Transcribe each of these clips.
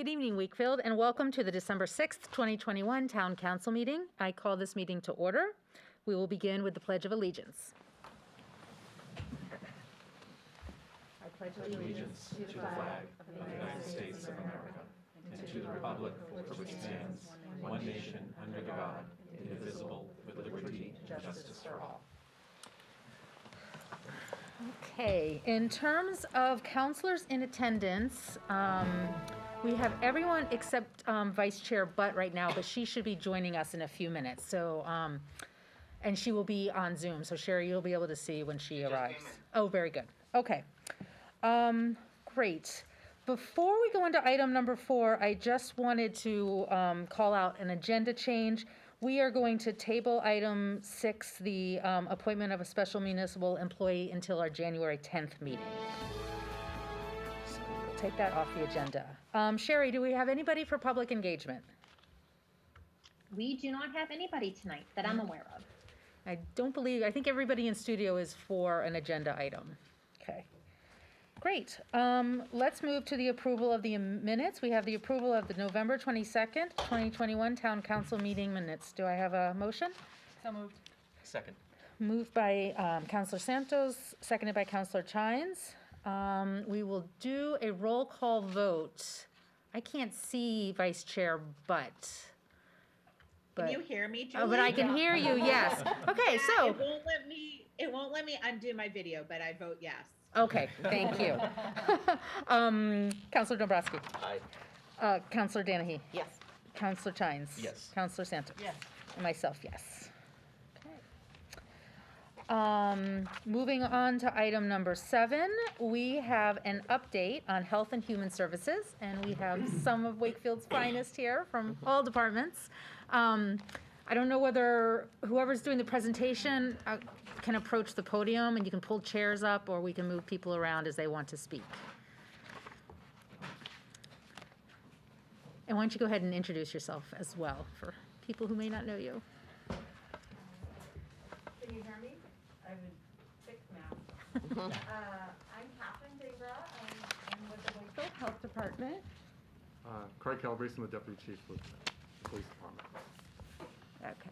Good evening, Wakefield, and welcome to the December 6th, 2021 Town Council meeting. I call this meeting to order. We will begin with the Pledge of Allegiance. I pledge allegiance to the flag of the United States of America and to the republic for which it stands, one nation, under God, indivisible, with liberty and justice for all. Okay, in terms of counselors in attendance, we have everyone except Vice Chair Butt right now, but she should be joining us in a few minutes. So, and she will be on Zoom. So Sherry, you'll be able to see when she arrives. Oh, very good. Okay, great. Before we go into item number 4, I just wanted to call out an agenda change. We are going to table item 6, the appointment of a special municipal employee, until our January 10th meeting. So we'll take that off the agenda. Sherry, do we have anybody for public engagement? We do not have anybody tonight that I'm aware of. I think everybody in studio is for an agenda item. Okay. Great. Let's move to the approval of the minutes. We have the approval of the November 22nd, 2021 Town Council meeting minutes. Do I have a motion? So moved. Second. Moved by Councilor Santos, seconded by Councilor Chines. We will do a roll call vote. I can't see Vice Chair Butt. Can you hear me, Julie? Oh, but I can hear you, yes. Okay, Yeah, so. It won't let me undo my video, but I vote yes. Okay, thank you. Councilor Dombrowski. Aye. Councilor Danahy. Yes. Councilor Chines. Yes. Councilor Santos. Yes. And myself, yes. Okay. Moving on to item number 7, we have an update on Health and Human Services, and we have some of Wakefield's finest here from all departments. I don't know whether whoever's doing the presentation can approach the podium, and you can pull chairs up, or we can move people around as they want to speak. And why don't you go ahead and introduce yourself as well for people who may not know you. Can you hear me? I have a thick mouth. I'm Catherine Debra. I'm with the Wakefield Health Department. Craig Calabrese, the Deputy Chief of the Police Department. Okay.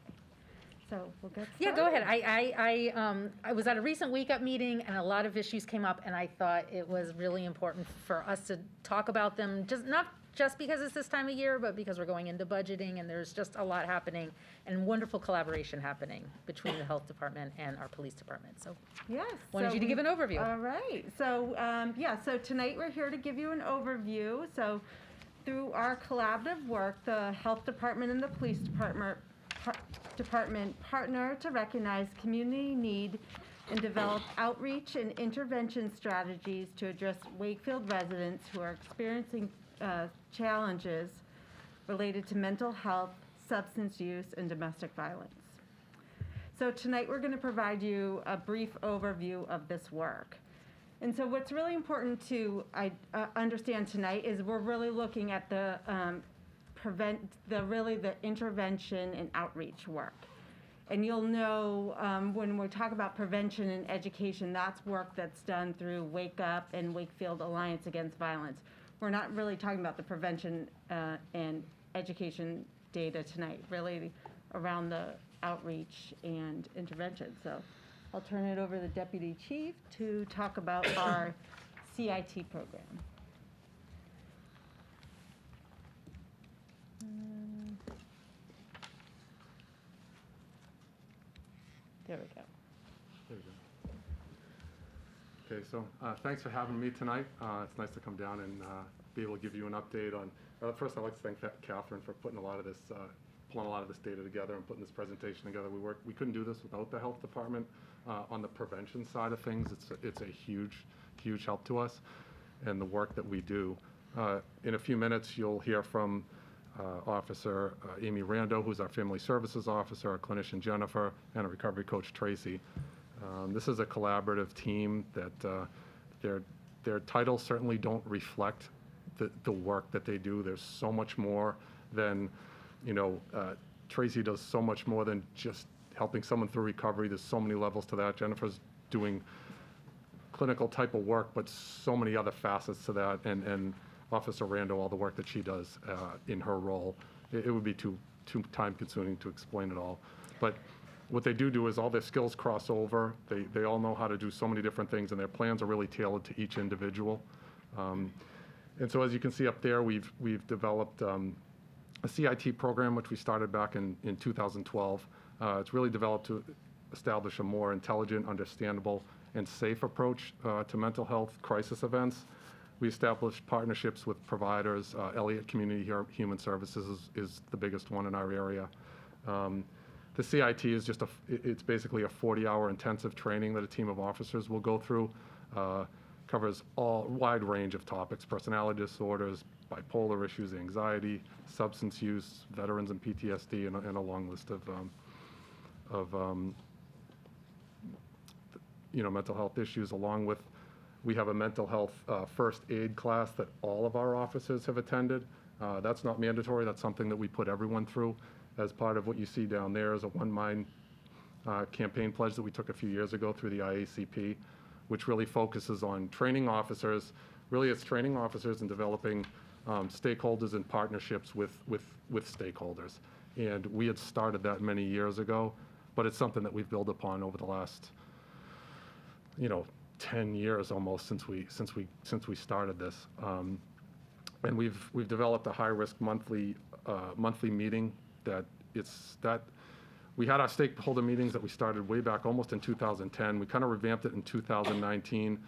So we'll get started. Yeah, go ahead. I was at a recent Wake Up meeting, and a lot of issues came up, and I thought it was really important for us to talk about them, not just because it's this time of year, but because we're going into budgeting, and there's just a lot happening, and wonderful collaboration happening between the health department and our police department. So Yes. wanted you to give an overview. All right. So, so tonight we're here to give you an overview. So through our collaborative work, the health department and the police department partner to recognize community need and develop outreach and intervention strategies to address Wakefield residents who are experiencing challenges related to mental health, substance use, and domestic violence. So tonight we're going to provide you a brief overview of this work. And so what's really important to understand tonight is we're really looking at the intervention and outreach work. And you'll know when we talk about prevention and education, that's work that's done through Wake Up and Wakefield Alliance Against Violence. We're not really talking about the prevention and education data tonight, really around the outreach and intervention. So I'll turn it over to the Deputy Chief to talk about our CIT program. There we go. There we go. Okay, so thanks for having me tonight. It's nice to come down and be able to give you an update on. First, I'd like to thank Catherine for putting pulling a lot of this data together and putting this presentation together. We couldn't do this without the health department. On the prevention side of things, it's a huge help to us, and the work that we do. In a few minutes, you'll hear from Officer Amy Rando, who's our Family Services Officer, our clinician Jennifer, and our recovery coach Tracy. This is a collaborative team that their titles certainly don't reflect the work that they do. There's so much more than, Tracy does so much more than just helping someone through recovery. There's so many levels to that. Jennifer's doing clinical type of work, but so many other facets to that, and Officer Rando all the work that she does in her role. It would be too time consuming to explain it all. But what they do is all their skills cross over. They all know how to do so many different things, and their plans are really tailored to each individual. And so as you can see up there, we've developed a CIT program, which we started back in 2012. It's really developed to establish a more intelligent, understandable, and safe approach to mental health crisis events. We established partnerships with providers. Elliott Community Human Services is the biggest one in our area. The CIT is it's basically a 40-hour intensive training that a team of officers will go through. Covers wide range of topics: personality disorders, bipolar issues, anxiety, substance use, veterans and PTSD, and a long list of mental health issues. Along with, we have a mental health first aid class that all of our officers have attended. That's not mandatory. That's something that we put everyone through as part of what you see down there is a One Mind campaign pledge that we took a few years ago through the IACP, which really focuses on training officers. Really, it's training officers and developing stakeholders and partnerships with stakeholders. And we had started that many years ago, but it's something that we've built upon over the last, 10 years almost since we started this. And we've developed a high-risk monthly meeting we had our stakeholder meetings that we started way back almost in 2010. We kind of revamped it in 2019.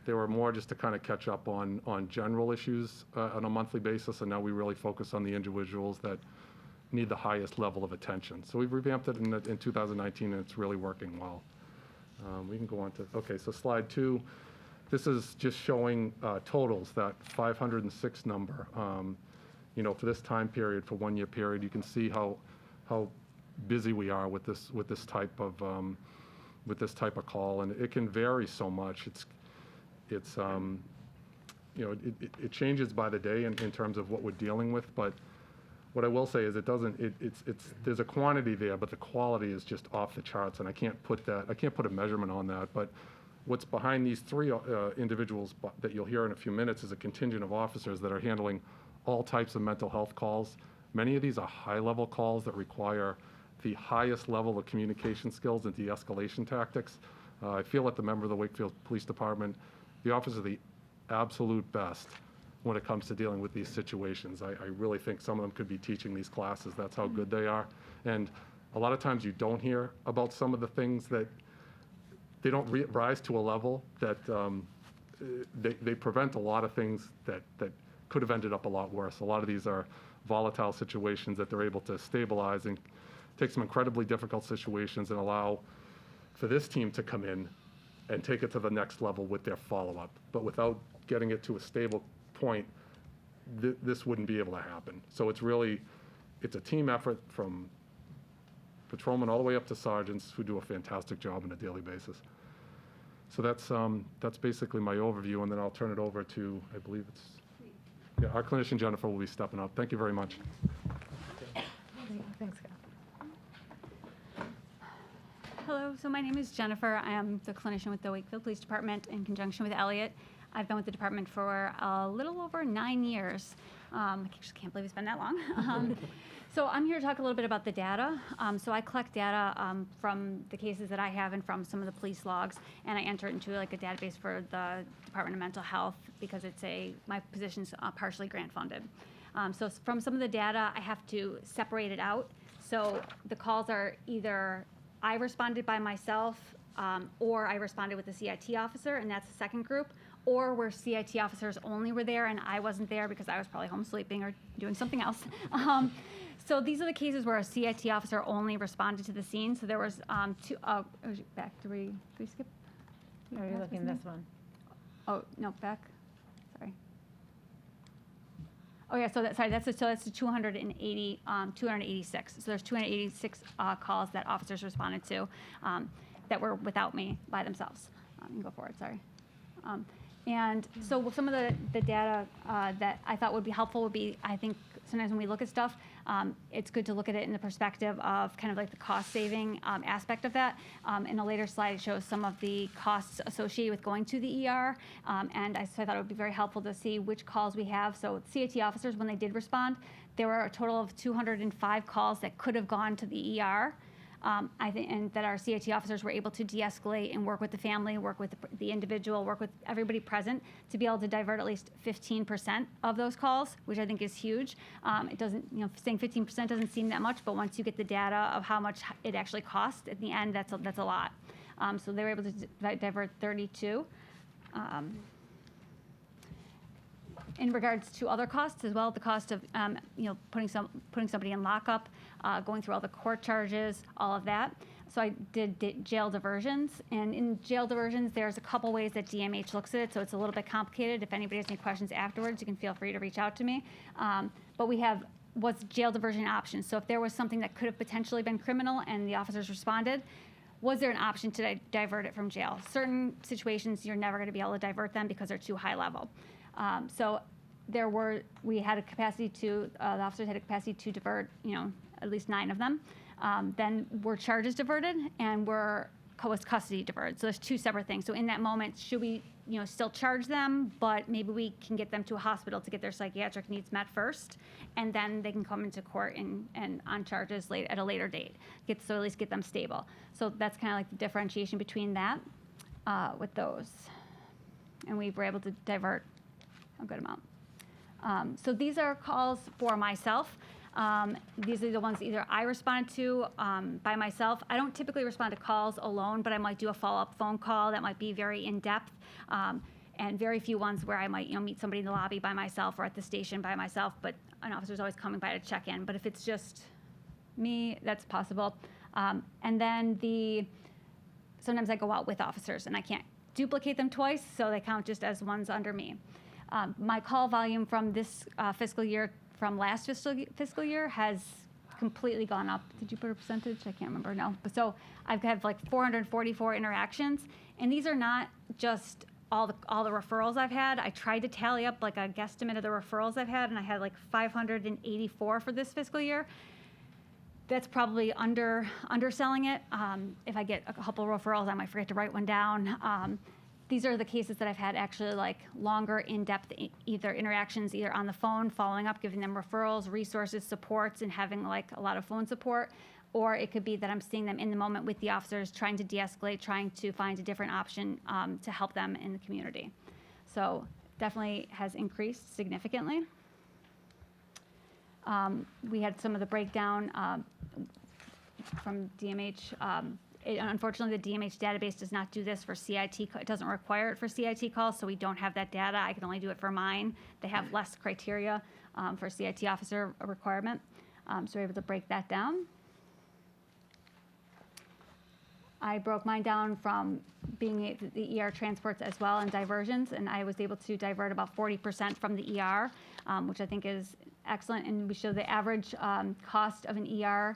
They were more just to kind of catch up on general issues on a monthly basis, and now we really focus on the individuals that need the highest level of attention. So we've revamped it in 2019, and it's really working well. We can go on to, okay, so slide 2. This is just showing totals, that 506 number. For this time period, for 1 year period, you can see how busy we are with this type of call, and it can vary so much. It changes by the day in terms of what we're dealing with. But what I will say is there's a quantity there, but the quality is just off the charts, and I can't put a measurement on that. But what's behind these 3 individuals that you'll hear in a few minutes is a contingent of officers that are handling all types of mental health calls. Many of these are high-level calls that require the highest level of communication skills and de-escalation tactics. I feel at the member of the Wakefield Police Department, the officers are the absolute best when it comes to dealing with these situations. I really think some of them could be teaching these classes. That's how good they are. And a lot of times you don't hear about some of the things that they don't rise to a level that they prevent a lot of things that could have ended up a lot worse. A lot of these are volatile situations that they're able to stabilize and take some incredibly difficult situations and allow for this team to come in and take it to the next level with their follow-up. But without getting it to a stable point, this wouldn't be able to happen. So it's a team effort from patrolmen all the way up to sergeants who do a fantastic job on a daily basis. So that's basically my overview, and then I'll turn it over to, I believe our clinician Jennifer will be stepping up. Thank you very much. Thanks, Scott. Hello, so my name is Jennifer. I am the clinician with the Wakefield Police Department in conjunction with Elliott. I've been with the department for a little over 9 years. I just can't believe it's been that long. So I'm here to talk a little bit about the data. So I collect data from the cases that I have and from some of the police logs, and I enter it into like a database for the Department of Mental Health because my position's partially grant funded. So from some of the data, I have to separate it out. So the calls are either I responded by myself, or I responded with a CIT officer, and that's the second group, or where CIT officers only were there and I wasn't there because I was probably home sleeping or doing something else. So these are the cases where a CIT officer only responded to the scene. So there was back. Did we skip? Are you looking at this one? Oh, no, back. Sorry. Oh yeah, that's the 286. So there's 286 calls that officers responded to that were without me by themselves. You can go forward, sorry. And so some of the data that I thought would be helpful would be, I think sometimes when we look at stuff, It's good to look at it in the perspective of kind of like the cost saving aspect of that. In a later slide, it shows some of the costs associated with going to the ER. So I thought it would be very helpful to see which calls we have. So CIT officers, when they did respond, there were a total of 205 calls that could have gone to the ER. I think, and that our CIT officers were able to de-escalate and work with the family, work with the individual, work with everybody present to be able to divert at least 15% of those calls, which I think is huge. It doesn't, saying 15% doesn't seem that much, but once you get the data of how much it actually costs at the end, that's a lot. So they were able to divert 32. In regards to other costs as well, the cost of putting somebody in lockup, going through all the court charges, all of that. So I did jail diversions, and in jail diversions, there's a couple ways that DMH looks at it. So it's a little bit complicated. If anybody has any questions afterwards, you can feel free to reach out to me. But we have what's jail diversion options. So if there was something that could have potentially been criminal and the officers responded, was there an option to divert it from jail? Certain situations, you're never going to be able to divert them because they're too high level. So we had a capacity the officers had a capacity to divert, at least 9 of them. Then were charges diverted and was custody diverted. So there's 2 separate things. So in that moment, should we, still charge them, but maybe we can get them to a hospital to get their psychiatric needs met first, and then they can come into court and on charges at a later date. So at least get them stable. So that's kind of like the differentiation between that with those. And we were able to divert a good amount. So these are calls for myself. These are the ones either I responded to by myself. I don't typically respond to calls alone, but I might do a follow-up phone call that might be very in-depth, and very few ones where I might meet somebody in the lobby by myself or at the station by myself, but an officer's always coming by to check in. But if it's just me, that's possible. And then sometimes I go out with officers, and I can't duplicate them twice, so they count just as ones under me. My call volume from this fiscal year, from last fiscal year, has completely gone up. Did you put a percentage? I can't remember. No. But so I've had like 444 interactions, and these are not just all the referrals I've had. I tried to tally up like a guesstimate of the referrals I've had, and I had like 584 for this fiscal year. That's probably underselling it. If I get a couple of referrals, I might forget to write one down. These are the cases that I've had actually like longer, in-depth either interactions, either on the phone, following up, giving them referrals, resources, supports, and having like a lot of phone support. Or it could be that I'm seeing them in the moment with the officers, trying to de-escalate, trying to find a different option to help them in the community. So definitely has increased significantly. We had some of the breakdown from DMH. Unfortunately, the DMH database does not do this for CIT. It doesn't require it for CIT calls, so we don't have that data. I can only do it for mine. They have less criteria for CIT officer requirement, so we're able to break that down. I broke mine down from being the ER transports as well and diversions, and I was able to divert about 40% from the ER, which I think is excellent. And we show the average cost of an ER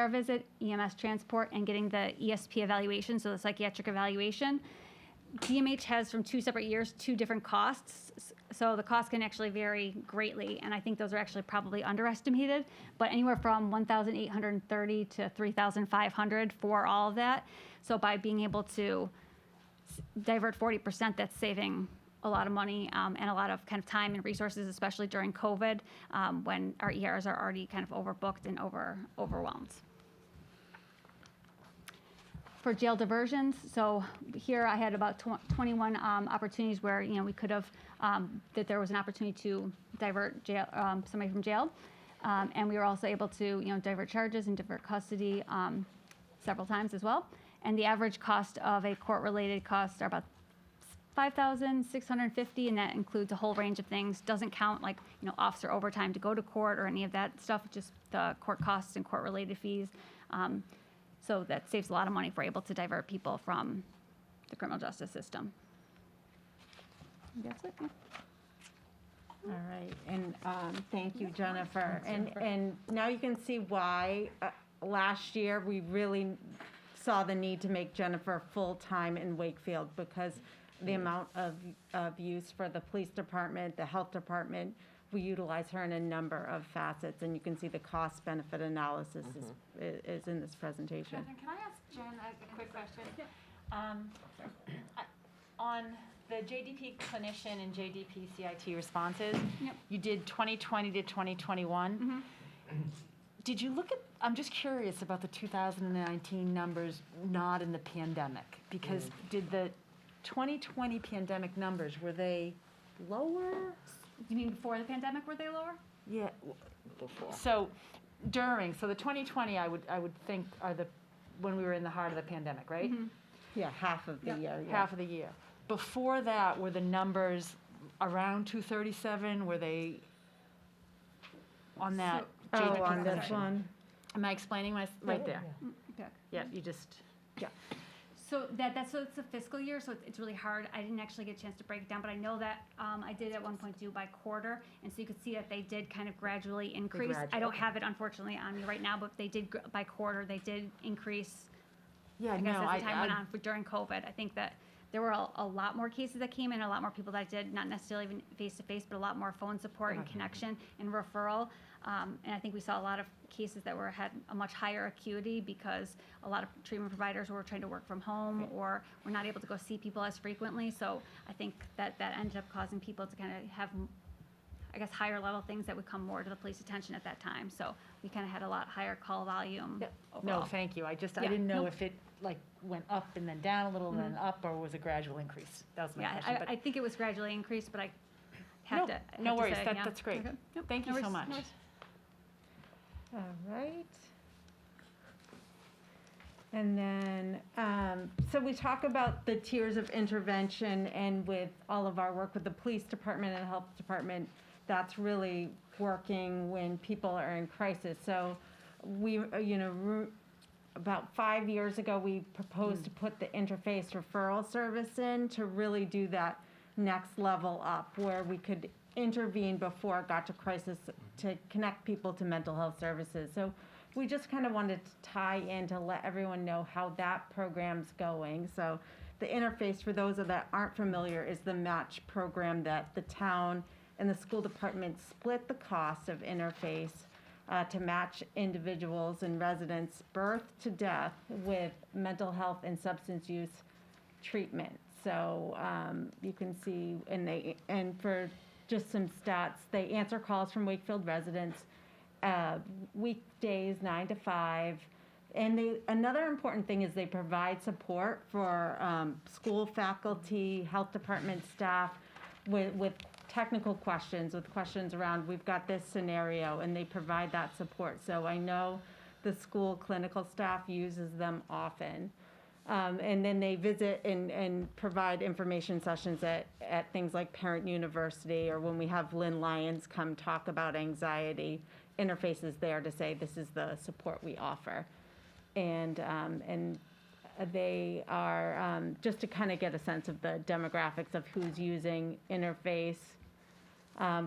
visit, EMS transport, and getting the ESP evaluation, so the psychiatric evaluation. DMH has from 2 separate years 2 different costs, so the cost can actually vary greatly, and I think those are actually probably underestimated, but anywhere from $1,830 to $3,500 for all of that. So by being able to divert 40%, that's saving a lot of money and a lot of kind of time and resources, especially during COVID, when our ERs are already kind of overbooked and overwhelmed. For jail diversions, so here I had about 21 opportunities where we could have that there was an opportunity to divert somebody from jail, and we were also able to divert charges and divert custody several times as well. And the average cost of a court-related costs are about $5,650, and that includes a whole range of things. Doesn't count like officer overtime to go to court or any of that stuff. Just the court costs and court-related fees. So that saves a lot of money if we're able to divert people from the criminal justice system. That's it. Yeah. All right, and thank you, Jennifer. And now you can see why last year we really saw the need to make Jennifer full-time in Wakefield, because the amount of use for the police department, the health department, we utilize her in a number of facets, and you can see the cost-benefit analysis is in this presentation. Catherine, can I ask Jen a quick question? On the JDP clinician and JDP CIT responses, Yep. you did 2020 to 2021. Did you look at, I'm just curious about the 2019 numbers not in the pandemic, because did the 2020 pandemic numbers, were they lower? You mean before the pandemic, were they lower? Yeah. So during, so the 2020, I would think are when we were in the heart of the pandemic, right? Yeah, half of the year, yeah. Half of the year. Before that, were the numbers around 237? Were they on that JDP? Oh, on this clinician? one? Am I explaining right there? Okay. Yeah, you just. So that's the fiscal year, so it's really hard. I didn't actually get a chance to break it down, but I know that I did at one point do by quarter, and so you could see that they did kind of gradually increase. I don't have it unfortunately on me right now, but they did by quarter. They did increase. Yeah, I guess no, as the time went on during COVID. I think that there were a lot more cases that came in, a lot more people that did not necessarily even face to face, but a lot more phone support and connection and referral. And I think we saw a lot of cases that had a much higher acuity because a lot of treatment providers were trying to work from home or were not able to go see people as frequently. So I think that ended up causing people to kind of have, I guess, higher level things that would come more to the police attention at that time. So we kind of had a lot higher call volume. No, overall. thank you. I Yeah, didn't know no. if it like went up and then down a little, and then up, or was a gradual increase? That was my Yeah, question. I think it was gradually increased, but I have to. No worries. Say, yeah. That's great. Okay. Yep, Thank no you so worries, much. no worries. All right. And then, so we talk about the tiers of intervention, and with all of our work with the police department and health department, that's really working when people are in crisis. So we, about 5 years ago, we proposed to put the interface referral service in to really do that next level up, where we could intervene before it got to crisis to connect people to mental health services. So we just kind of wanted to tie in to let everyone know how that program's going. So the interface, for those that aren't familiar, is the match program that the town and the school department split the cost of interface to match individuals and residents birth to death with mental health and substance use treatment. So you can see, and for just some stats, they answer calls from Wakefield residents weekdays 9 to 5. And another important thing is they provide support for school faculty, health department staff with technical questions, with questions around, we've got this scenario, and they provide that support. So I know the school clinical staff uses them often. And then they visit and provide information sessions at things like Parent University, or when we have Lynn Lyons come talk about anxiety, interfaces there to say this is the support we offer. And they are, just to kind of get a sense of the demographics of who's using interface,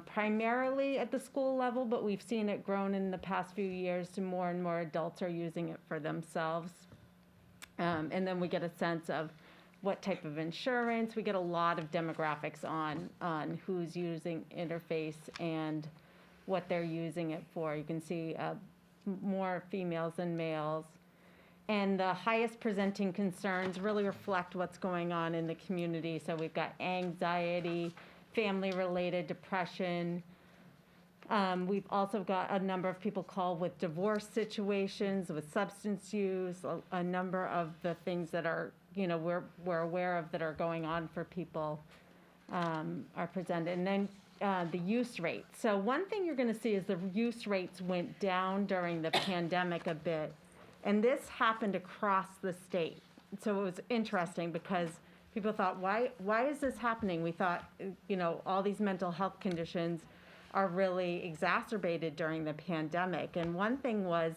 primarily at the school level, but we've seen it grown in the past few years to more and more adults are using it for themselves. And then we get a sense of what type of insurance. We get a lot of demographics on who's using interface and what they're using it for. You can see more females than males. And the highest presenting concerns really reflect what's going on in the community. So we've got anxiety, family-related depression. We've also got a number of people call with divorce situations, with substance use, a number of the things that are, we're aware of that are going on for people are presented. And then the use rate. So one thing you're going to see is the use rates went down during the pandemic a bit. And this happened across the state. So it was interesting because people thought, why is this happening? We thought, all these mental health conditions are really exacerbated during the pandemic. And one thing was,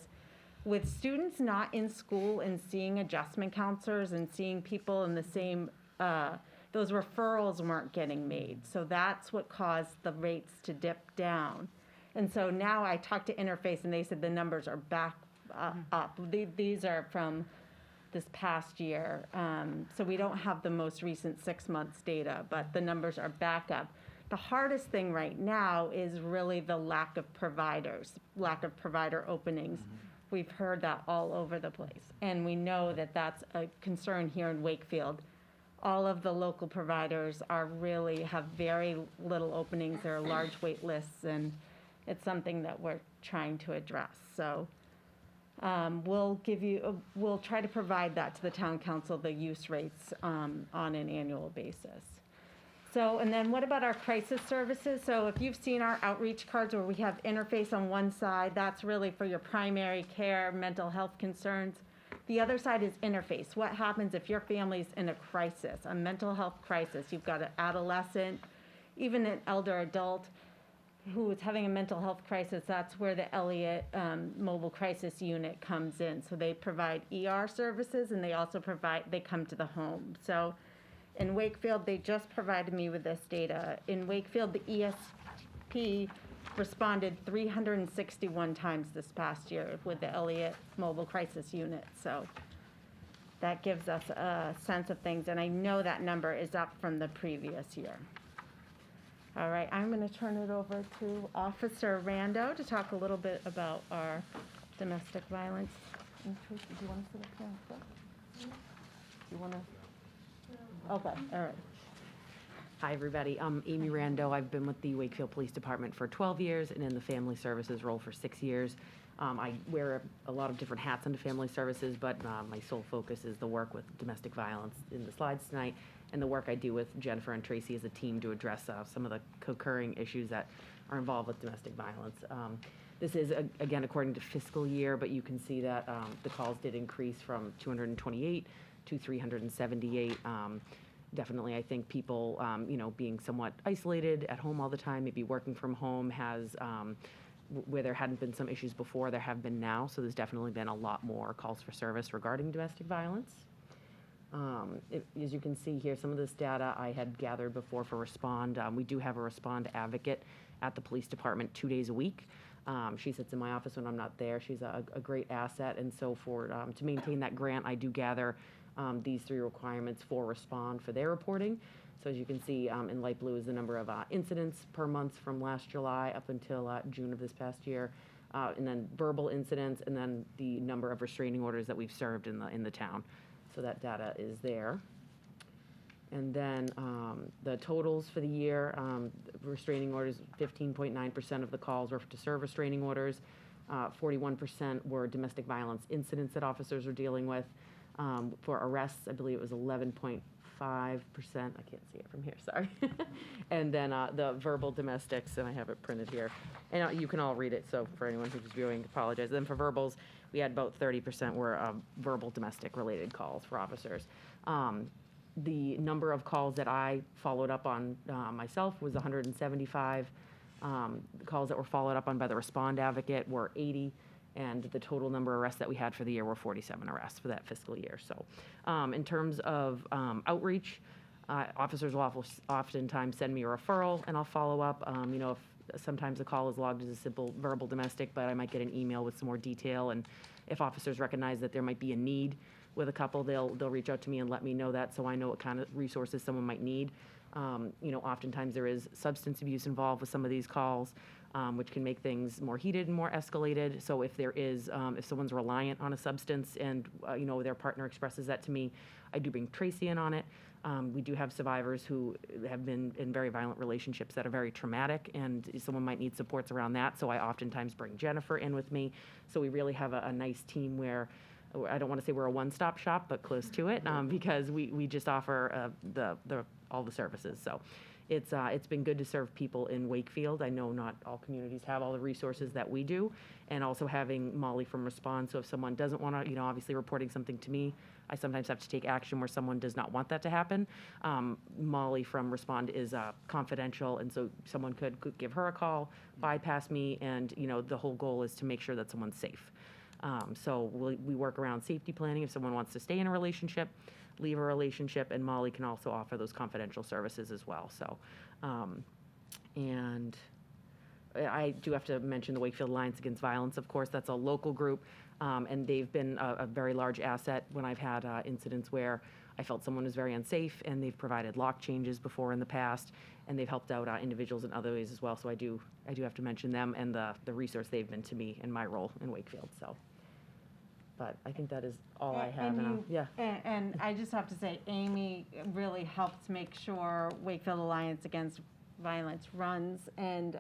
with students not in school and seeing adjustment counselors and seeing people in the same, those referrals weren't getting made. So that's what caused the rates to dip down. And so now I talked to Interface and they said the numbers are back up. These are from this past year. So we don't have the most recent 6 months data, but the numbers are back up. The hardest thing right now is really the lack of providers, lack of provider openings. We've heard that all over the place, and we know that that's a concern here in Wakefield. All of the local providers have very little openings. There are large wait lists, and it's something that we're trying to address. So we'll try to provide that to the town council, the use rates on an annual basis. So, and then what about our crisis services? So if you've seen our outreach cards where we have interface on one side, that's really for your primary care, mental health concerns. The other side is interface. What happens if your family's in a crisis, a mental health crisis? You've got an adolescent, even an elder adult who is having a mental health crisis. That's where the Elliott Mobile Crisis Unit comes in. So they provide ER services, and they also they come to the home. So in Wakefield, they just provided me with this data. In Wakefield, the ESP responded 361 times this past year with the Elliott Mobile Crisis Unit. So that gives us a sense of things, and I know that number is up from the previous year. All right, I'm going to turn it over to Officer Rando to talk a little bit about our domestic violence. And Tracy, do you want to sit up here? Do you want to? Okay, all right. Hi, everybody. I'm Amy Rando. I've been with the Wakefield Police Department for 12 years and in the Family Services role for 6 years. I wear a lot of different hats under Family Services, but my sole focus is the work with domestic violence in the slides tonight and the work I do with Jennifer and Tracy as a team to address some of the concurring issues that are involved with domestic violence. This is, again, according to Fiscal Year, but you can see that the calls did increase from 228 to 378. Definitely, I think people, being somewhat isolated at home all the time, maybe working from home has, where there hadn't been some issues before, there have been now. So there's definitely been a lot more calls for service regarding domestic violence. As you can see here, some of this data I had gathered before for Respond. We do have a Respond advocate at the police department 2 days a week. She sits in my office when I'm not there. She's a great asset. And so to maintain that grant, I do gather these 3 requirements for Respond for their reporting. So as you can see, in light blue is the number of incidents per month from last July up until June of this past year, and then verbal incidents, and then the number of restraining orders that we've served in the town. So that data is there. And then the totals for the year, restraining orders, 15.9% of the calls were to serve restraining orders. 41% were domestic violence incidents that officers were dealing with. For arrests, I believe it was 11.5%. I can't see it from here, sorry. And then the verbal domestics, and I have it printed here. And you can all read it, so for anyone who's viewing, apologize. Then for verbals, we had about 30% were verbal domestic-related calls for officers. The number of calls that I followed up on myself was 175. The calls that were followed up on by the Respond advocate were 80. And the total number of arrests that we had for the year were 47 arrests for that fiscal year. So in terms of outreach, officers will oftentimes send me a referral, and I'll follow up. If sometimes the call is logged as a simple verbal domestic, but I might get an email with some more detail. And if officers recognize that there might be a need with a couple, they'll reach out to me and let me know that, so I know what kind of resources someone might need. Oftentimes there is substance abuse involved with some of these calls, which can make things more heated and more escalated. So if there is, if someone's reliant on a substance and, their partner expresses that to me, I do bring Tracy in on it. We do have survivors who have been in very violent relationships that are very traumatic, and someone might need supports around that. So I oftentimes bring Jennifer in with me. So we really have a nice team where, I don't want to say we're a one-stop shop, but close to it, because we just offer all the services. So it's been good to serve people in Wakefield. I know not all communities have all the resources that we do, and also having Molly from Respond. So if someone doesn't want to, obviously reporting something to me, I sometimes have to take action where someone does not want that to happen. Molly from Respond is confidential, and so someone could give her a call, bypass me, and the whole goal is to make sure that someone's safe. So we work around safety planning if someone wants to stay in a relationship, leave a relationship, and Molly can also offer those confidential services as well. So, and I do have to mention the Wakefield Alliance Against Violence. Of course, that's a local group. And they've been a very large asset when I've had incidents where I felt someone was very unsafe, and they've provided lock changes before in the past, and they've helped out individuals in other ways as well. So I do have to mention them and the resource they've been to me in my role in Wakefield. So, but I think that is all I have. And I just have to say, Amy really helped make sure Wakefield Alliance Against Violence runs, and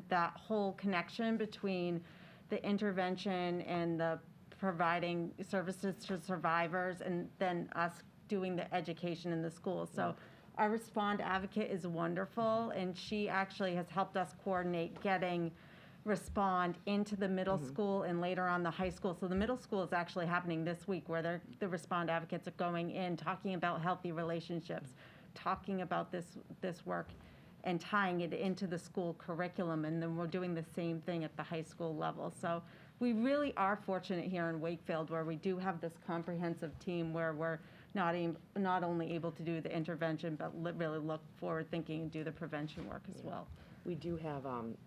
that whole connection between the intervention and the providing services to survivors, and then us doing the education in the schools. So our Respond advocate is wonderful, and she actually has helped us coordinate getting Respond into the middle school and later on the high school. So the middle school is actually happening this week, where the Respond advocates are going in, talking about healthy relationships, talking about this work, and tying it into the school curriculum. And then we're doing the same thing at the high school level. So we really are fortunate here in Wakefield, where we do have this comprehensive team where we're not only able to do the intervention, but really look forward thinking and do the prevention work as well. We do have,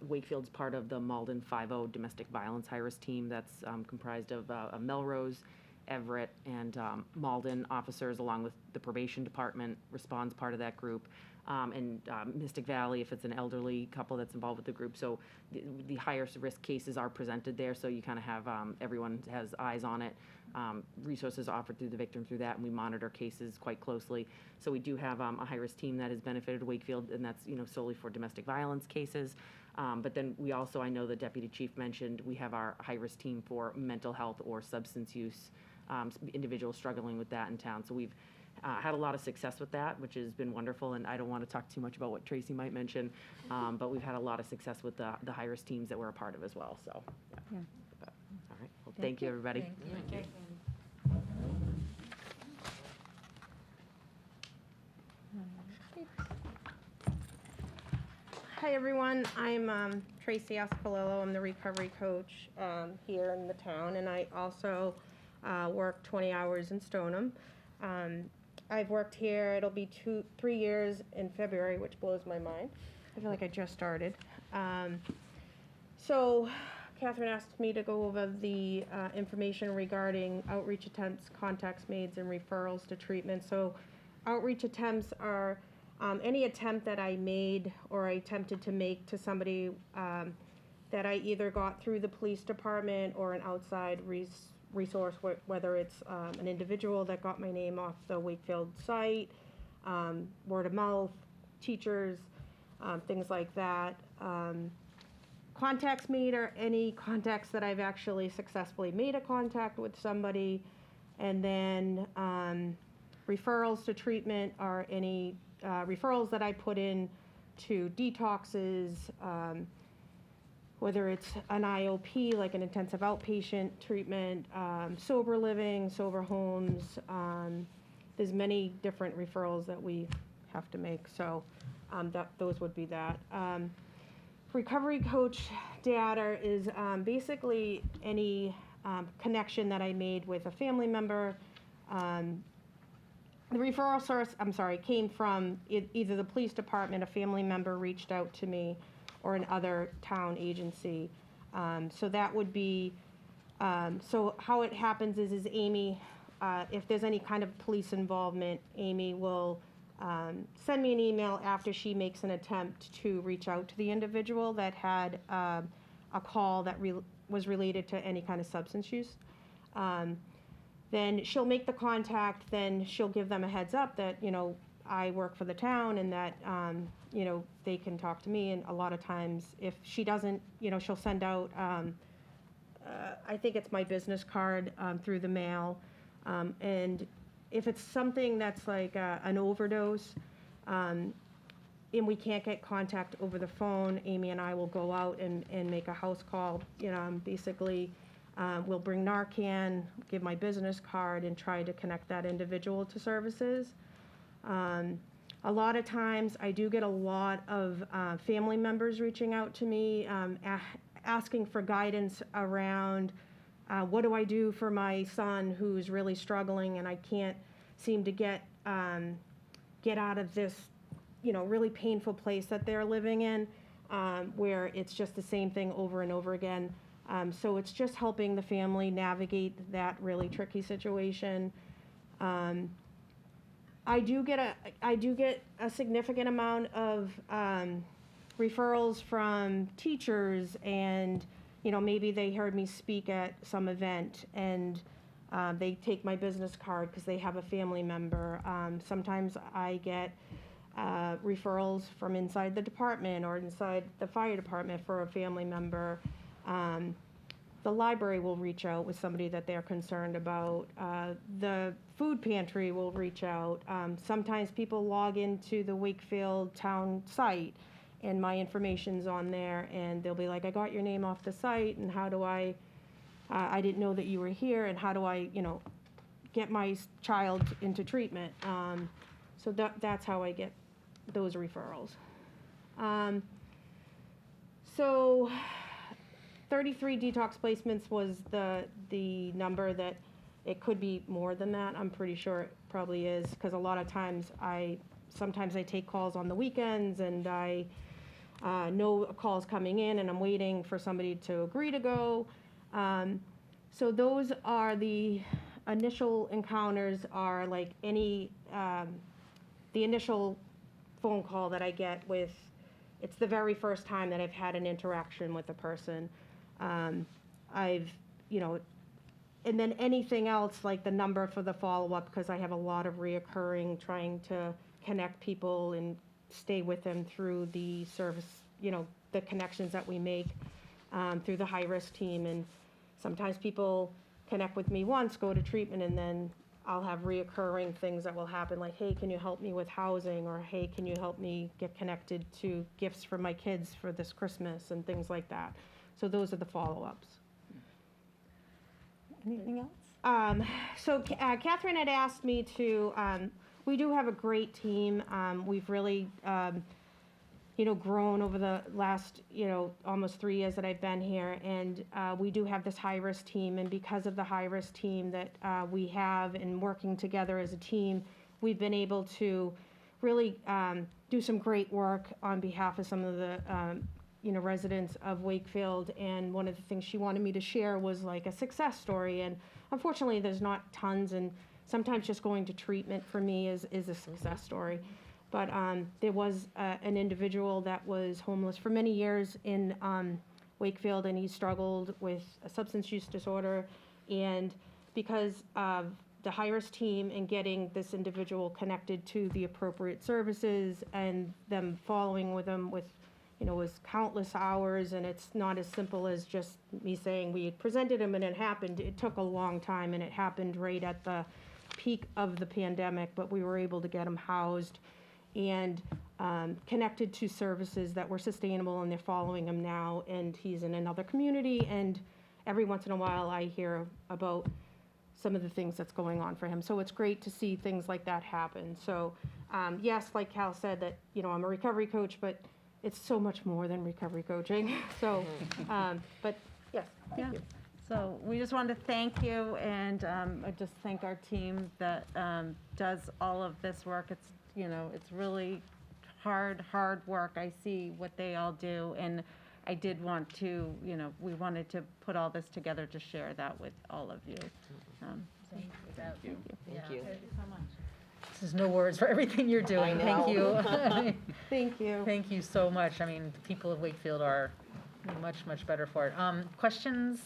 Wakefield's part of the Malden 5-0 domestic violence high-risk team that's comprised of Melrose, Everett, and Malden officers, along with the probation department. Responds part of that group, and Mystic Valley if it's an elderly couple that's involved with the group. So the higher risk cases are presented there, so you kind of have everyone has eyes on it. Resources offered through the victim through that, and we monitor cases quite closely. So we do have a high-risk team that has benefited Wakefield, and that's solely for domestic violence cases. But then we also, I know the deputy chief mentioned, we have our high-risk team for mental health or substance use, individuals struggling with that in town. So we've had a lot of success with that, which has been wonderful. And I don't want to talk too much about what Tracy might mention, but we've had a lot of success with the high-risk teams that we're a part of as well. So, Yeah. But, all right. Well, thank you, everybody. Thank you. Hi, everyone. I'm Tracy Ascolillo. I'm the recovery coach here in the town, and I also work 20 hours in Stoneham. I've worked here, it'll be 3 years in February, which blows my mind. I feel like I just started. So Catherine asked me to go over the information regarding outreach attempts, contacts made, and referrals to treatment. So outreach attempts are any attempt that I made or I attempted to make to somebody that I either got through the police department or an outside resource, whether it's an individual that got my name off the Wakefield site, word of mouth, teachers, things like that. Contacts made are any contacts that I've actually successfully made a contact with somebody. And then referrals to treatment are any referrals that I put in to detoxes, whether it's an IOP, like an intensive outpatient treatment, sober living, sober homes. There's many different referrals that we have to make, so those would be that. Recovery coach data is basically any connection that I made with a family member. The referral source, came from either the police department, a family member reached out to me, or another town agency. So that would be, so how it happens is Amy, if there's any kind of police involvement, Amy will send me an email after she makes an attempt to reach out to the individual that had a call that was related to any kind of substance use. Then she'll make the contact, then she'll give them a heads up that, I work for the town and that, they can talk to me. And a lot of times, if she doesn't, she'll send out, I think it's my business card through the mail. And if it's something that's like an overdose, and we can't get contact over the phone, Amy and I will go out and make a house call. Basically, we'll bring Narcan, give my business card, and try to connect that individual to services. A lot of times, I do get a lot of family members reaching out to me, asking for guidance around what do I do for my son who's really struggling and I can't seem to get out of this, really painful place that they're living in, where it's just the same thing over and over again. So it's just helping the family navigate that really tricky situation. I do get a significant amount of referrals from teachers, and maybe they heard me speak at some event, and they take my business card because they have a family member. Sometimes I get referrals from inside the department or inside the fire department for a family member. The library will reach out with somebody that they're concerned about. The food pantry will reach out. Sometimes people log into the Wakefield town site and my information's on there, and they'll be like, I got your name off the site, and how do I didn't know that you were here, and how do I, get my child into treatment? So that's how I get those referrals. So 33 detox placements was the number that it could be more than that. I'm pretty sure it probably is, because a lot of times sometimes I take calls on the weekends, and I know a call's coming in and I'm waiting for somebody to agree to go. So those are the initial encounters, are like any, the initial phone call that I get with, it's the very first time that I've had an interaction with a person. And then anything else, like the number for the follow-up, because I have a lot of reoccurring, trying to connect people and stay with them through the service, the connections that we make through the high-risk team. And sometimes people connect with me once, go to treatment, and then I'll have reoccurring things that will happen, like, hey, can you help me with housing? Or, hey, can you help me get connected to gifts for my kids for this Christmas, and things like that. So those are the follow-ups. Anything else? So Catherine had asked me to, we do have a great team. We've really, grown over the last, almost 3 years that I've been here. And we do have this high-risk team. And because of the high-risk team that we have, and working together as a team, we've been able to really do some great work on behalf of some of the residents of Wakefield. And one of the things she wanted me to share was like a success story. And unfortunately, there's not tons, and sometimes just going to treatment for me is a success story. But there was an individual that was homeless for many years in Wakefield, and he struggled with a substance use disorder. And because of the high-risk team and getting this individual connected to the appropriate services, and them following with him with was countless hours, and it's not as simple as just me saying we had presented him and it happened. It took a long time, and it happened right at the peak of the pandemic, but we were able to get him housed and connected to services that were sustainable, and they're following him now, and he's in another community, and every once in a while I hear about some of the things that's going on for him. So it's great to see things like that happen. So yes, like Cal said, that I'm a recovery coach, but it's so much more than recovery coaching. So, but yes, thank you. So we just wanted to thank you, and I just thank our team that does all of this work. It's, it's really hard work. I see what they all do, and I did want to, we wanted to put all this together to share that with all of you. Thank you. Thank you. so much. There's no words for everything you're doing. Thank you. Thank you. Thank you so much. I mean, people of Wakefield are much better for it. Questions?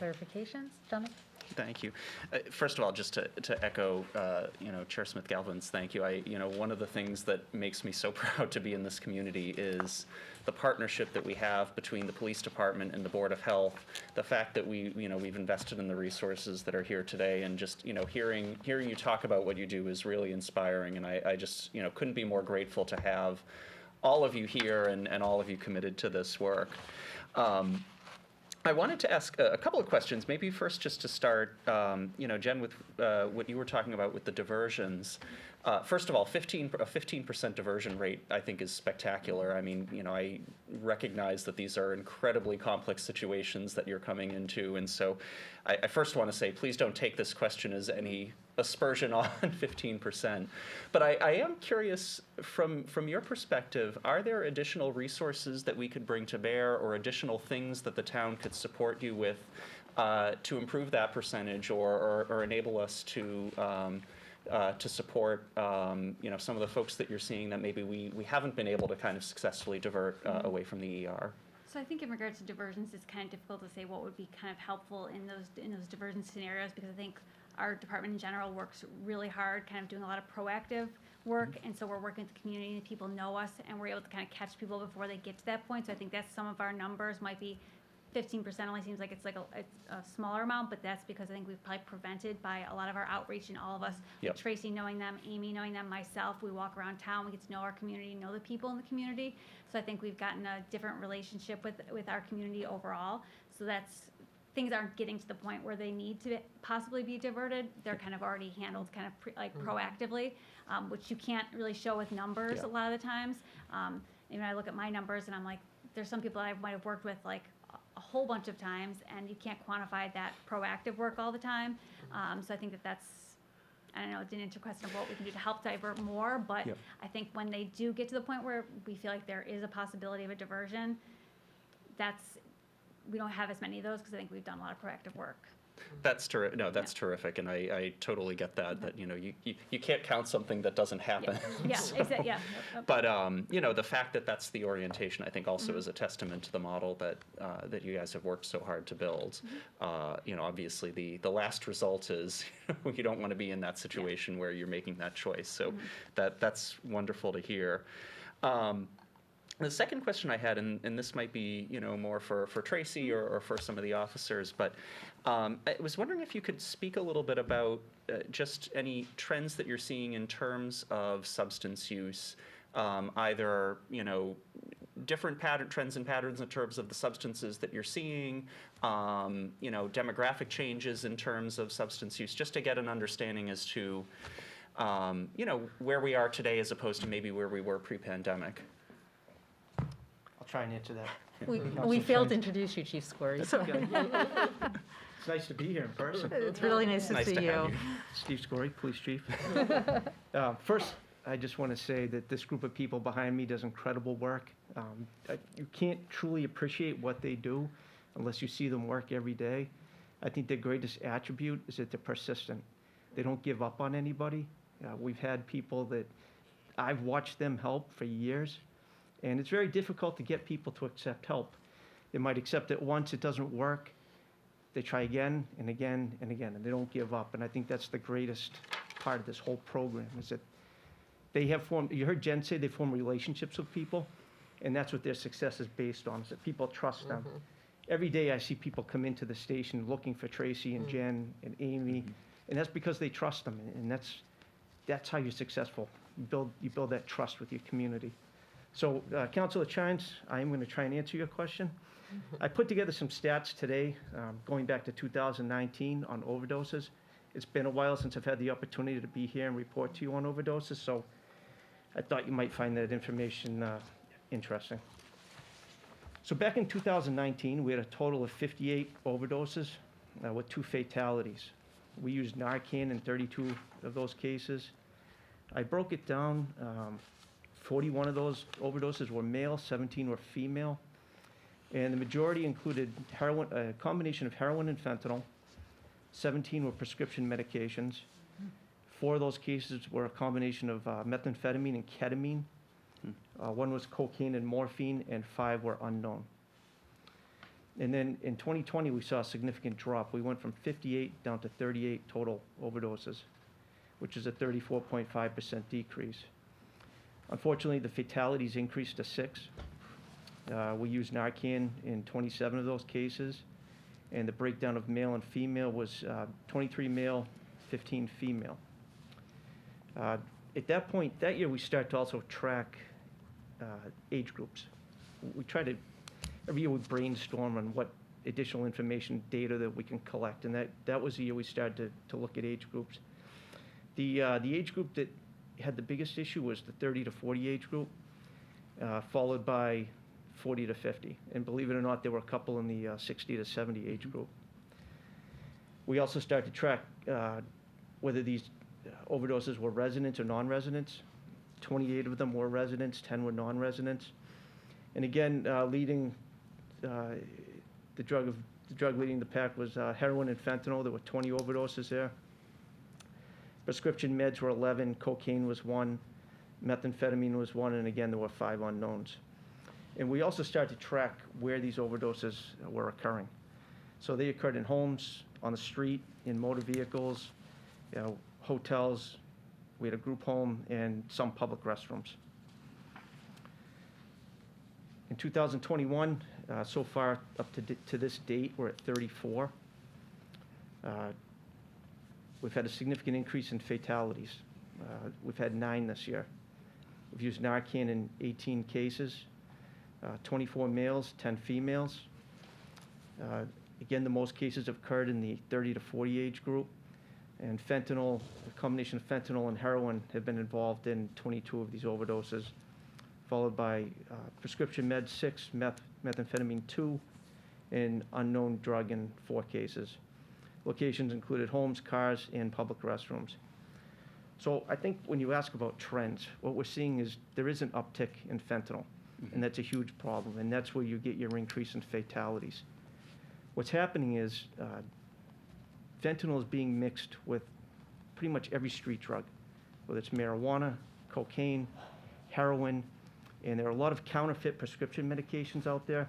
Clarifications? Jonathan? Thank you. First of all, just to echo, Chair Smith-Galvin's thank you. One of the things that makes me so proud to be in this community is the partnership that we have between the police department and the Board of Health. The fact that we've invested in the resources that are here today, and just, hearing you talk about what you do is really inspiring. And I just, couldn't be more grateful to have all of you here and all of you committed to this work. I wanted to ask a couple of questions. Maybe first, just to start, Jen, with what you were talking about with the diversions. First of all, a 15% diversion rate, I think, is spectacular. I mean, I recognize that these are incredibly complex situations that you're coming into, and so I first want to say, please don't take this question as any aspersion on 15%. But I am curious, from your perspective, are there additional resources that we could bring to bear, or additional things that the town could support you with to improve that percentage, or enable us to support some of the folks that you're seeing that maybe we haven't been able to kind of successfully divert away from the ER? So I think in regards to diversions, it's kind of difficult to say what would be kind of helpful in those diversion scenarios, because I think our department in general works really hard, kind of doing a lot of proactive work, and so we're working with the community, and people know us, and we're able to kind of catch people before they get to that point. So I think that's some of our numbers might be 15% only seems like it's like a smaller amount, but that's because I think we've probably prevented by a lot of our outreach and all of us, Yep. Tracy knowing them, Amy knowing them, myself, we walk around town, we get to know our community, know the people in the community. So I think we've gotten a different relationship with our community overall. So things aren't getting to the point where they need to possibly be diverted. They're kind of already handled kind of proactively, which you can't really show with numbers Yeah. a lot of the times. I look at my numbers and I'm like, there's some people I might have worked with like a whole bunch of times, and you can't quantify that proactive work all the time. So I think that's, I don't know, it's an interesting question of what we can do to help divert more, but Yep. I think when they do get to the point where we feel like there is a possibility of a diversion, we don't have as many of those, because I think we've done a lot of proactive work. That's terrific. No, that's terrific, and I totally get that. That you can't count something that doesn't happen. Yeah, So- exactly, yeah. Yep. But the fact that that's the orientation, I think, also is a testament to the model that you guys have worked so hard to build. Obviously the last result is you don't want to be in that situation where you're making that choice. So that's wonderful to hear. The second question I had, and this might be more for Tracy or for some of the officers, but I was wondering if you could speak a little bit about just any trends that you're seeing in terms of substance use, either different trends and patterns in terms of the substances that you're seeing, demographic changes in terms of substance use, just to get an understanding as to where we are today as opposed to maybe where we were pre-pandemic. I'll try and answer that. We failed to introduce you, Chief Squirry. It's okay. It's nice to be here in person. It's really nice to Nice see to have you. you. Steve Scory, Police Chief. First, I just want to say that this group of people behind me does incredible work. You can't truly appreciate what they do unless you see them work every day. I think their greatest attribute is that they're persistent. They don't give up on anybody. We've had people that I've watched them help for years, and it's very difficult to get people to accept help. They might accept it once, it doesn't work. They try again and again and again, and they don't give up. And I think that's the greatest part of this whole program, is that they have formed, you heard Jen say they form relationships with people, and that's what their success is based on, is that people trust them. Every day I see people come into the station looking for Tracy and Jen and Amy, and that's because they trust them, and that's how you're successful. You build that trust with your community. So, Councilor Chines, I am going to try and answer your question. I put together some stats today, going back to 2019 on overdoses. It's been a while since I've had the opportunity to be here and report to you on overdoses, so I thought you might find that information interesting. So back in 2019, we had a total of 58 overdoses with 2 fatalities. We used Narcan in 32 of those cases. I broke it down. 41 of those overdoses were male, 17 were female, and the majority included heroin, a combination of heroin and fentanyl. 17 were prescription medications. 4 of those cases were a combination of methamphetamine and ketamine. 1 was cocaine and morphine, and 5 were unknown. And then in 2020, we saw a significant drop. We went from 58 down to 38 total overdoses, which is a 34.5% decrease. Unfortunately, the fatalities increased to 6. We used Narcan in 27 of those cases, and the breakdown of male and female was 23 male, 15 female. At that point, that year, we started to also track age groups. We try to, every year we brainstorm on what additional information, data that we can collect, and that was the year we started to look at age groups. The age group that had the biggest issue was the 30 to 40 age group, followed by 40 to 50. And believe it or not, there were a couple in the 60 to 70 age group. We also started to track whether these overdoses were residents or non-residents. 28 of them were residents, 10 were non-residents. And again, the drug leading the pack was heroin and fentanyl. There were 20 overdoses there. Prescription meds were 11, cocaine was 1, methamphetamine was 1, and again, there were 5 unknowns. And we also started to track where these overdoses were occurring. So they occurred in homes, on the street, in motor vehicles, hotels. We had a group home and some public restrooms. In 2021, so far up to this date, we're at 34. We've had a significant increase in fatalities. We've had 9 this year. We've used Narcan in 18 cases, 24 males, 10 females. Again, the most cases have occurred in the 30 to 40 age group. And fentanyl, a combination of fentanyl and heroin have been involved in 22 of these overdoses, followed by prescription meds 6, methamphetamine 2, and unknown drug in 4 cases. Locations included homes, cars, and public restrooms. So I think when you ask about trends, what we're seeing is there is an uptick in fentanyl, and that's a huge problem, and that's where you get your increase in fatalities. What's happening is fentanyl is being mixed with pretty much every street drug, whether it's marijuana, cocaine, heroin, and there are a lot of counterfeit prescription medications out there.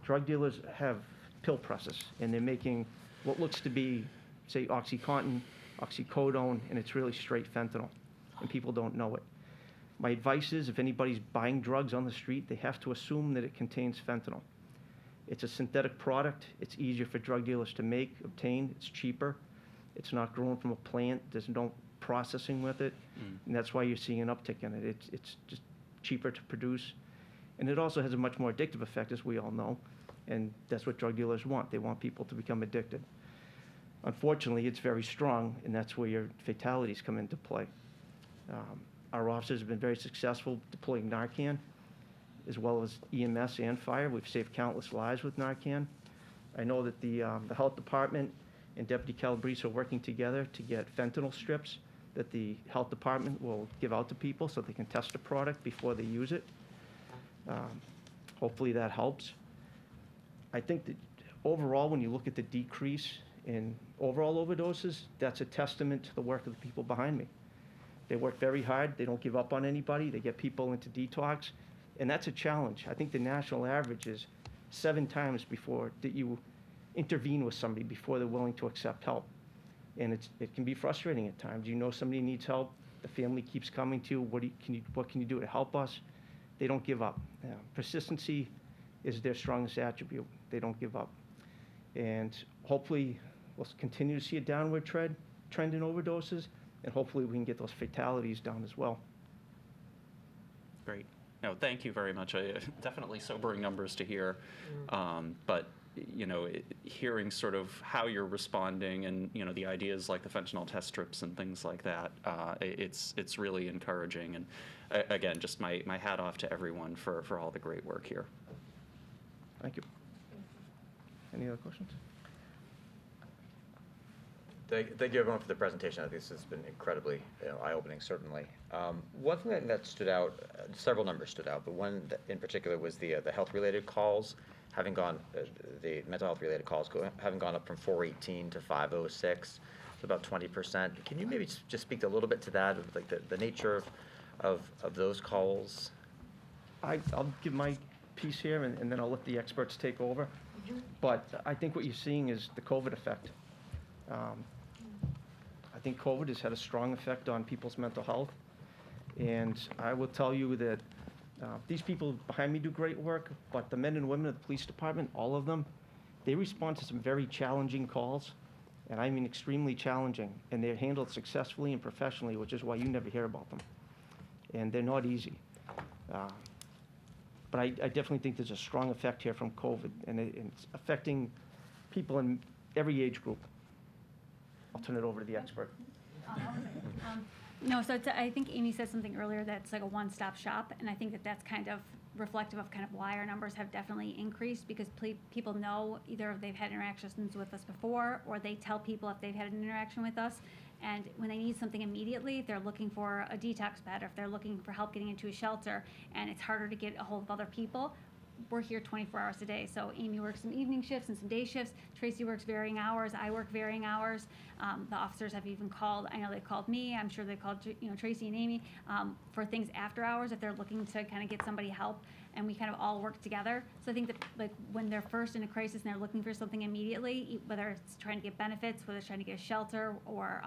Drug dealers have pill presses, and they're making what looks to be, say, OxyContin, oxycodone, and it's really straight fentanyl, and people don't know it. My advice is if anybody's buying drugs on the street, they have to assume that it contains fentanyl. It's a synthetic product. It's easier for drug dealers to make, obtain. It's cheaper. It's not grown from a plant. There's no processing with it, and that's why you're seeing an uptick in it. It's just cheaper to produce, and it also has a much more addictive effect, as we all know, and that's what drug dealers want. They want people to become addicted. Unfortunately, it's very strong, and that's where your fatalities come into play. Our officers have been very successful deploying Narcan, as well as EMS and fire. We've saved countless lives with Narcan. I know that the health department and Deputy Calabrese are working together to get fentanyl strips that the health department will give out to people so they can test the product before they use it. Hopefully that helps. I think that overall, when you look at the decrease in overall overdoses, that's a testament to the work of the people behind me. They work very hard. They don't give up on anybody. They get people into detox, and that's a challenge. I think the national average is 7 times before that you intervene with somebody before they're willing to accept help. And it can be frustrating at times. You know somebody needs help. The family keeps coming to you. What can you do to help us? They don't give up. Persistency is their strongest attribute. They don't give up. And hopefully we'll continue to see a downward trend in overdoses, and hopefully we can get those fatalities down as well. Great. No, thank you very much. Definitely sobering numbers to hear. But hearing sort of how you're responding and, the ideas like the fentanyl test strips and things like that, it's really encouraging. And again, just my hat off to everyone for all the great work here. Thank you. Any other questions? Thank you, everyone, for the presentation. I think this has been incredibly eye-opening, certainly. One thing that stood out, several numbers stood out, but one that in particular was the health-related calls having gone, the mental health-related calls having gone up from 418 to 506, so about 20%. Can you maybe just speak a little bit to that, like the nature of those calls? I'll give my piece here, and then I'll let the experts take over. But I think what you're seeing is the COVID effect. I think COVID has had a strong effect on people's mental health. And I will tell you that these people behind me do great work, but the men and women of the police department, all of them, they respond to some very challenging calls, and I mean extremely challenging, and they're handled successfully and professionally, which is why you never hear about them. And they're not easy. But I definitely think there's a strong effect here from COVID, and it's affecting people in every age group. I'll turn it over to the expert. No, so I think Amy said something earlier that's like a one-stop shop, and I think that's kind of reflective of kind of why our numbers have definitely increased, because people know either if they've had interactions with us before, or they tell people if they've had an interaction with us. And when they need something immediately, if they're looking for a detox bed, or if they're looking for help getting into a shelter, and it's harder to get a hold of other people, we're here 24 hours a day. So Amy works some evening shifts and some day shifts. Tracy works varying hours. I work varying hours. The officers have even called. I know they've called me. I'm sure they've called Tracy and Amy for things after hours if they're looking to kind of get somebody help. And we kind of all work together. So I think that like when they're first in a crisis and they're looking for something immediately, whether it's trying to get benefits, whether it's trying to get a shelter, or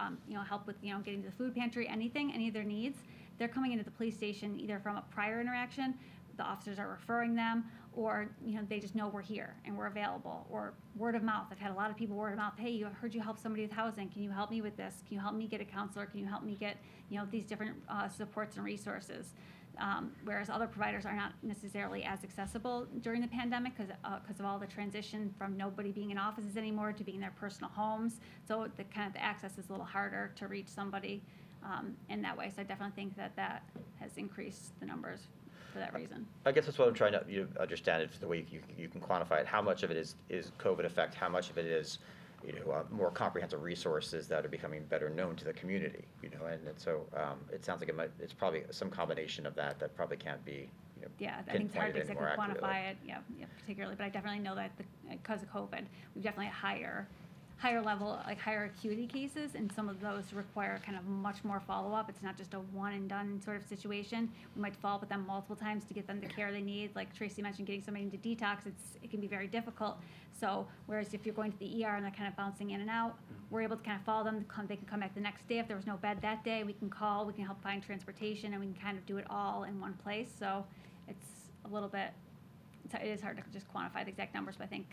help with getting to the food pantry, any of their needs, they're coming into the police station either from a prior interaction, the officers are referring them, or they just know we're here and we're available, or word of mouth. I've had a lot of people word of mouth, hey, I heard you help somebody with housing, can you help me with this, can you help me get a counselor, can you help me get these different supports and resources. Whereas other providers are not necessarily as accessible during the pandemic because of all the transition from nobody being in offices anymore to being in their personal homes. So the kind of the access is a little harder to reach somebody in that way. So I definitely think that has increased the numbers for that reason. I guess that's what I'm trying to understand, the way you can quantify it. How much of it is COVID effect? How much of it is more comprehensive resources that are becoming better known to the community? And so it sounds like it's probably some combination of that probably can't be yeah, I think it's hard to pinpointed exactly more accurately. quantify it. Yeah, particularly. But I definitely know that because of COVID, we've definitely had higher level, like higher acuity cases, and some of those require kind of much more follow-up. It's not just a one and done sort of situation. We might follow up with them multiple times to get them the care they need. Like Tracy mentioned, getting somebody into detox, it can be very difficult. So whereas if you're going to the ER and they're kind of bouncing in and out, we're able to kind of follow them. They can come back the next day. If there was no bed that day, we can call, we can help find transportation, and we can kind of do it all in one place. So it's a little bit, it is hard to just quantify the exact numbers, but I think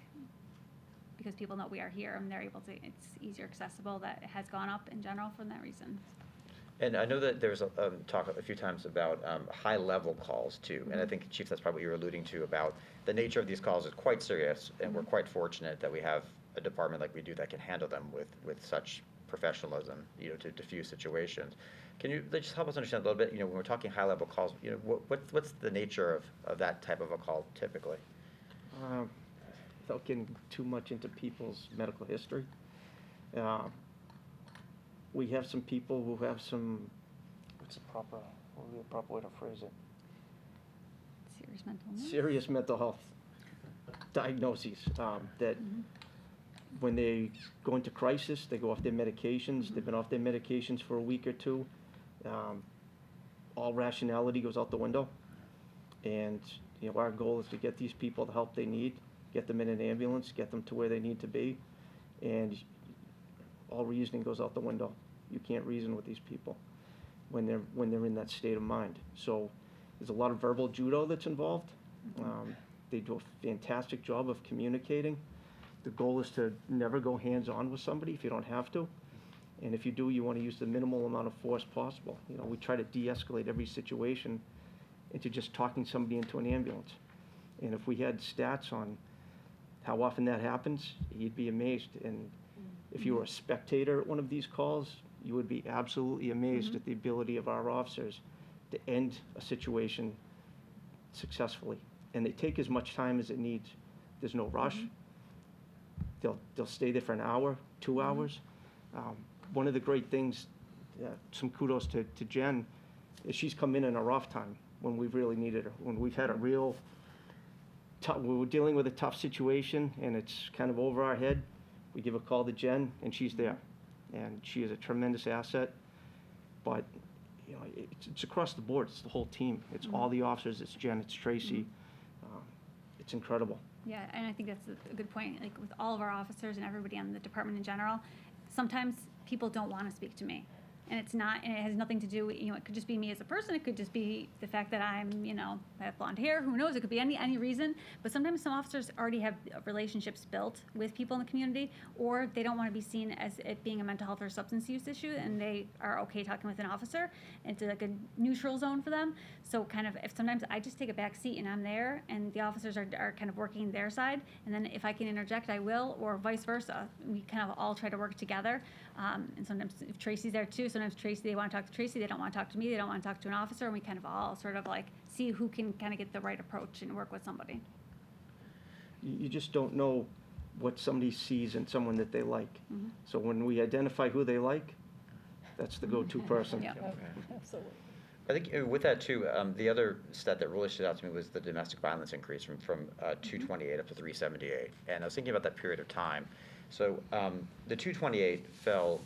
because people know we are here and they're able to, it's easier accessible, that it has gone up in general for that reason. And I know that there's a talk a few times about high-level calls too, and I think, Chief, that's probably what you're alluding to, about the nature of these calls is quite serious, and we're quite fortunate that we have a department like we do that can handle them with such professionalism, to diffuse situations. Can you just help us understand a little bit, when we're talking high-level calls, what's the nature of that type of a call typically? Without getting too much into people's medical history, we have some people who have some, what would be the proper way to phrase it? Serious mental illness. Serious mental health diagnoses that when they go into crisis, they go off their medications. They've been off their medications for a week or two. All rationality goes out the window. And our goal is to get these people the help they need, get them in an ambulance, get them to where they need to be, and all reasoning goes out the window. You can't reason with these people when they're in that state of mind. So there's a lot of verbal judo that's involved. They do a fantastic job of communicating. The goal is to never go hands-on with somebody if you don't have to. And if you do, you want to use the minimal amount of force possible. We try to de-escalate every situation into just talking somebody into an ambulance. And if we had stats on how often that happens, you'd be amazed. And if you were a spectator at one of these calls, you would be absolutely amazed at the ability of our officers to end a situation successfully. And they take as much time as it needs. There's no rush. They'll stay there for an hour, 2 hours. One of the great things, some kudos to Jen, is she's come in a rough time when we've really needed her. When we've had a real we were dealing with a tough situation and it's kind of over our head, we give a call to Jen and she's there. And she is a tremendous asset. But it's across the board. It's the whole team. It's all the officers. It's Jen. It's Tracy. It's incredible. Yeah, and I think that's a good point. Like with all of our officers and everybody on the department in general, sometimes people don't want to speak to me. And it's not, and it has nothing to do with, it could just be me as a person. It could just be the fact that I have blonde hair. Who knows? It could be any reason. But sometimes some officers already have relationships built with people in the community, or they don't want to be seen as it being a mental health or substance use issue, and they are okay talking with an officer. It's like a neutral zone for them. So kind of, if sometimes I just take a back seat and I'm there, and the officers are kind of working their side, and then if I can interject, I will, or vice versa. We kind of all try to work together. And sometimes if Tracy's there too, so sometimes Tracy, they want to talk to Tracy, they don't want to talk to me, they don't want to talk to an officer, and we kind of all sort of like see who can kind of get the right approach and work with somebody. You just don't know what somebody sees in someone that they like. So when we identify who they like, that's the go-to person. Yeah. Absolutely. I think with that too, the other stat that really stood out to me was the domestic violence increase from 228 up to 378. And I was thinking about that period of time. So the 228 fell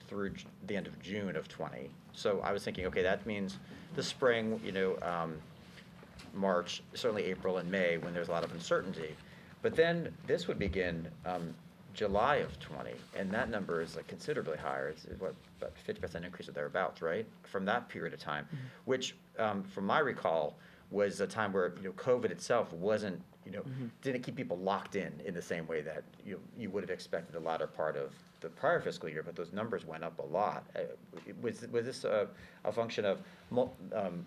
through the end of June of 20. So I was thinking, okay, that means the spring, March, certainly April and May, when there's a lot of uncertainty. But then this would begin July of 20, and that number is like considerably higher. It's what, about 50% increase or thereabouts, right? From that period of time, which, from my recall, was a time where COVID itself wasn't, didn't keep people locked in the same way that you would have expected the latter part of the prior fiscal year. But those numbers went up a lot. Was this a function of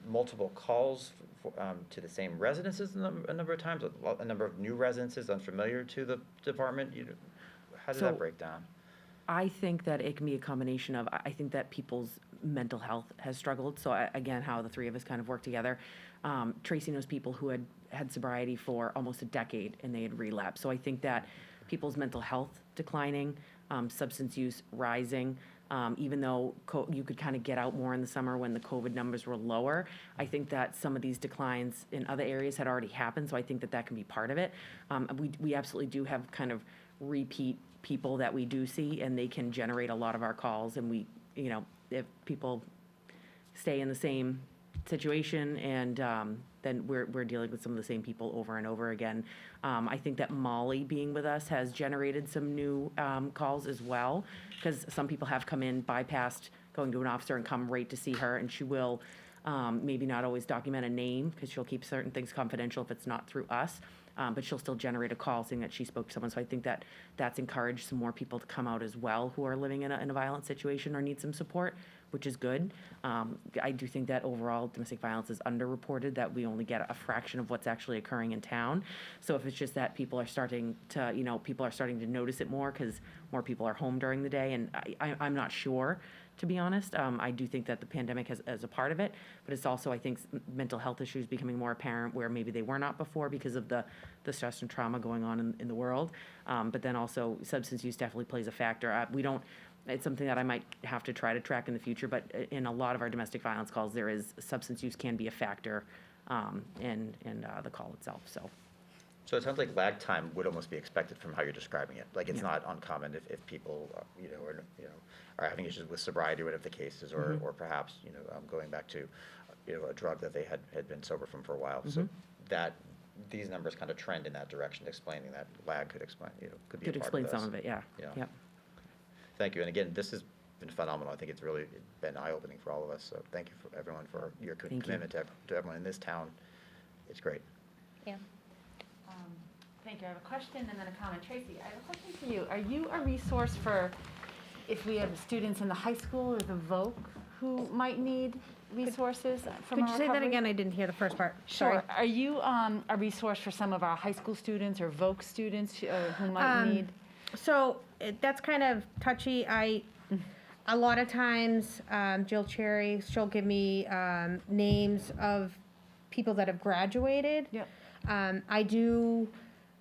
multiple calls to the same residences a number of times, a number of new residences unfamiliar to the department? How did that break down? I think that it can be a combination of, I think that people's mental health has struggled. So again, how the three of us kind of work together. Tracy knows people who had sobriety for almost a decade and they had relapsed. So I think that people's mental health declining, substance use rising, even though you could kind of get out more in the summer when the COVID numbers were lower. I think that some of these declines in other areas had already happened. So I think that can be part of it. We absolutely do have kind of repeat people that we do see, and they can generate a lot of our calls. And we, if people stay in the same situation, and then we're dealing with some of the same people over and over again. I think that Molly being with us has generated some new calls as well, because some people have come in, bypassed going to an officer and come right to see her, and she will maybe not always document a name because she'll keep certain things confidential if it's not through us. But she'll still generate a call saying that she spoke to someone. So I think that that's encouraged some more people to come out as well who are living in a violent situation or need some support, which is good. I do think that overall domestic violence is underreported, that we only get a fraction of what's actually occurring in town. So if it's just that people are starting to, notice it more because more people are home during the day, and I'm not sure, to be honest. I do think that the pandemic has a part of it, but it's also, I think, mental health issues becoming more apparent where maybe they were not before because of the stress and trauma going on in the world. But then also substance use definitely plays a factor. It's something that I might have to try to track in the future, but in a lot of our domestic violence calls, substance use can be a factor in the call itself, so. So it sounds like lag time would almost be expected from how you're describing it. Like it's not uncommon if people, are having issues with sobriety, whatever the case is, or perhaps, going back to, a drug that they had been sober from for a while. So that these numbers kind of trend in that direction, explaining that lag could explain, could be a part explain of this. some of it, yeah. Yep. Thank you. And again, this has been phenomenal. I think it's really been eye-opening for all of us. So thank you for everyone for your commitment to everyone in this town. It's great. Yeah. Thank you. I have a question and then a comment. Tracy, I have a question for you. Are you a resource for if we have students in the high school or the VOC who might need resources from Could our you say that recovery? again? I didn't hear the first part. Sure. Sorry. Are you a resource for some of our high school students or VOC students who might need? So that's kind of touchy. A lot of times, Jill Cherry, she'll give me names of people that have graduated. Yep. I do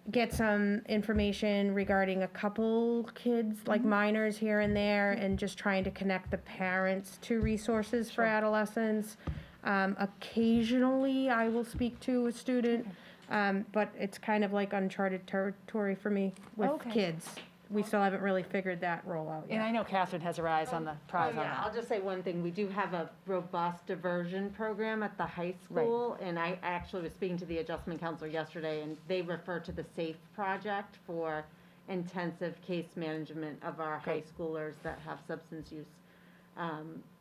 get some information regarding a couple kids, like minors here and there, and just trying to connect the parents to resources for adolescents. Occasionally, I will speak to a student, but it's kind of like uncharted territory for me with kids. We still haven't really figured that role out And yet. I know Catherine has her eyes on the prize on I'll that. just say one thing. We do have a robust diversion program at the high school. And I actually was speaking to the adjustment counselor yesterday, and they refer to the SAFE project for intensive case management of our high schoolers that have substance use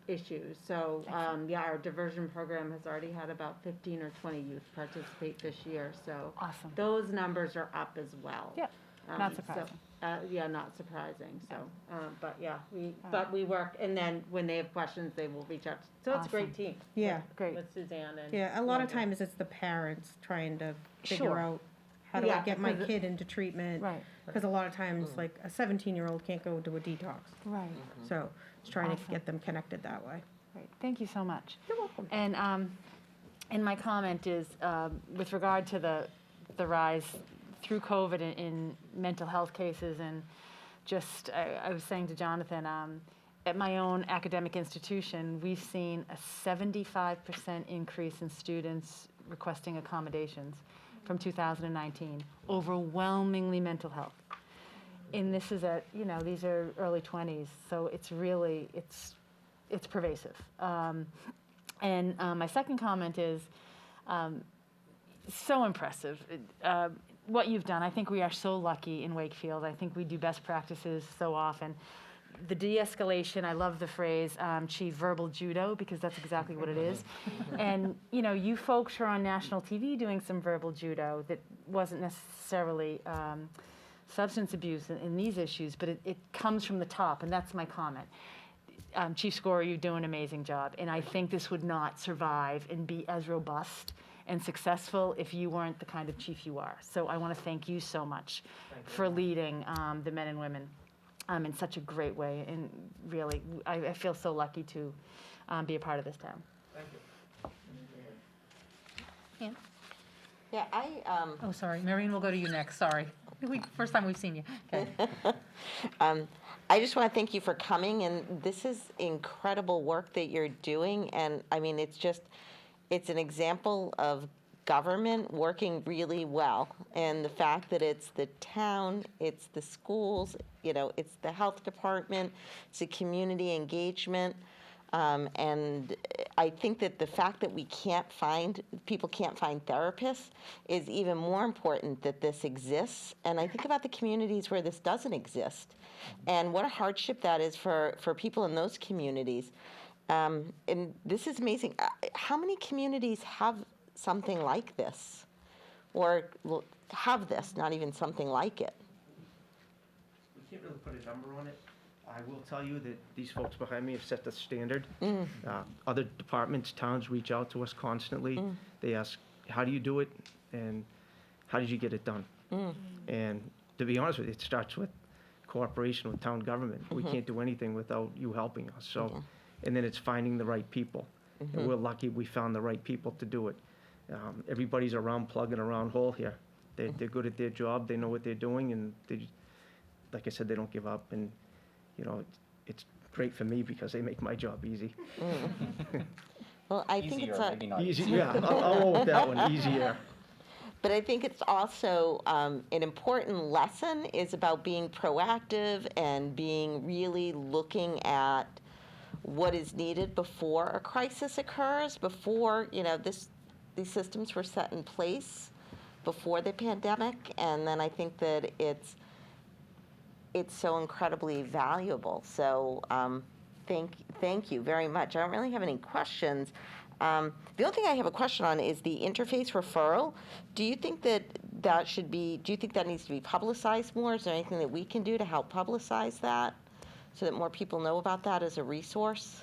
issues. So, our diversion program has already had about 15 or 20 youth participate this year. So Awesome. those numbers are up as well. Yep. Not surprising. Not surprising. So, but we work, and then when they have questions, they will reach out. So it's a great team. Yeah. Great. With Suzanne and. Yeah, a lot of times it's the parents trying to figure Sure. out how do I Yeah, get my because kid into treatment? Right. Because a lot of times, like, a 17-year-old can't go to a detox. Right. So it's trying to Awesome. get them connected that way. Great. Thank you so much. You're welcome. And my comment is, with regard to the rise through COVID in mental health cases, and just, I was saying to Jonathan, at my own academic institution, we've seen a 75% increase in students requesting accommodations from 2019, overwhelmingly mental health. And this is at, these are early 20s, so it's really, it's pervasive. And my second comment is, so impressive. What you've done, I think we are so lucky in Wakefield. I think we do best practices so often. The de-escalation, I love the phrase, Chief, verbal judo, because that's exactly what it is. And, you folks are on national TV doing some verbal judo that wasn't necessarily substance abuse in these issues, but it comes from the top, and that's my comment. Chief Scorer, you do an amazing job, and I think this would not survive and be as robust and successful if you weren't the kind of chief you are. So I want to thank you so much for leading the men and women in such a great way, and really, I feel so lucky to be a part of this town. Thank you. Ann? Yeah, Oh, sorry, Maureen, we'll go to you next, sorry. First time we've seen you. Okay. I just want to thank you for coming, and this is incredible work that you're doing, and I mean, it's an example of government working really well, and the fact that it's the town, it's the schools, it's the health department, it's the community engagement, and I think that the fact that people can't find therapists is even more important that this exists. And I think about the communities where this doesn't exist, and what a hardship that is for people in those communities. And this is amazing. How many communities have something like this, or have this, not even something like it? We can't really put a number on it. I will tell you that these folks behind me have set the standard. Other departments, towns reach out to us constantly. They ask, how do you do it? And how did you get it done? And to be honest with you, it starts with cooperation with town government. We can't do anything without you helping us. So, and then it's finding the right people. And we're lucky we found the right people to do it. Everybody's around plugging a round hole here. They're good at their job. They know what they're doing, and they, like I said, they don't give up. And it's great for me because they make my job easy. Well, I think it's maybe not Easy, yeah. I'll roll with that one. Easier. But I think it's also an important lesson is about being proactive and being really looking at what is needed before a crisis occurs, before, these systems were set in place before the pandemic. And then I think that it's so incredibly valuable. So thank you very much. I don't really have any questions. The only thing I have a question on is the interface referral. Do you think that needs to be publicized more? Is there anything that we can do to help publicize that so that more people know about that as a resource?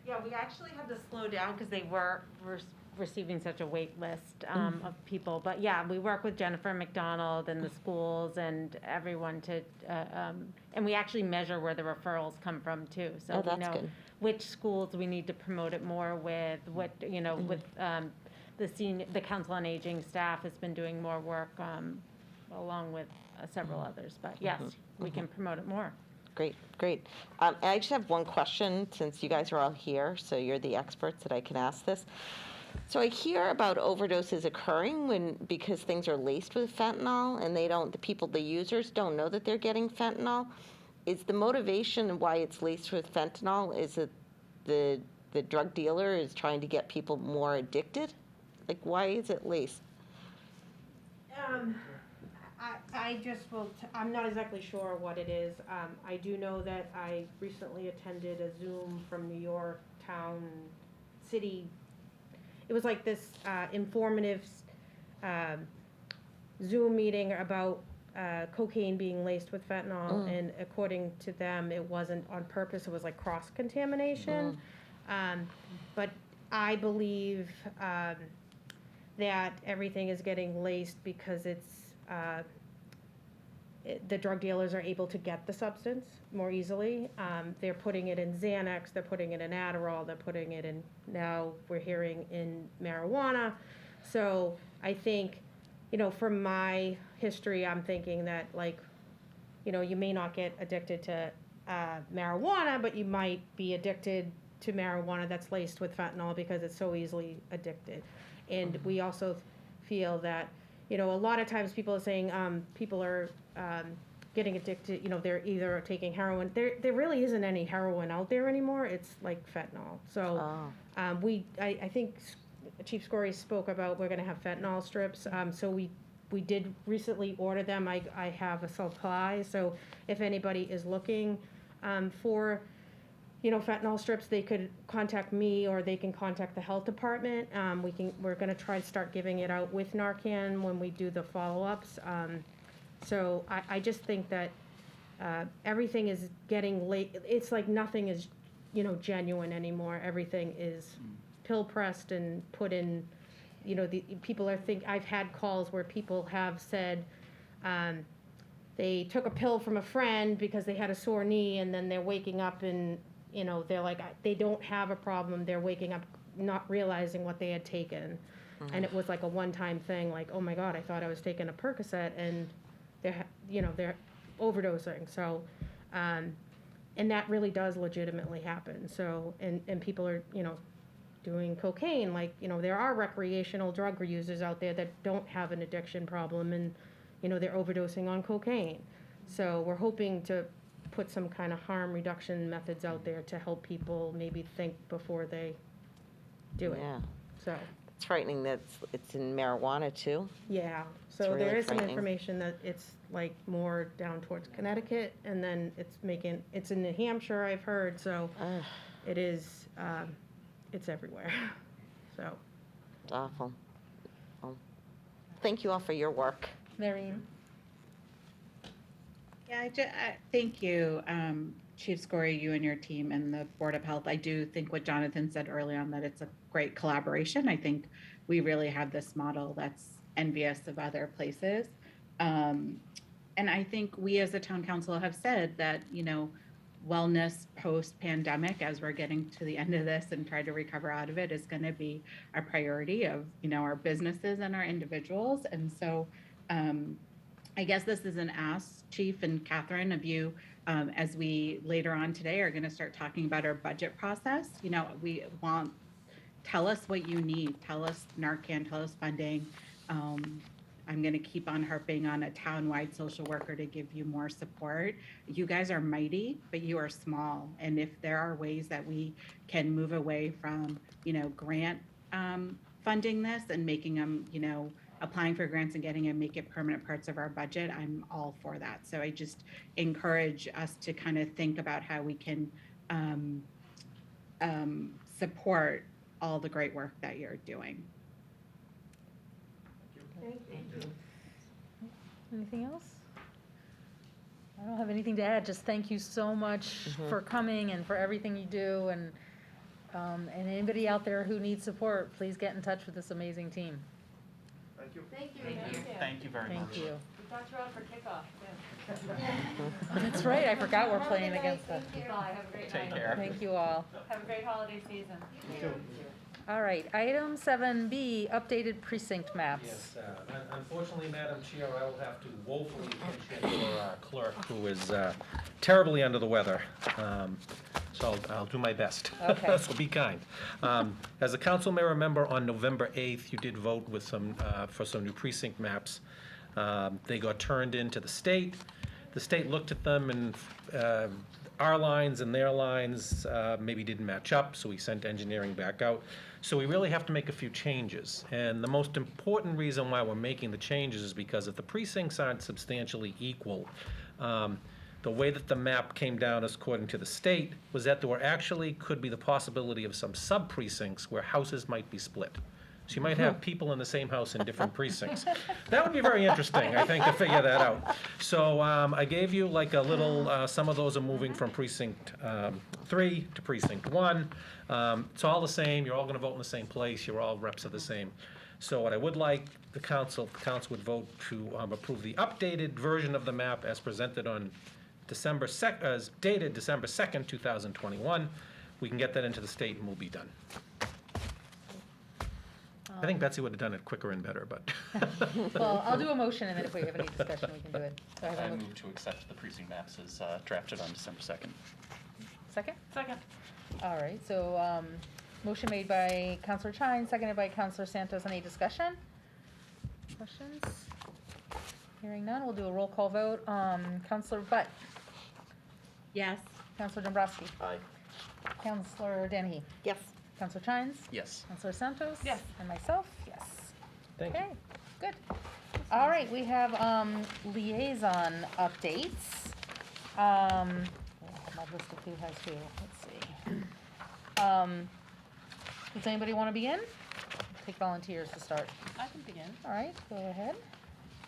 Yeah, we actually had to slow down because they were receiving such a wait list of people. But yeah, we work with Jennifer McDonald and the schools and everyone to, and we actually measure where the referrals come from too. So we know which schools we need to promote it more with, with the Council on Aging staff has been doing more work along with several others. But yes, we can promote it more. Great. And I just have one question, since you guys are all here, so you're the experts that I can ask this. So I hear about overdoses occurring because things are laced with fentanyl, and the users don't know that they're getting fentanyl. Is the motivation why it's laced with fentanyl, is it the drug dealer is trying to get people more addicted? Like, why is it laced? I'm not exactly sure what it is. I do know that I recently attended a Zoom from New York Town City. It was like this informative Zoom meeting about cocaine being laced with fentanyl, and according to them, it wasn't on purpose. It was like cross-contamination. But I believe that everything is getting laced because the drug dealers are able to get the substance more easily. They're putting it in Xanax, they're putting it in Adderall, they're putting it in, now we're hearing in marijuana. So I think, from my history, I'm thinking that, like, you may not get addicted to marijuana, but you might be addicted to marijuana that's laced with fentanyl because it's so easily addicted. And we also feel that, a lot of times people are saying people are getting addicted, they're either taking heroin. There really isn't any heroin out there anymore. It's like fentanyl. So I think Chief Scory spoke about we're going to have fentanyl strips. So we did recently order them. I have a supply. So if anybody is looking for fentanyl strips, they could contact me or they can contact the health department. We're going to try to start giving it out with Narcan when we do the follow-ups. So I just think that everything is getting late. It's like nothing is, genuine anymore. Everything is pill pressed and put in. People I've had calls where people have said they took a pill from a friend because they had a sore knee, and then they're waking up and they're like, they don't have a problem. They're waking up not realizing what they had taken, and it was like a one-time thing. Like, oh my God, I thought I was taking a Percocet, and they're overdosing. So, and that really does legitimately happen. So, and people are, doing cocaine. Like, there are recreational drug users out there that don't have an addiction problem, and, they're overdosing on cocaine. So we're hoping to put some kind of harm reduction methods out there to help people maybe think before they do it. Yeah. So. It's frightening that it's in marijuana too. Yeah, so It's really there is some frightening. information that it's like more down towards Connecticut, and then it's in New Hampshire, I've heard, so it is, it's everywhere, so. It's awful. Well, thank you all for your work. Maureen? Yeah, thank you, Chief Scory, you and your team and the Board of Health. I do think what Jonathan said early on, that it's a great collaboration. I think we really have this model that's envious of other places. And I think we as a town council have said that, wellness post-pandemic, as we're getting to the end of this and try to recover out of it, is going to be a priority of, our businesses and our individuals. And so I guess this is an ask, Chief and Catherine, of you, as we later on today are going to start talking about our budget process. We want, tell us what you need. Tell us Narcan, tell us funding. I'm going to keep on harping on a town-wide social worker to give you more support. You guys are mighty, but you are small. And if there are ways that we can move away from, grant funding this and making them, applying for grants and getting them, make it permanent parts of our budget, I'm all for that. So I just encourage us to kind of think about how we can support all the great work that you're doing. Anything else? I don't have anything to add. Just thank you so much for coming and for everything you do. And anybody out there who needs support, please get in touch with this amazing team. Thank you. Thank you. Thank you very much. Thank you. We got you out for kickoff, That's right. I forgot we're playing against them. Bye, have a great Take night. care. Thank you all. Have a great holiday season. All right, item 7B, updated precinct maps. Yes, unfortunately, Madam Chair, I will have to woefully pinch hit for our clerk, who is terribly under the weather. So I'll do my best. Okay. So be kind. As the council may remember, on November 8th, you did vote with for some new precinct maps. They got turned into the state. The state looked at them, and our lines and their lines maybe didn't match up, so we sent engineering back out. So we really have to make a few changes. And the most important reason why we're making the changes is because if the precincts aren't substantially equal, the way that the map came down, according to the state, was that there actually could be the possibility of some sub-precincts where houses might be split. So you might have people in the same house in different precincts. That would be very interesting, I think, to figure that out. So I gave you like a little, some of those are moving from precinct 3 to precinct 1. It's all the same, you're all gonna vote in the same place, you're all reps of the same So what I would like the council would vote to approve the updated version of the map as presented on as dated December 2nd, 2021. We can get that into the state and we'll be done. I think Betsy would have done it quicker and better, but. Well, I'll do a motion, and then if we have any discussion, we can do it. So I have a I mo- move to accept the precinct maps as drafted on December 2nd. Second? Second. All right, so, motion made by Counselor Chine, seconded by Counselor Santos. Any discussion? Questions? Hearing none, we'll do a roll call vote. Counselor Butt, Yes. Counselor Dombrowski, Aye. Counselor Dennehy, Yes. Counselor Chines, Yes. Counselor Santos? Yes. And myself, yes. Thank you. Okay, good. All right, we have liaison updates. My list of who has who, let's see. Does anybody want to begin? Take volunteers to start. I can begin. All right, go ahead.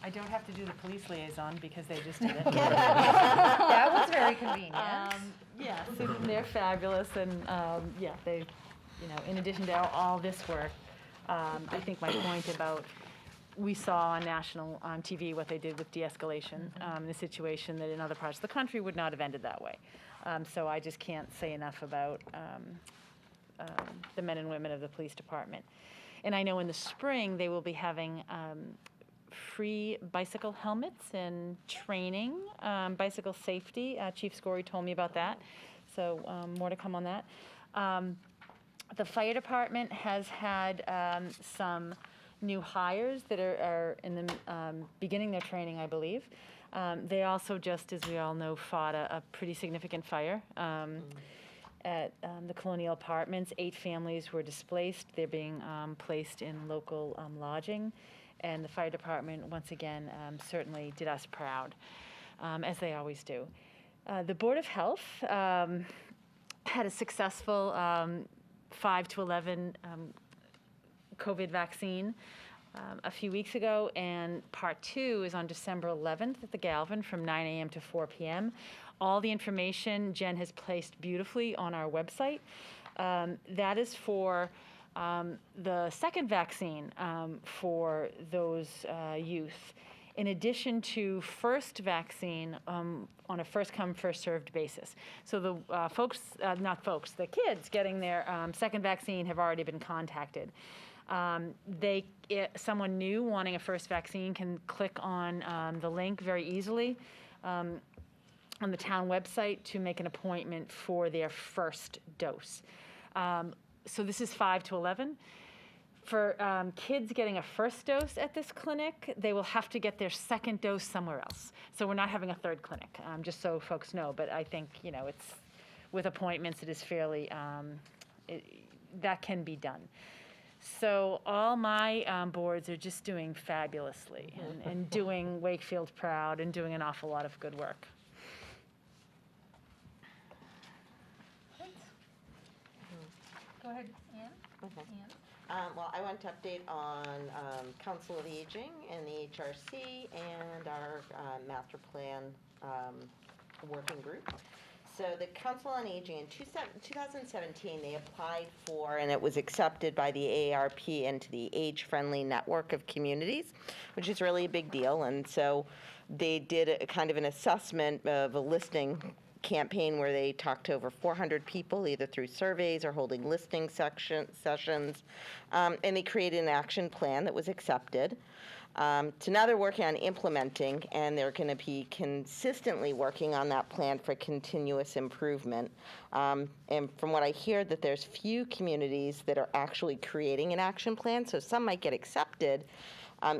I don't have to do the police liaison because they just did it. That was very convenient. Yeah, so they're fabulous, and yeah, they, you know, in addition to all this work, I think my point about we saw on national TV what they did with de-escalation, the situation that in other parts of the country would not have ended that way. So I just can't say enough about the men and women of the police department. And I know in the spring they will be having free bicycle helmets and training, bicycle safety. Chief Scory told me about that, so more to come on that. The fire department has had some new hires that are in the beginning their training, I believe. They also, just as we all know, fought a pretty significant fire at the Colonial Apartments. 8 families were displaced. They're being placed in local lodging. And the fire department, once again, certainly did us proud, as they always do. The Board of Health had a successful 5 to 11 COVID vaccine a few weeks ago, and part 2 is on December 11th at the Galvin from 9 a.m. to 4 p.m. All the information Jen has placed beautifully on our website. That is for the second vaccine for those youth, in addition to first vaccine on a first-come, first-served basis. So the the kids getting their second vaccine have already been contacted. Someone new wanting a first vaccine can click on the link very easily on the town website to make an appointment for their first dose. So this is 5 to 11. For kids getting a first dose at this clinic, they will have to get their second dose somewhere else. So we're not having a third clinic, just so folks know. But I think, you know, it's with appointments, it is fairly, that can be done. So all my boards are just doing fabulously and doing Wakefield proud and doing an awful lot of good work. Go ahead, Ann. Okay. Ann. Well, I want to update on Council of Aging and the HRC and our master plan working group. So the Council on Aging in 2017, they applied for, and it was accepted by the AARP into the Age-Friendly Network of Communities, which is really a big deal. And so they did a kind of an assessment of a listing campaign where they talked to over 400 people, either through surveys or holding listening sessions, and they created an action plan that was accepted. So now they're working on implementing, and they're going to be consistently working on that plan for continuous improvement. And from what I hear, that there's few communities that are actually creating an action plan, so some might get accepted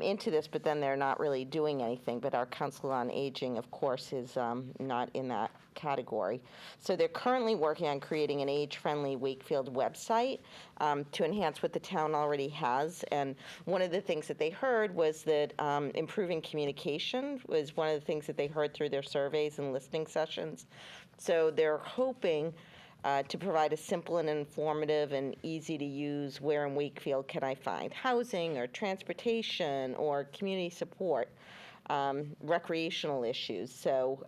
into this, but then they're not really doing anything. But our Council on Aging, of course, is not in that category. So they're currently working on creating an age-friendly Wakefield website to enhance what the town already has. And one of the things that they heard was that improving communication was one of the things that they heard through their surveys and listening sessions. So they're hoping to provide a simple and informative and easy to use where in Wakefield can I find housing or transportation or community support, recreational issues. So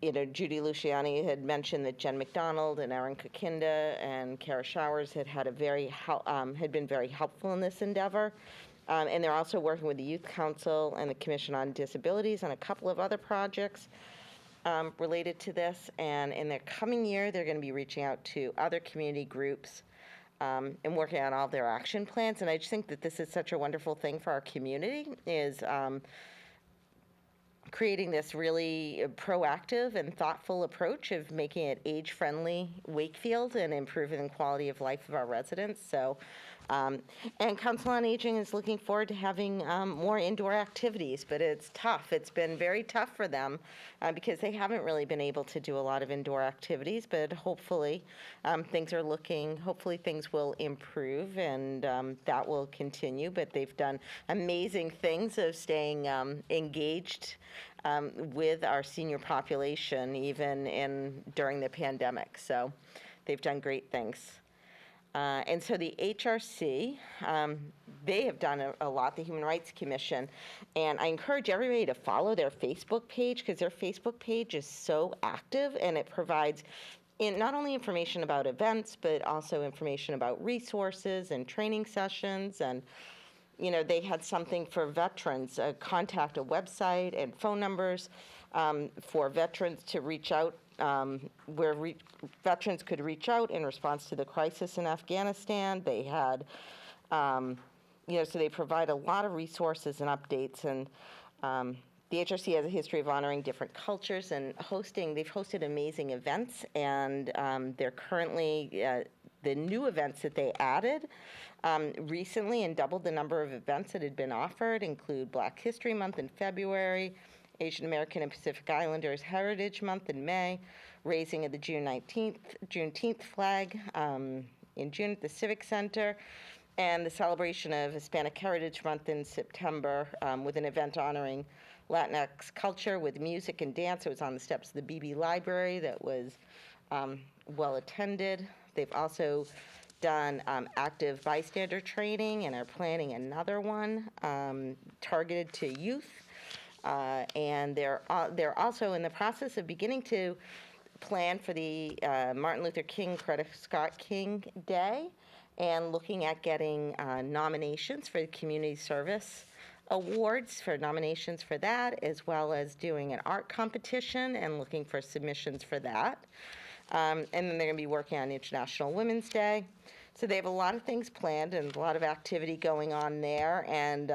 Judy Luciani had mentioned that Jen McDonald and Erin Kakinda and Kara Showers had been very helpful in this endeavor. And they're also working with the Youth Council and the Commission on Disabilities on a couple of other projects related to this. And in the coming year, they're going to be reaching out to other community groups and working on all their action plans. And I just think that this is such a wonderful thing for our community, is creating this really proactive and thoughtful approach of making it age-friendly Wakefield and improving the quality of life of our residents. So, and Council on Aging is looking forward to having more indoor activities, but it's tough. It's been very tough for them because they haven't really been able to do a lot of indoor activities, but hopefully hopefully things will improve, and that will continue. But they've done amazing things of staying engaged with our senior population, even during the pandemic. So they've done great things. And so the HRC, they have done a lot, the Human Rights Commission, and I encourage everybody to follow their Facebook page, because their Facebook page is so active, and it provides not only information about events, but also information about resources and training sessions. And they had something for veterans, a website and phone numbers for veterans to reach out, where veterans could reach out in response to the crisis in Afghanistan. They had, so they provide a lot of resources and updates. And the HRC has a history of honoring different cultures and they've hosted amazing events. And they're currently, the new events that they added recently and doubled the number of events that had been offered include Black History Month in February, Asian American and Pacific Islanders Heritage Month in May, raising of the Juneteenth flag in June at the Civic Center, and the celebration of Hispanic Heritage Month in September with an event honoring Latinx culture with music and dance. It was on the steps of the BB Library that was well attended. They've also done active bystander training and are planning another one targeted to youth. And they're also in the process of beginning to plan for the Martin Luther King Coretta Scott King Day, and looking at getting nominations for the Community Service Awards for nominations for that, as well as doing an art competition and looking for submissions for that. And then they're going to be working on International Women's Day. So they have a lot of things planned and a lot of activity going on there. And,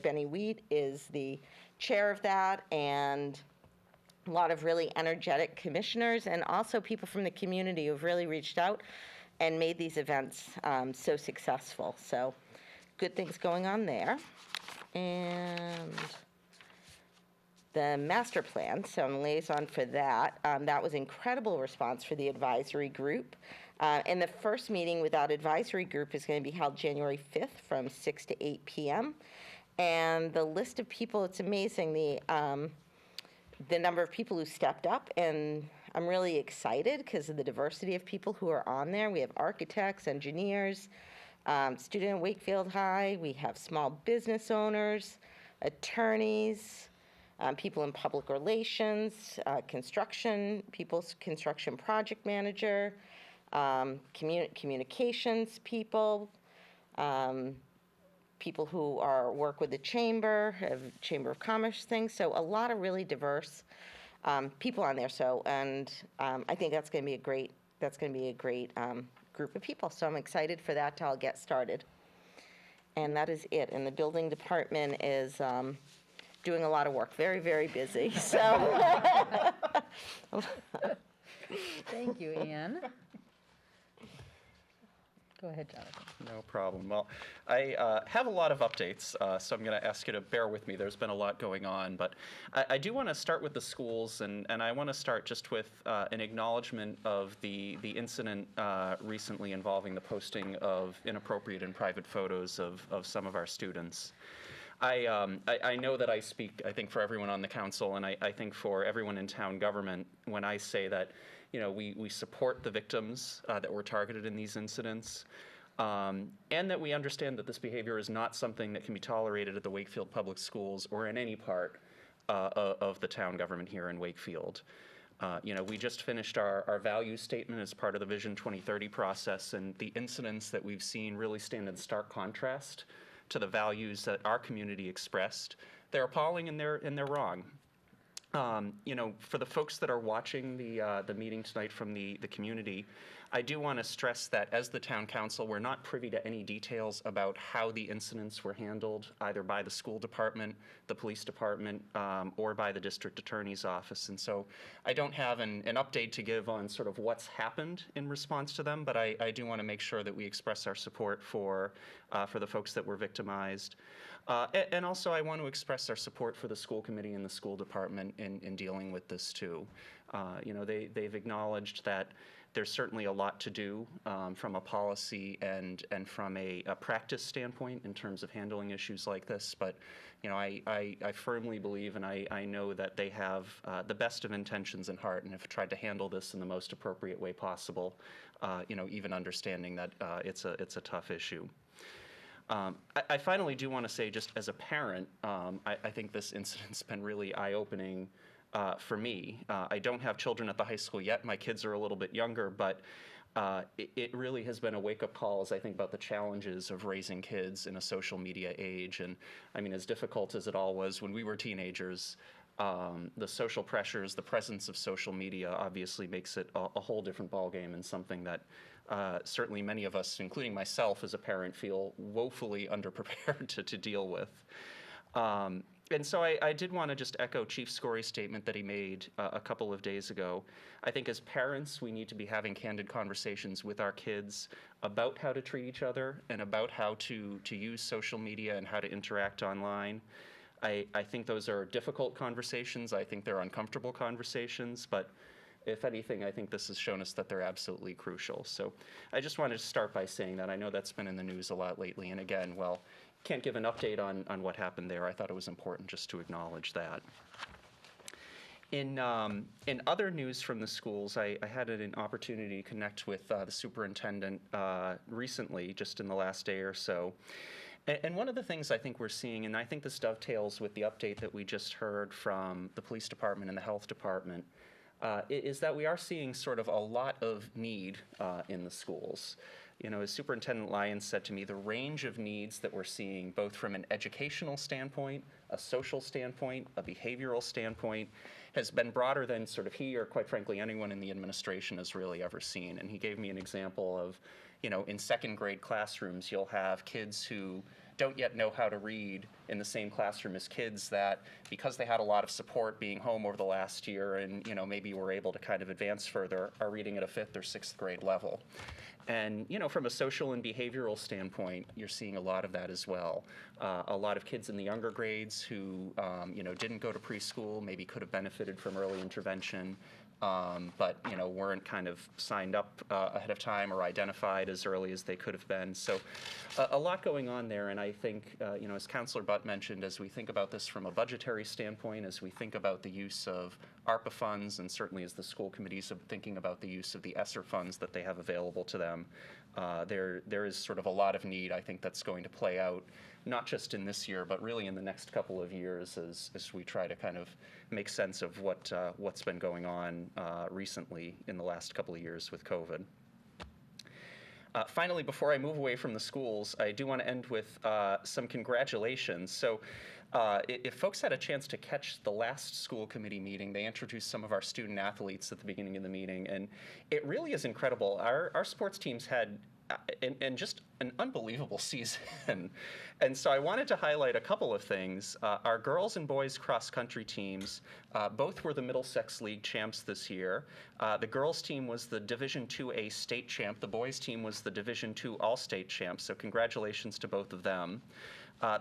Benny Wheat is the chair of that, and a lot of really energetic commissioners and also people from the community who've really reached out and made these events so successful. So good things going on there. And the master plan, so I'm liaison for that. That was incredible response for the advisory group. And the first meeting with that advisory group is going to be held January 5th from 6 to 8 p.m. And the list of people, it's amazing, the number of people who stepped up, and I'm really excited because of the diversity of people who are on there. We have architects, engineers, student at Wakefield High, we have small business owners, attorneys, people in public relations, construction project manager, communications people, people who work with the Chamber of Commerce things. So a lot of really diverse people on there. So, and I think that's going to be a great group of people. So I'm excited for that to all get started. And that is it. And the building department is doing a lot of work. Very, very busy. So. Thank you, Anne. Go ahead, Jonathan. No problem. Well, I have a lot of updates, so I'm going to ask you to bear with me. There's been a lot going on, but I do want to start with the schools, and I want to start just with an acknowledgement of the incident recently involving the posting of inappropriate and private photos of some of our students. I know that I speak, I think, for everyone on the council, and I think for everyone in town government when I say that, we support the victims that were targeted in these incidents, and that we understand that this behavior is not something that can be tolerated at the Wakefield Public Schools or in any part of the town government here in Wakefield. We just finished our value statement as part of the Vision 2030 process, and the incidents that we've seen really stand in stark contrast to the values that our community expressed. They're appalling and they're wrong. For the folks that are watching the meeting tonight from the community, I do want to stress that as the town council, we're not privy to any details about how the incidents were handled, either by the school department, the police department, or by the district attorney's office. And so I don't have an update to give on sort of what's happened in response to them, but I do want to make sure that we express our support for the folks that were victimized. And also I want to express our support for the school committee and the school department in dealing with this too. They've acknowledged that there's certainly a lot to do from a policy and from a practice standpoint in terms of handling issues like this. But I firmly believe and I know that they have the best of intentions in heart and have tried to handle this in the most appropriate way possible, even understanding that it's a tough issue. I finally do want to say, just as a parent, I think this incident's been really eye-opening for me. I don't have children at the high school yet. My kids are a little bit younger, but it really has been a wake-up call as I think about the challenges of raising kids in a social media age. And I mean, as difficult as it all was when we were teenagers, the social pressures, the presence of social media obviously makes it a whole different ballgame and something that certainly many of us, including myself as a parent, feel woefully underprepared to deal with. And so I did want to just echo Chief Scory's statement that he made a couple of days ago. I think as parents, we need to be having candid conversations with our kids about how to treat each other and about how to use social media and how to interact online. I think those are difficult conversations. I think they're uncomfortable conversations, but if anything, I think this has shown us that they're absolutely crucial. So I just wanted to start by saying that. I know that's been in the news a lot lately, and again, well, can't give an update on what happened there. I thought it was important just to acknowledge that. In other news from the schools, I had an opportunity to connect with the superintendent recently, just in the last day or so. And one of the things I think we're seeing, and I think this dovetails with the update that we just heard from the police department and the health department, is that we are seeing sort of a lot of need in the schools. As Superintendent Lyons said to me, the range of needs that we're seeing, both from an educational standpoint, a social standpoint, a behavioral standpoint, has been broader than sort of he or, quite frankly, anyone in the administration has really ever seen. And he gave me an example of, in second grade classrooms, you'll have kids who don't yet know how to read in the same classroom as kids that, because they had a lot of support being home over the last year and maybe were able to kind of advance further, are reading at a 5th or 6th grade level. And from a social and behavioral standpoint, you're seeing a lot of that as well. A lot of kids in the younger grades who didn't go to preschool, maybe could have benefited from early intervention, but weren't kind of signed up ahead of time or identified as early as they could have been. So a lot going on there, and I think as Councillor Butt mentioned, as we think about this from a budgetary standpoint, as we think about the use of ARPA funds, and certainly as the school committees are thinking about the use of the ESSER funds that they have available to them, there is sort of a lot of need, I think, that's going to play out, not just in this year, but really in the next couple of years as we try to kind of make sense of what's been going on recently in the last couple of years with COVID. Finally, before I move away from the schools, I do want to end with some congratulations. So if folks had a chance to catch the last school committee meeting, they introduced some of our student athletes at the beginning of the meeting, and it really is incredible. Our sports teams had and just an unbelievable season. And so I wanted to highlight a couple of things. Our girls and boys cross-country teams, both were the Middlesex League champs this year. The girls team was the Division IIA state champ. The boys team was the Division II all-state champ, so congratulations to both of them.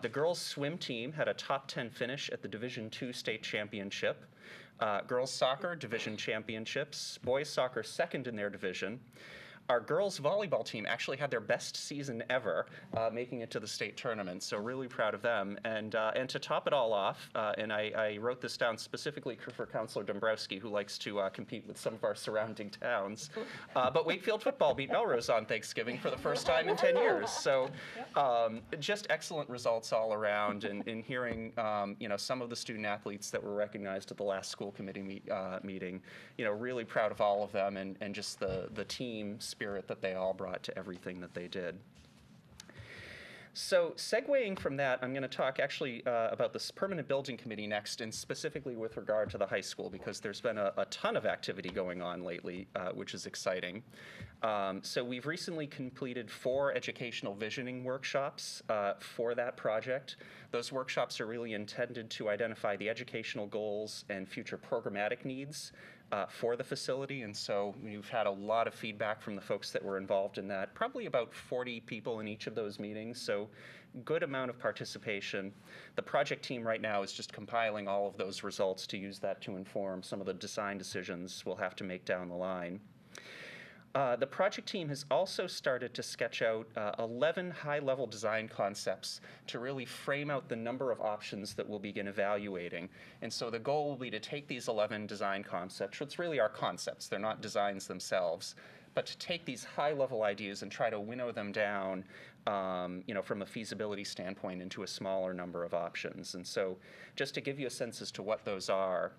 The girls swim team had a top 10 finish at the Division II state championship. Girls soccer, division championships. Boys soccer, second in their division. our girls volleyball team actually had their best season ever, making it to the state tournament. So really proud of them. And to top it all off, and I wrote this down specifically for Councilor Dombrowski, who likes to compete with some of our surrounding towns. But Wakefield football beat Melrose on Thanksgiving for the first time in 10 years. So just excellent results all around. And in hearing, some of the student athletes that were recognized at the last school committee meeting, really proud of all of them and just the team spirit that they all brought to everything that they did. So segueing from that, I'm going to talk actually about this permanent building committee next, and specifically with regard to the high school, because there's been a ton of activity going on lately, which is exciting. So we've recently completed 4 educational visioning workshops for that project. Those workshops are really intended to identify the educational goals and future programmatic needs for the facility, and so we've had a lot of feedback from the folks that were involved in that, probably about 40 people in each of those meetings, so good amount of participation. The project team right now is just compiling all of those results to use that to inform some of the design decisions we'll have to make down the line. The project team has also started to sketch out 11 high-level design concepts to really frame out the number of options that we'll begin evaluating. And so the goal will be to take these 11 design concepts, it's really our concepts, they're not designs themselves, but to take these high-level ideas and try to winnow them down, from a feasibility standpoint into a smaller number of options. And so just to give you a sense as to what those are,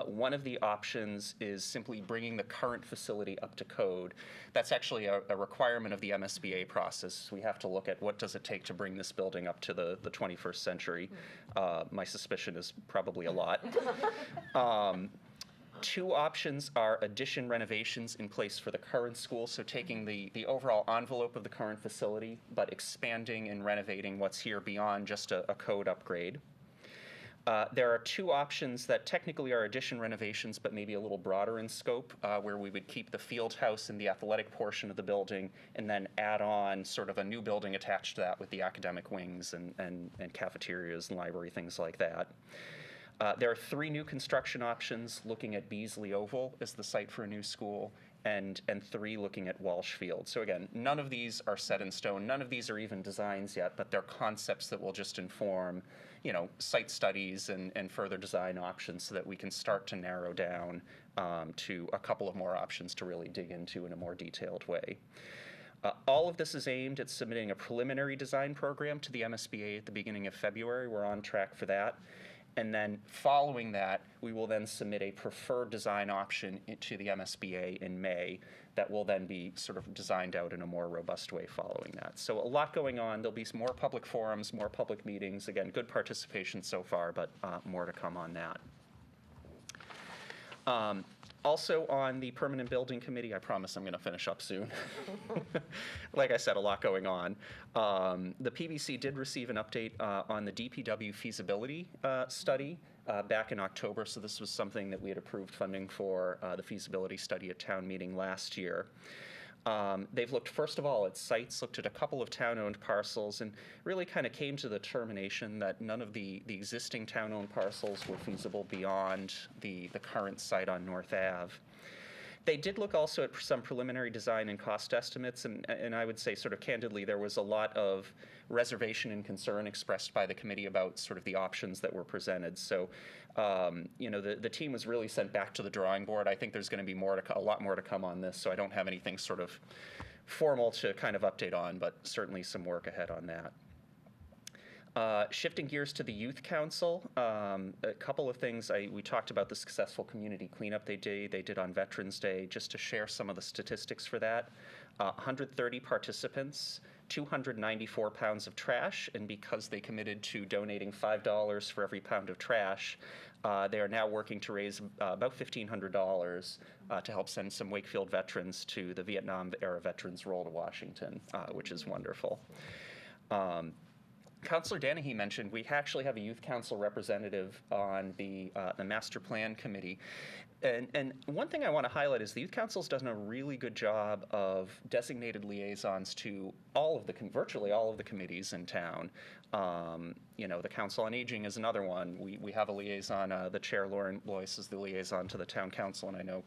one of the options is simply bringing the current facility up to code. That's actually a requirement of the MSBA process. We have to look at what does it take to bring this building up to the 21st century. My suspicion is probably a lot. 2 options are addition renovations in place for the current school, so taking the overall envelope of the current facility, but expanding and renovating what's here beyond just a code upgrade. There are 2 options that technically are addition renovations, but maybe a little broader in scope, where we would keep the field house and the athletic portion of the building, and then add on sort of a new building attached to that with the academic wings and cafeterias and library, things like that. There are 3 new construction options, looking at Beasley Oval as the site for a new school, and 3 looking at Walsh Field. So again, none of these are set in stone. None of these are even designs yet, but they're concepts that will just inform site studies and further design options so that we can start to narrow down to a couple of more options to really dig into in a more detailed way. All of this is aimed at submitting a preliminary design program to the MSBA at the beginning of February. We're on track for that. And then following that, we will then submit a preferred design option to the MSBA in May that will then be sort of designed out in a more robust way following that. So a lot going on. There'll be some more public forums, more public meetings. Again, good participation so far, but more to come on that. Also on the Permanent Building Committee, I promise I'm going to finish up soon. Like I said, a lot going on. The PBC did receive an update on the DPW feasibility study back in October, so this was something that we had approved funding for the feasibility study at town meeting last year. They've looked, first of all, at sites, looked at a couple of town-owned parcels, and really kind of came to the determination that none of the existing town-owned parcels were feasible beyond the current site on North Ave. They did look also at some preliminary design and cost estimates, and I would say sort of candidly there was a lot of reservation and concern expressed by the committee about sort of the options that were presented. So, the team was really sent back to the drawing board. I think there's going to be a lot more to come on this, so I don't have anything sort of formal to kind of update on, but certainly some work ahead on that. Shifting gears to the Youth Council, a couple of things. We talked about the successful community cleanup they did on Veterans Day. Just to share some of the statistics for that, 130 participants, 294 pounds of trash, and because they committed to donating $5 for every pound of trash, they are now working to raise about $1,500 to help send some Wakefield veterans to the Vietnam-era Veterans Roll to Washington, which is wonderful. Councilor Danahy mentioned we actually have a youth council representative on the master plan committee. And one thing I want to highlight is the youth council's done a really good job of designated liaisons to virtually all of the committees in town. The Council on Aging is another one. We have a liaison. The chair, Lauren Loyce, is the liaison to the town council, and I know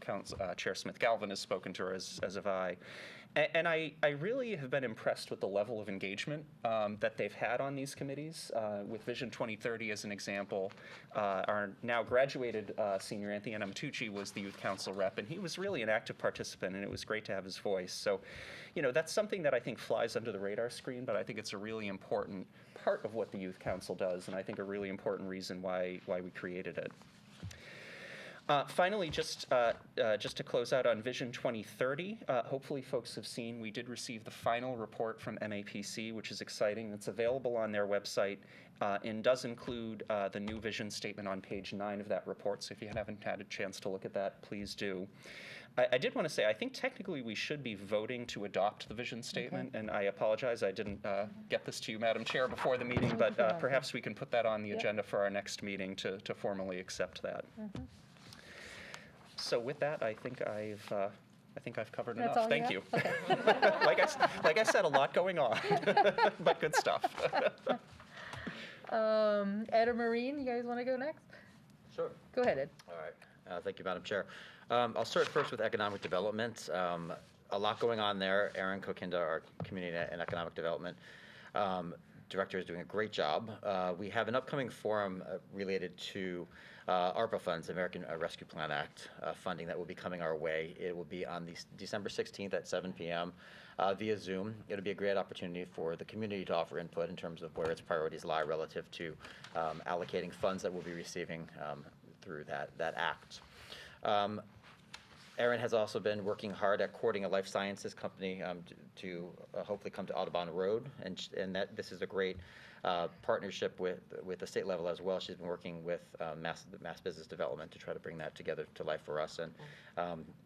Chair Smith Galvin has spoken to her, as have I. And I really have been impressed with the level of engagement that they've had on these committees. With Vision 2030 as an example, our now graduated senior Anthony Amatucci was the youth council rep, and he was really an active participant, and it was great to have his voice. So, that's something that I think flies under the radar screen, but I think it's a really important part of what the youth council does, and I think a really important reason why we created it. Finally, just to close out on Vision 2030, hopefully folks have seen we did receive the final report from MAPC, which is exciting. It's available on their website and does include the new vision statement on page 9 of that report. So if you haven't had a chance to look at that, please do. I did want to say, I think technically we should be voting to adopt the vision statement, and I apologize I didn't get this to you, Madam Chair, before the meeting, but perhaps we can put that on the agenda for our next meeting to formally accept that. So with that, I think I've covered That's enough. all you Thank have? you. Okay. like I said, a lot going on, but good stuff. Ed or Maureen, you guys want to go next? Sure. Go ahead, Ed. All right. Thank you, Madam Chair. I'll start first with economic development. A lot going on there. Erin Kokinda, our Community and Economic Development Director, is doing a great job. We have an upcoming forum related to ARPA funds, American Rescue Plan Act funding that will be coming our way. It will be on December 16th at 7 p.m. Via Zoom. It'll be a great opportunity for the community to offer input in terms of where its priorities lie relative to allocating funds that we'll be receiving through that act. Erin has also been working hard at courting a life sciences company to hopefully come to Audubon Road, and that this is a great partnership with the state level as well. She's been working with Mass Business Development to try to bring that together to life for us, and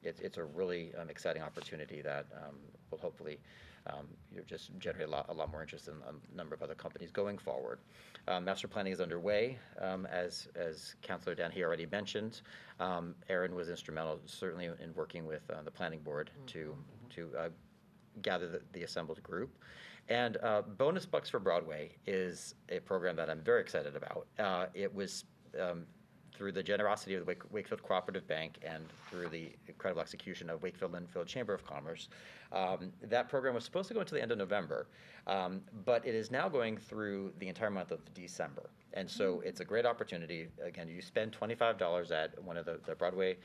it's a really exciting opportunity that will hopefully just generate a lot more interest in a number of other companies going forward. Master planning is underway, as Councilor Dan he already mentioned. Erin was instrumental, certainly, in working with the planning board to gather the assembled group. And Bonus Bucks for Broadway is a program that I'm very excited about. It was through the generosity of the Wakefield Cooperative Bank and through the incredible execution of Wakefield Linfield Chamber of Commerce. That program was supposed to go until the end of November, but it is now going through the entire month of December. And so it's a great opportunity. Again, you spend $25 at one of the Broadway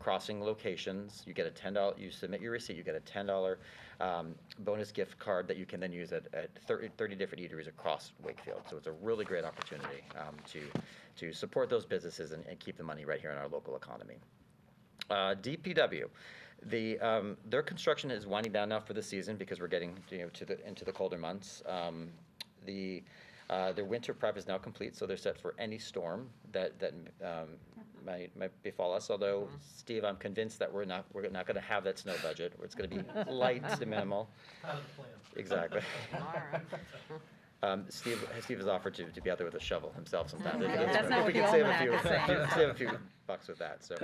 crossing locations. You get a $10, you submit your receipt, you get a $10 bonus gift card that you can then use at 30 different eateries across Wakefield. So it's a really great opportunity to support those businesses and keep the money right here in our local economy. DPW. Their construction is winding down now for the season because we're getting into the colder months. Their winter prep is now complete, so they're set for any storm that might befall us. Although, Steve, I'm convinced that we're not going to have that snow budget. It's going to be light to minimal. Part of the plan. Exactly. Steve has offered to be out there with a shovel himself sometimes. That's not if we what the can save almanac is saying. save a few bucks with that. So,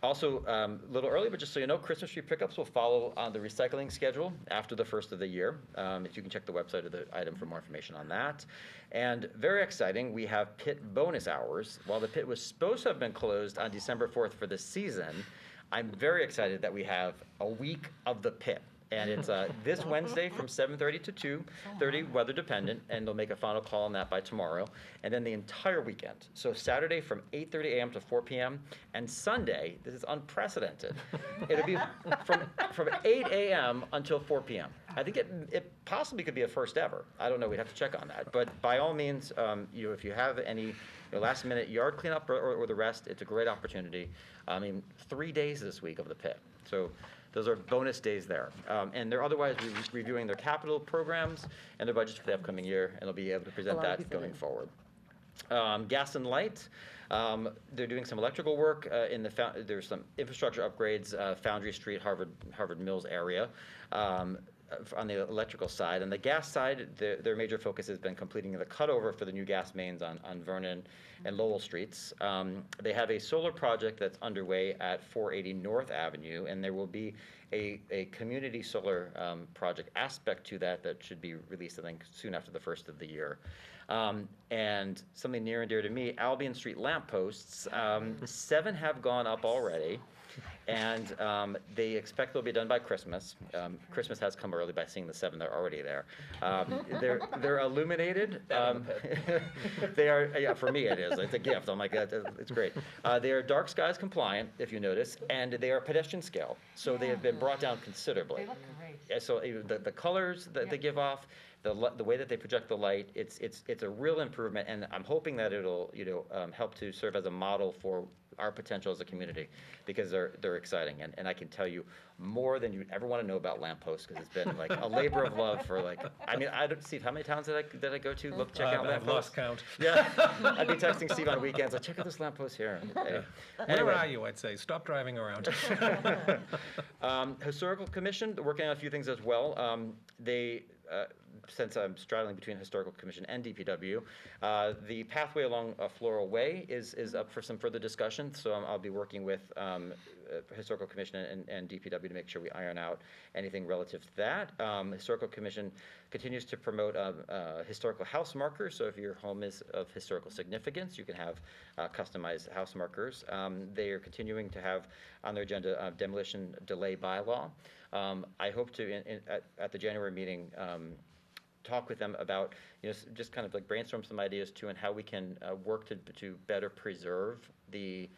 also a little early, but just so you know, Christmas tree pickups will follow on the recycling schedule after the first of the year. If you can check the website of the item for more information on that. And very exciting, we have pit bonus hours. While the pit was supposed to have been closed on December 4th for the season, I'm very excited that we have a week of the pit. And it's this Wednesday from 7:30 to 2:30, weather dependent, and they'll make a final call on that by tomorrow. And then the entire weekend. So Saturday from 8:30 a.m. to 4 p.m. and Sunday, this is unprecedented. It'll be from 8 a.m. until 4 p.m. I think it possibly could be a first ever. I don't know. We'd have to check on that. But by all means, if you have any last minute yard cleanup or the rest, it's a great opportunity. 3 days this week of the pit. So those are bonus days there. And they're otherwise reviewing their capital programs and their budgets for the upcoming year, and they'll be able to present that going forward. Gas and light. They're doing some electrical work there's some infrastructure upgrades, Foundry Street, Harvard Mills area. on the electrical side. On the gas side, their major focus has been completing the cutover for the new gas mains on Vernon and Lowell Streets. They have a solar project that's underway at 480 North Avenue, and there will be a community solar project aspect to that should be released, I think, soon after the first of the year. And something near and dear to me, Albion Street lampposts, 7 have gone up already. And they expect they'll be done by Christmas. Christmas has come early by seeing the 7 that are already there. They're illuminated. They are, yeah, for me it is. It's a gift. I'm like, it's great. They are dark skies compliant, if you notice, and they are pedestrian scale. So they have been brought down considerably. They look great. So the colors that they give off, the way that they project the light, it's a real improvement, and I'm hoping that it'll help to serve as a model for our potential as a community, because they're exciting, and I can tell you more than you'd ever want to know about lampposts, because it's been like a labor of love for I mean, I don't, Steve, how many towns did I go to check out lampposts? I've lost count. Yeah, I'd be texting Steve on weekends, like, check out this lamppost here. Where are you, I'd say? Stop driving around. Historical Commission, working on a few things as well. Since I'm straddling between Historical Commission and DPW, the pathway along Floral Way is up for some further discussion, so I'll be working with Historical Commission and DPW to make sure we iron out anything relative to that. Historical Commission continues to promote historical house markers, so if your home is of historical significance, you can have customized house markers. They are continuing to have on their agenda demolition delay bylaw. I hope to, at the January meeting, talk with them about, just kind of like brainstorm some ideas too, and how we can work to better preserve the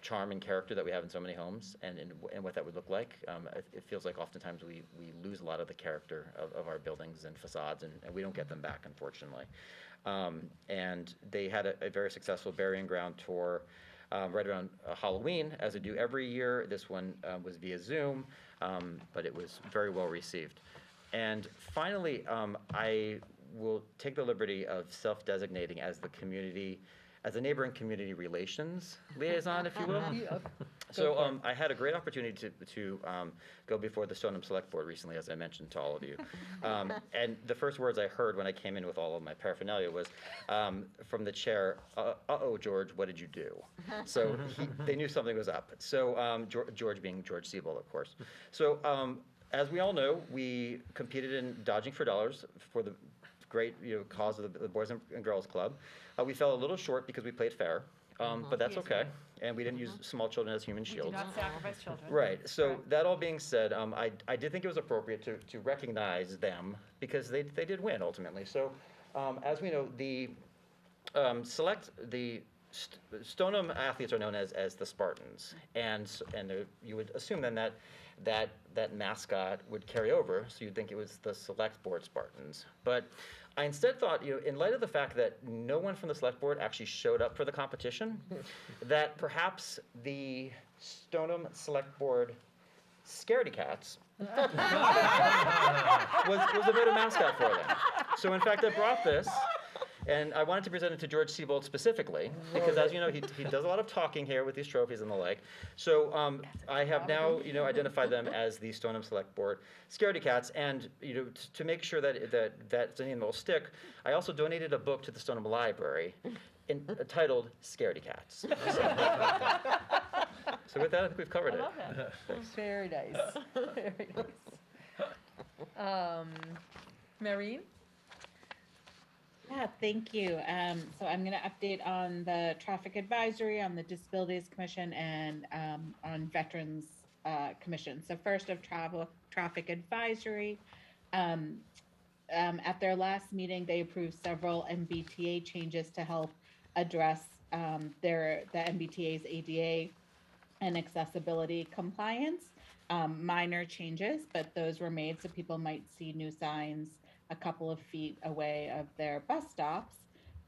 charm and character that we have in so many homes, and what that would look like. It feels like oftentimes we lose a lot of the character of our buildings and facades, and we don't get them back, unfortunately. And they had a very successful burying ground tour right around Halloween, as they do every year. This one was via Zoom, but it was very well received. And finally, I will take the liberty of self-designating as the neighboring community relations liaison, if you will. So I had a great opportunity to go before the Stoneham Select Board recently, as I mentioned to all of you. And the first words I heard when I came in with all of my paraphernalia was from the chair, uh-oh, George, what did you do? So they knew something was up. So George being George Siebel, of course. So as we all know, we competed in Dodging for Dollars for the great cause of the Boys and Girls Club. We fell a little short because we played fair, but that's okay. And we didn't use small children as human shields. We do not sacrifice children. Right. So that all being said, I did think it was appropriate to recognize them, because they did win ultimately. So as we know, the Stoneham athletes are known as the Spartans, and you would assume then that mascot would carry over, so you'd think it was the Select Board Spartans. But I instead thought, in light of the fact that no one from the Select Board actually showed up for the competition, that perhaps the Stoneham Select Board Scaredy Cats was a better mascot for them. So in fact, I brought this, and I wanted to present it to George Siebold specifically, because as you know, he does a lot of talking here with these trophies and the like. So I have now identified them as the Stoneham Select Board Scaredy Cats, and to make sure that name will stick, I also donated a book to the Stoneham Library titled Scaredy Cats. So with that, I think we've covered it. I love that. Very nice. Very nice. Maureen? Yeah, thank you. So I'm going to update on the traffic advisory, on the Disabilities Commission, and on Veterans Commission. So first of traffic advisory. At their last meeting, they approved several MBTA changes to help address the MBTA's ADA and accessibility compliance. Minor changes, but those were made so people might see new signs a couple of feet away of their bus stops.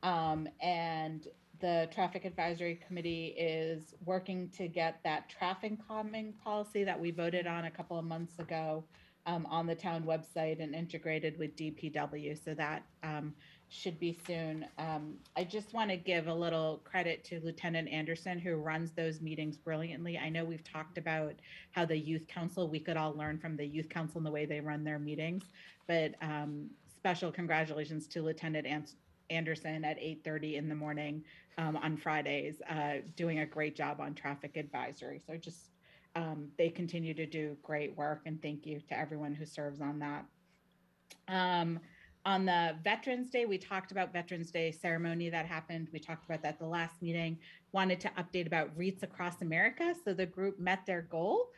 And the Traffic Advisory Committee is working to get that traffic calming policy that we voted on a couple of months ago on the town website and integrated with DPW. So that should be soon. I just want to give a little credit to Lieutenant Anderson, who runs those meetings brilliantly. I know we've talked about how the youth council, we could all learn from the youth council and the way they run their meetings, but special congratulations to Lieutenant Anderson at 8:30 in the morning on Fridays, doing a great job on traffic advisory. So just they continue to do great work, and thank you to everyone who serves on that. On the Veterans Day, we talked about Veterans Day ceremony that happened. We talked about that the last meeting. Wanted to update about wreaths across America. So the group met their goal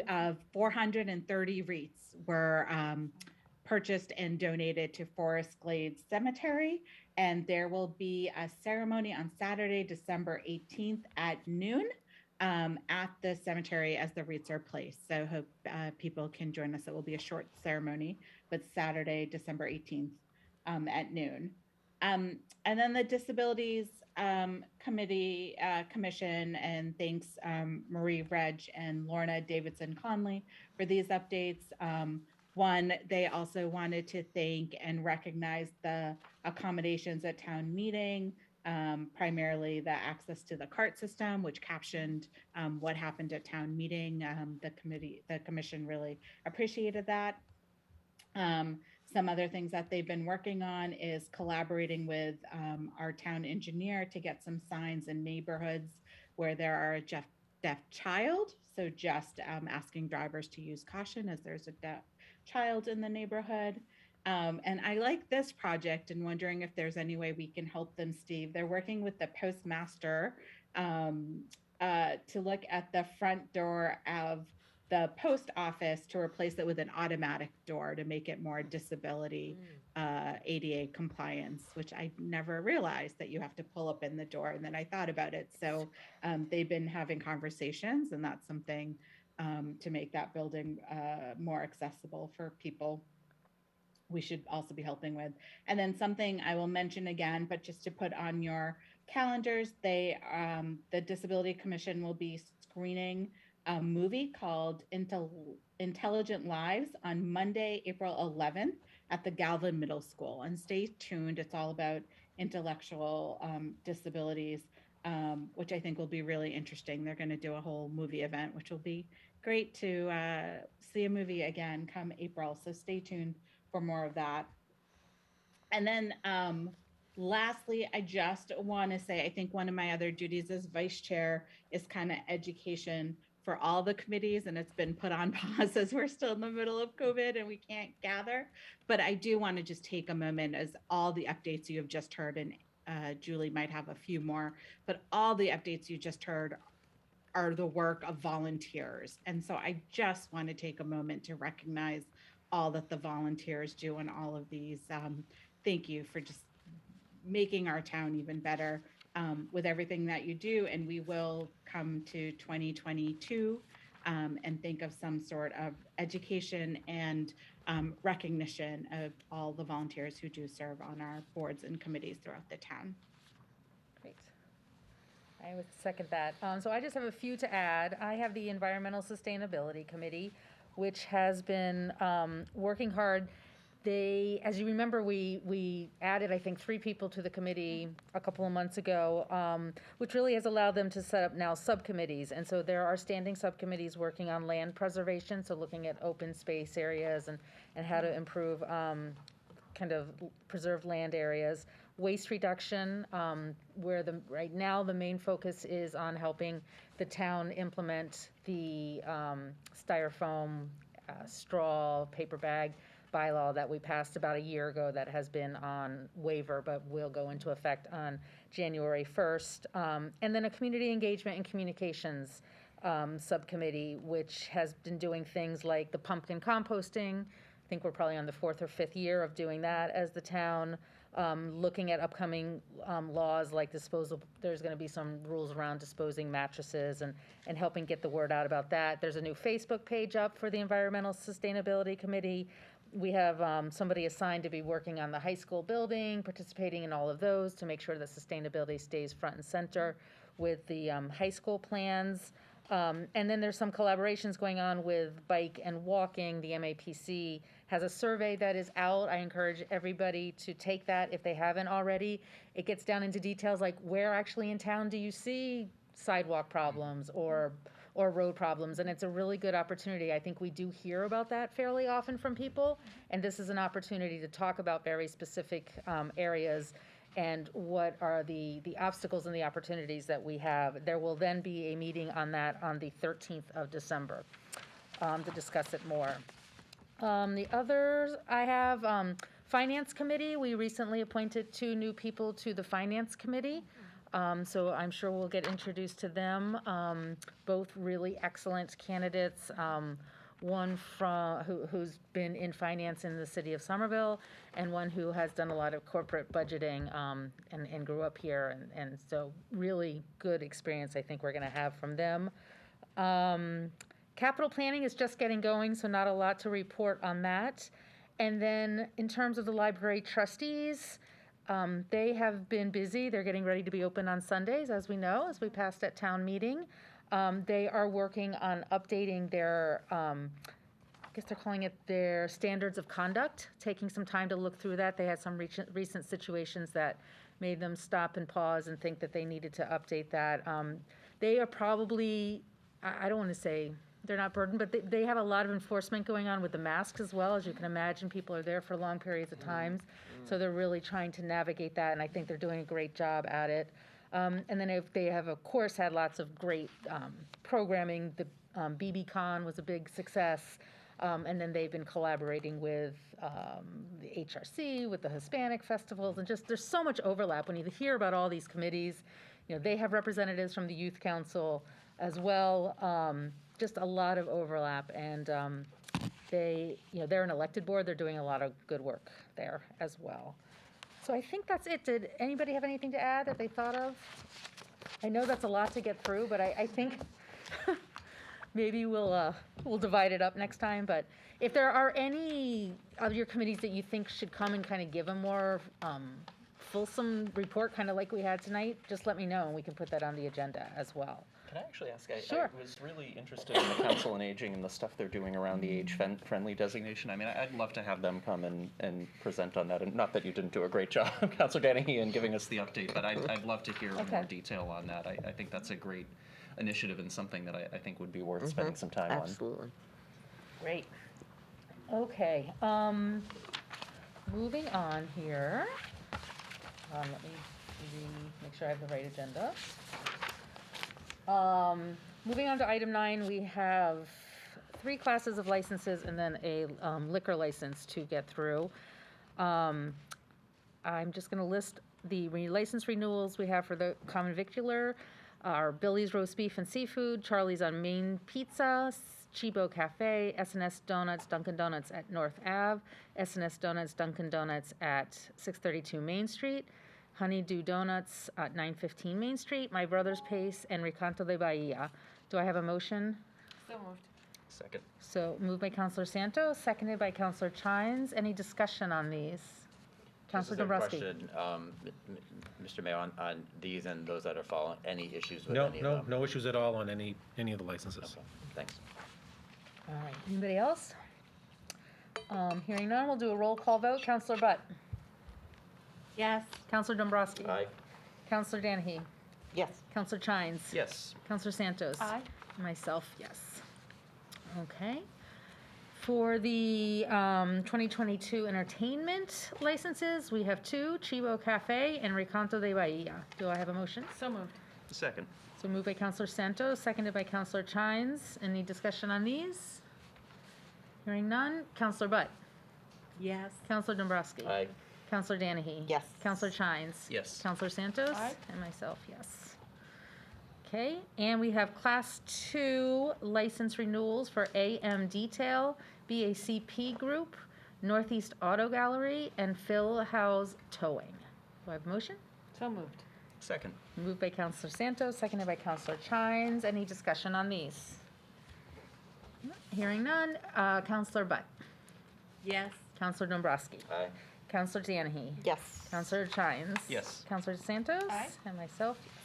of 430 wreaths were purchased and donated to Forest Glades Cemetery. And there will be a ceremony on Saturday, December 18th at noon at the cemetery as the wreaths are placed. So hope people can join us. It will be a short ceremony, but Saturday, December 18th at noon. And then the Disabilities Commission, and thanks Marie Reg and Lorna Davidson Conley for these updates. One, they also wanted to thank and recognize the accommodations at town meeting, primarily the access to the cart system, which captioned what happened at town meeting. The commission really appreciated that. Some other things that they've been working on is collaborating with our town engineer to get some signs in neighborhoods where there are a deaf child. So just asking drivers to use caution as there's a deaf child in the neighborhood. And I like this project and wondering if there's any way we can help them, Steve. They're working with the postmaster to look at the front door of the post office to replace it with an automatic door to make it more disability ADA compliance, which I never realized that you have to pull up in the door. And then I thought about it. So they've been having conversations, and that's something to make that building more accessible for people we should also be helping with. And then something I will mention again, but just to put on your calendars, the Disability Commission will be screening a movie called Intelligent Lives on Monday, April 11th at the Galvin Middle School. And stay tuned. It's all about intellectual disabilities, which I think will be really interesting. They're going to do a whole movie event, which will be great to see a movie again come April. So stay tuned for more of that. And then lastly, I just want to say, I think one of my other duties as vice chair is kind of education for all the committees, and it's been put on pause as we're still in the middle of COVID and we can't gather. But I do want to just take a moment, as all the updates you have just heard, and Julie might have a few more, but all the updates you just heard are the work of volunteers. And so I just want to take a moment to recognize all that the volunteers do in all of these. Thank you for just making our town even better with everything that you do. And we will come to 2022 and think of some sort of education and recognition of all the volunteers who do serve on our boards and committees throughout the town. Great. I would second that. So I just have a few to add. I have the Environmental Sustainability Committee, which has been working hard. They, as you remember, we added, I think, 3 people to the committee a couple of months ago, which really has allowed them to set up now subcommittees. And so there are standing subcommittees working on land preservation, so looking at open space areas and how to improve kind of preserved land areas. Waste reduction, where right now the main focus is on helping the town implement the styrofoam, straw, paper bag bylaw that we passed about a year ago that has been on waiver but will go into effect on January 1st. And then a community engagement and communications subcommittee, which has been doing things like the pumpkin composting. I think we're probably on the 4th or 5th year of doing that as the town. Looking at upcoming laws like disposal, there's going to be some rules around disposing mattresses and helping get the word out about that. There's a new Facebook page up for the Environmental Sustainability Committee. We have somebody assigned to be working on the high school building, participating in all of those to make sure that sustainability stays front and center with the high school plans. And then there's some collaborations going on with bike and walking. The MAPC has a survey that is out. I encourage everybody to take that if they haven't already. It gets down into details like where actually in town do you see sidewalk problems or road problems, and it's a really good opportunity. I think we do hear about that fairly often from people, and this is an opportunity to talk about very specific areas and what are the obstacles and the opportunities that we have. There will then be a meeting on that on the 13th of December to discuss it more. The others I have, Finance Committee, we recently appointed 2 new people to the Finance Committee. So I'm sure we'll get introduced to them. Both really excellent candidates. One who's been in finance in the city of Somerville, and one who has done a lot of corporate budgeting and grew up here. And so really good experience I think we're going to have from them. Capital planning is just getting going, so not a lot to report on that. And then in terms of the library trustees, they have been busy. They're getting ready to be open on Sundays, as we know, as we passed at town meeting. They are working on updating their, I guess they're calling it their standards of conduct, taking some time to look through that. They had some recent situations that made them stop and pause and think that they needed to update that. They are probably, I don't want to say they're not burdened, but they have a lot of enforcement going on with the masks as well. As you can imagine, people are there for long periods of times. So they're really trying to navigate that, and I think they're doing a great job at it. And then if they have, of course, had lots of great programming. The BBCon was a big success. And then they've been collaborating with the HRC, with the Hispanic festivals, and just there's so much overlap when you hear about all these committees. You know, they have representatives from the Youth Council as well. Just a lot of overlap, and they're an elected board. They're doing a lot of good work there as well. So I think that's it. Did anybody have anything to add that they thought of? I know that's a lot to get through, but I think maybe we'll divide it up next time. But if there are any of your committees that you think should come and kind of give a more fulsome report, kind of like we had tonight, just let me know and we can put that on the agenda as well. Can I actually ask? Sure. I was really interested in the Council on Aging and the stuff they're doing around the age-friendly designation. I mean, I'd love to have them come and present on that. And not that you didn't do a great job, Councilor Dennehy, in giving us the update, but I'd love to hear more detail on that. I think that's a great initiative and something that I think would be worth spending some time on. Absolutely. Great. Okay. Moving on here. Let me make sure I have the right agenda. Moving on to item 9, we have 3 classes of licenses and then a liquor license to get through. I'm just going to list the license renewals we have for the common victular, our Billy's Roast Beef and Seafood, Charlie's on Main Pizza, Chibo Cafe, S&S Donuts, Dunkin' Donuts at North Ave, S&S Donuts, Dunkin' Donuts at 632 Main Street, Honeydew Donuts at 915 Main Street, My Brother's Pace, and Recanto de Bahia. Do I have a motion? So moved. Second. So moved by Councilor Santos, seconded by Councilor Chines. Any discussion on these? Councilor Dombrowski. Question, Mr. Mayor, on these and those that are following, any issues with No, any of them? no issues at all on any of the licenses. Okay, thanks. All right, anybody else? Hearing none, we'll do a roll call vote. Councilor Butt. Yes. Councilor Dombrowski. Aye. Councilor Dennehy. Yes. Councilor Chines. Yes. Councilor Santos. Aye. Myself, yes. Okay. For the 2022 entertainment licenses, we have 2, Chibo Cafe and Recanto de Bahia. Do I have a motion? So moved. Second. So moved by Councilor Santos, seconded by Councilor Chines. Any discussion on these? Hearing none. Councilor Butt. Yes. Councilor Dombrowski. Aye. Councilor Dennehy. Yes. Councilor Chines. Yes. Councilor Santos. Aye. And myself, yes. Okay, and we have Class 2 license renewals for AM Detail, BACP Group, Northeast Auto Gallery, and Phil House Towing. Do I have a motion? So moved. Second. Moved by Councilor Santos, seconded by Councilor Chines. Any discussion on these? Hearing none. Councilor Butt. Yes. Councilor Dombrowski. Aye. Councilor Dennehy. Yes. Councilor Chines. Yes. Councilor Santos. Aye. And myself, yes.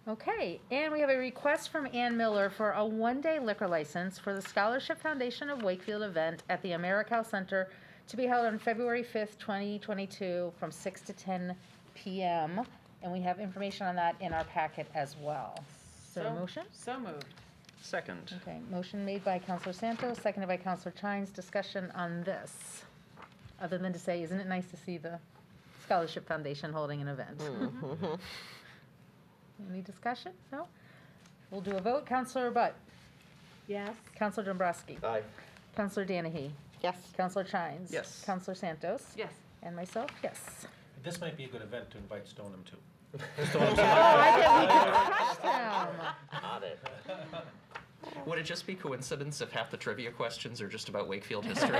Okay, and we have a request from Ann Miller for a one-day liquor license for the Scholarship Foundation of Wakefield event at the AmeriCal Center to be held on February 5th, 2022, from 6 to 10 p.m. And we have information on that in our packet as well. Is there a motion? So moved. Second. Okay, motion made by Counselor Santos, seconded by Counselor Chines. Discussion on this, other than to say, isn't it nice to see the Scholarship Foundation holding an event? Any discussion? No? We'll do a vote. Counselor Butt. Yes. Counselor Dombrowski. Aye. Counselor Danahy. Yes. Counselor Chines. Yes. Counselor Santos. Yes. And myself, yes. This might be a good event to invite Stoneham to. Oh, I bet we could crush them. Got it. Would it just be coincidence if half the trivia questions are just about Wakefield history?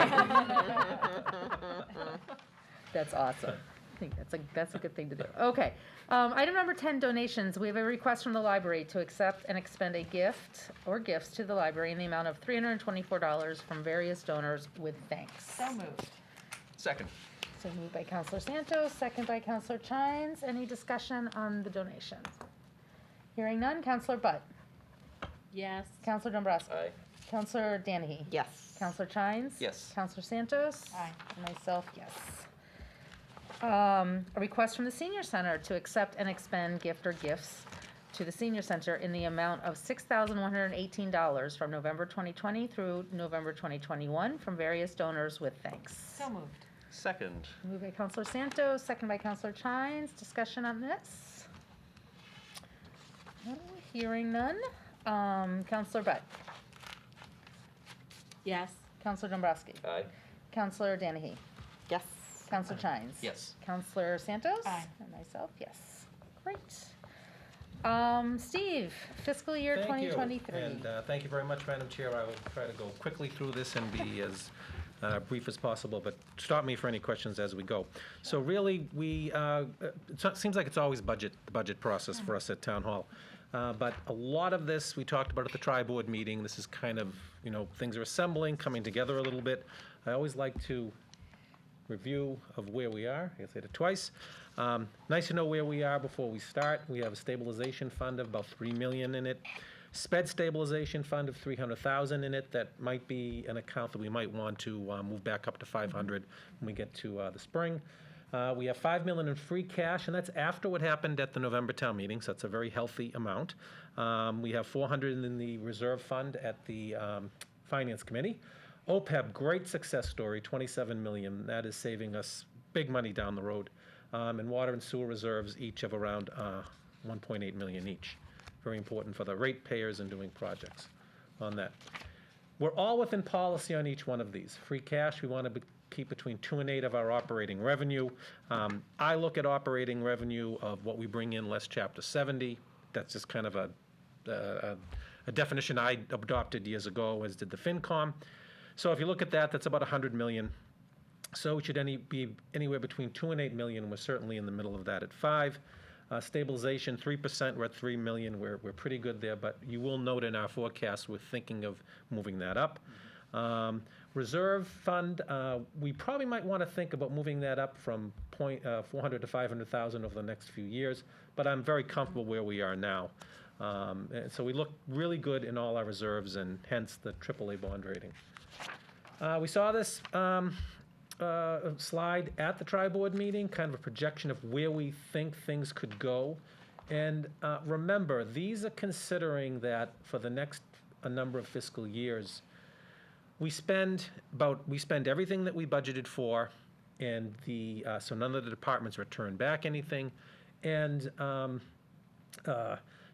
That's awesome. I think that's a good thing to do. Okay. Item number 10, donations. We have a request from the library to accept and expend a gift or gifts to the library in the amount of $324 from various donors with thanks. So moved. Second. So moved by Counselor Santos, second by Counselor Chines. Any discussion on the donations? Hearing none. Counselor Butt. Yes. Counselor Dombrowski. Aye. Counselor Danahy. Yes. Counselor Chines. Yes. Counselor Santos. Aye. And myself, yes. A request from the Senior Center to accept and expend gift or gifts to the Senior Center in the amount of $6,118 from November 2020 through November 2021 from various donors with thanks. So moved. Second. Moved by Counselor Santos, second by Counselor Chines. Discussion on this? No, hearing none. Counselor Butt. Yes. Counselor Dombrowski. Aye. Counselor Danahy. Yes. Counselor Chines. Yes. Counselor Santos. Aye. And myself, yes. Great. Steve, fiscal year Thank you. 2023. And thank you very much, Madam Chair. I will try to go quickly through this and be as brief as possible, but stop me for any questions as we go. So really, it seems like it's always the budget process for us at Town Hall. But a lot of this, we talked about at the tri-board meeting. This is kind of, things are assembling, coming together a little bit. I always like to review of where we are. I said it twice. Nice to know where we are before we start. We have a stabilization fund of about $3 million in it. Sped stabilization fund of $300,000 in it. That might be an account that we might want to move back up to $500 when we get to the spring. We have $5 million in free cash, and that's after what happened at the November town meeting, so that's a very healthy amount. We have $400 in the reserve fund at the Finance Committee. OPEB, great success story, $27 million. That is saving us big money down the road. And water and sewer reserves each of around $1.8 million each. Very important for the ratepayers and doing projects on that. We're all within policy on each one of these. Free cash, we want to keep between 2 and 8 of our operating revenue. I look at operating revenue of what we bring in less Chapter 70. That's just kind of a definition I adopted years ago, as did the FinCom. So if you look at that, that's about $100 million. So it should be anywhere between 2 and 8 million. We're certainly in the middle of that at 5. Stabilization, 3%, we're at 3 million. We're pretty good there, but you will note in our forecast, we're thinking of moving that up. Reserve fund, we probably might want to think about moving that up from 400 to 500,000 over the next few years, but I'm very comfortable where we are now. And so we look really good in all our reserves, and hence the AAA bond rating. We saw this slide at the tri-board meeting, kind of a projection of where we think things could go. And remember, these are considering that for the next a number of fiscal years, we spend everything that we budgeted for, and so none of the departments return back anything, and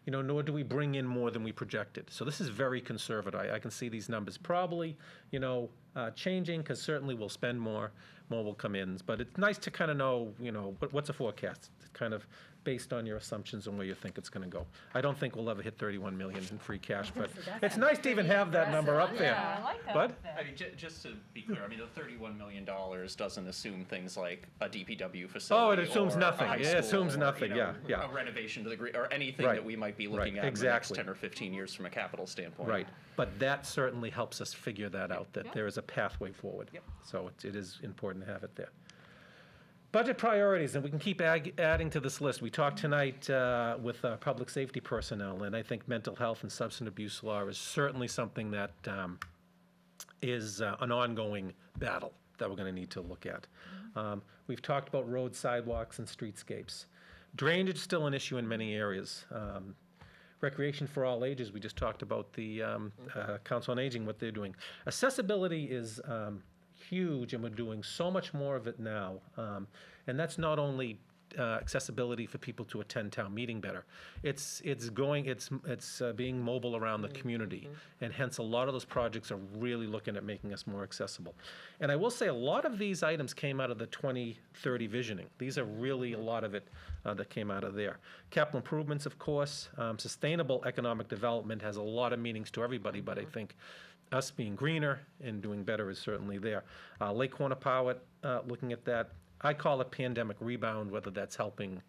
nor do we bring in more than we projected. So this is very conservative. I can see these numbers probably, changing, because certainly we'll spend more will come in. But it's nice to kind of know, what's a forecast, kind of based on your assumptions and where you think it's going to go. I don't think we'll ever hit 31 million in free cash, but it's nice to even have that number up there. Yeah, I like that. But I mean, just to be clear, I mean, the $31 million doesn't assume things like a DPW facility. Oh, it assumes or a nothing. high Yeah, it school assumes or, nothing. Yeah. A renovation to the or anything Right. that we might be looking Right. at Exactly. in the next 10 or 15 years from a capital standpoint. Right, but that certainly helps us figure that out, that there is a pathway forward. Yep. So it is important to have it there. Budget priorities, and we can keep adding to this list. We talked tonight with public safety personnel, and I think mental health and substance abuse law is certainly something that is an ongoing battle that we're going to need to look at. We've talked about roads, sidewalks, and streetscapes. Drainage is still an issue in many areas. Recreation for all ages, we just talked about the Council on Aging, what they're doing. Accessibility is huge, and we're doing so much more of it now. And that's not only accessibility for people to attend town meeting better. It's being mobile around the community, and hence a lot of those projects are really looking at making us more accessible. And I will say a lot of these items came out of the 2030 visioning. These are really a lot of it that came out of there. Capital improvements, of course. Sustainable economic development has a lot of meanings to everybody, but I think us being greener and doing better is certainly there. Lake Quannapowitt, looking at that. I call it pandemic rebound, whether that's helping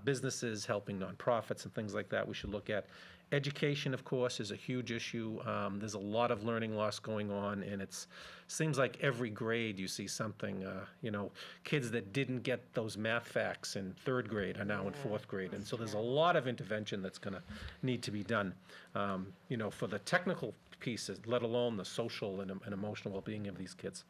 businesses, helping nonprofits, and things like that we should look at. Education, of course, is a huge issue. There's a lot of learning loss going on, and it seems like every grade you see something. Kids that didn't get those math facts in third grade are now in fourth grade, and so there's a lot of intervention that's going to need to be done, for the technical pieces, let alone the social and emotional well-being of these kids.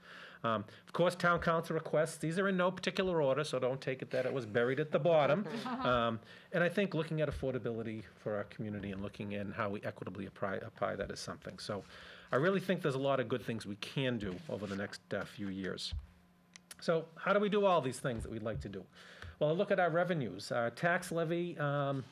Of course, town council requests. These are in no particular order, so don't take it that it was buried at the bottom. And I think looking at affordability for our community and looking in how we equitably apply that is something. So I really think there's a lot of good things we can do over the next few years. So how do we do all these things that we'd like to do? Well, I look at our revenues. Our tax levy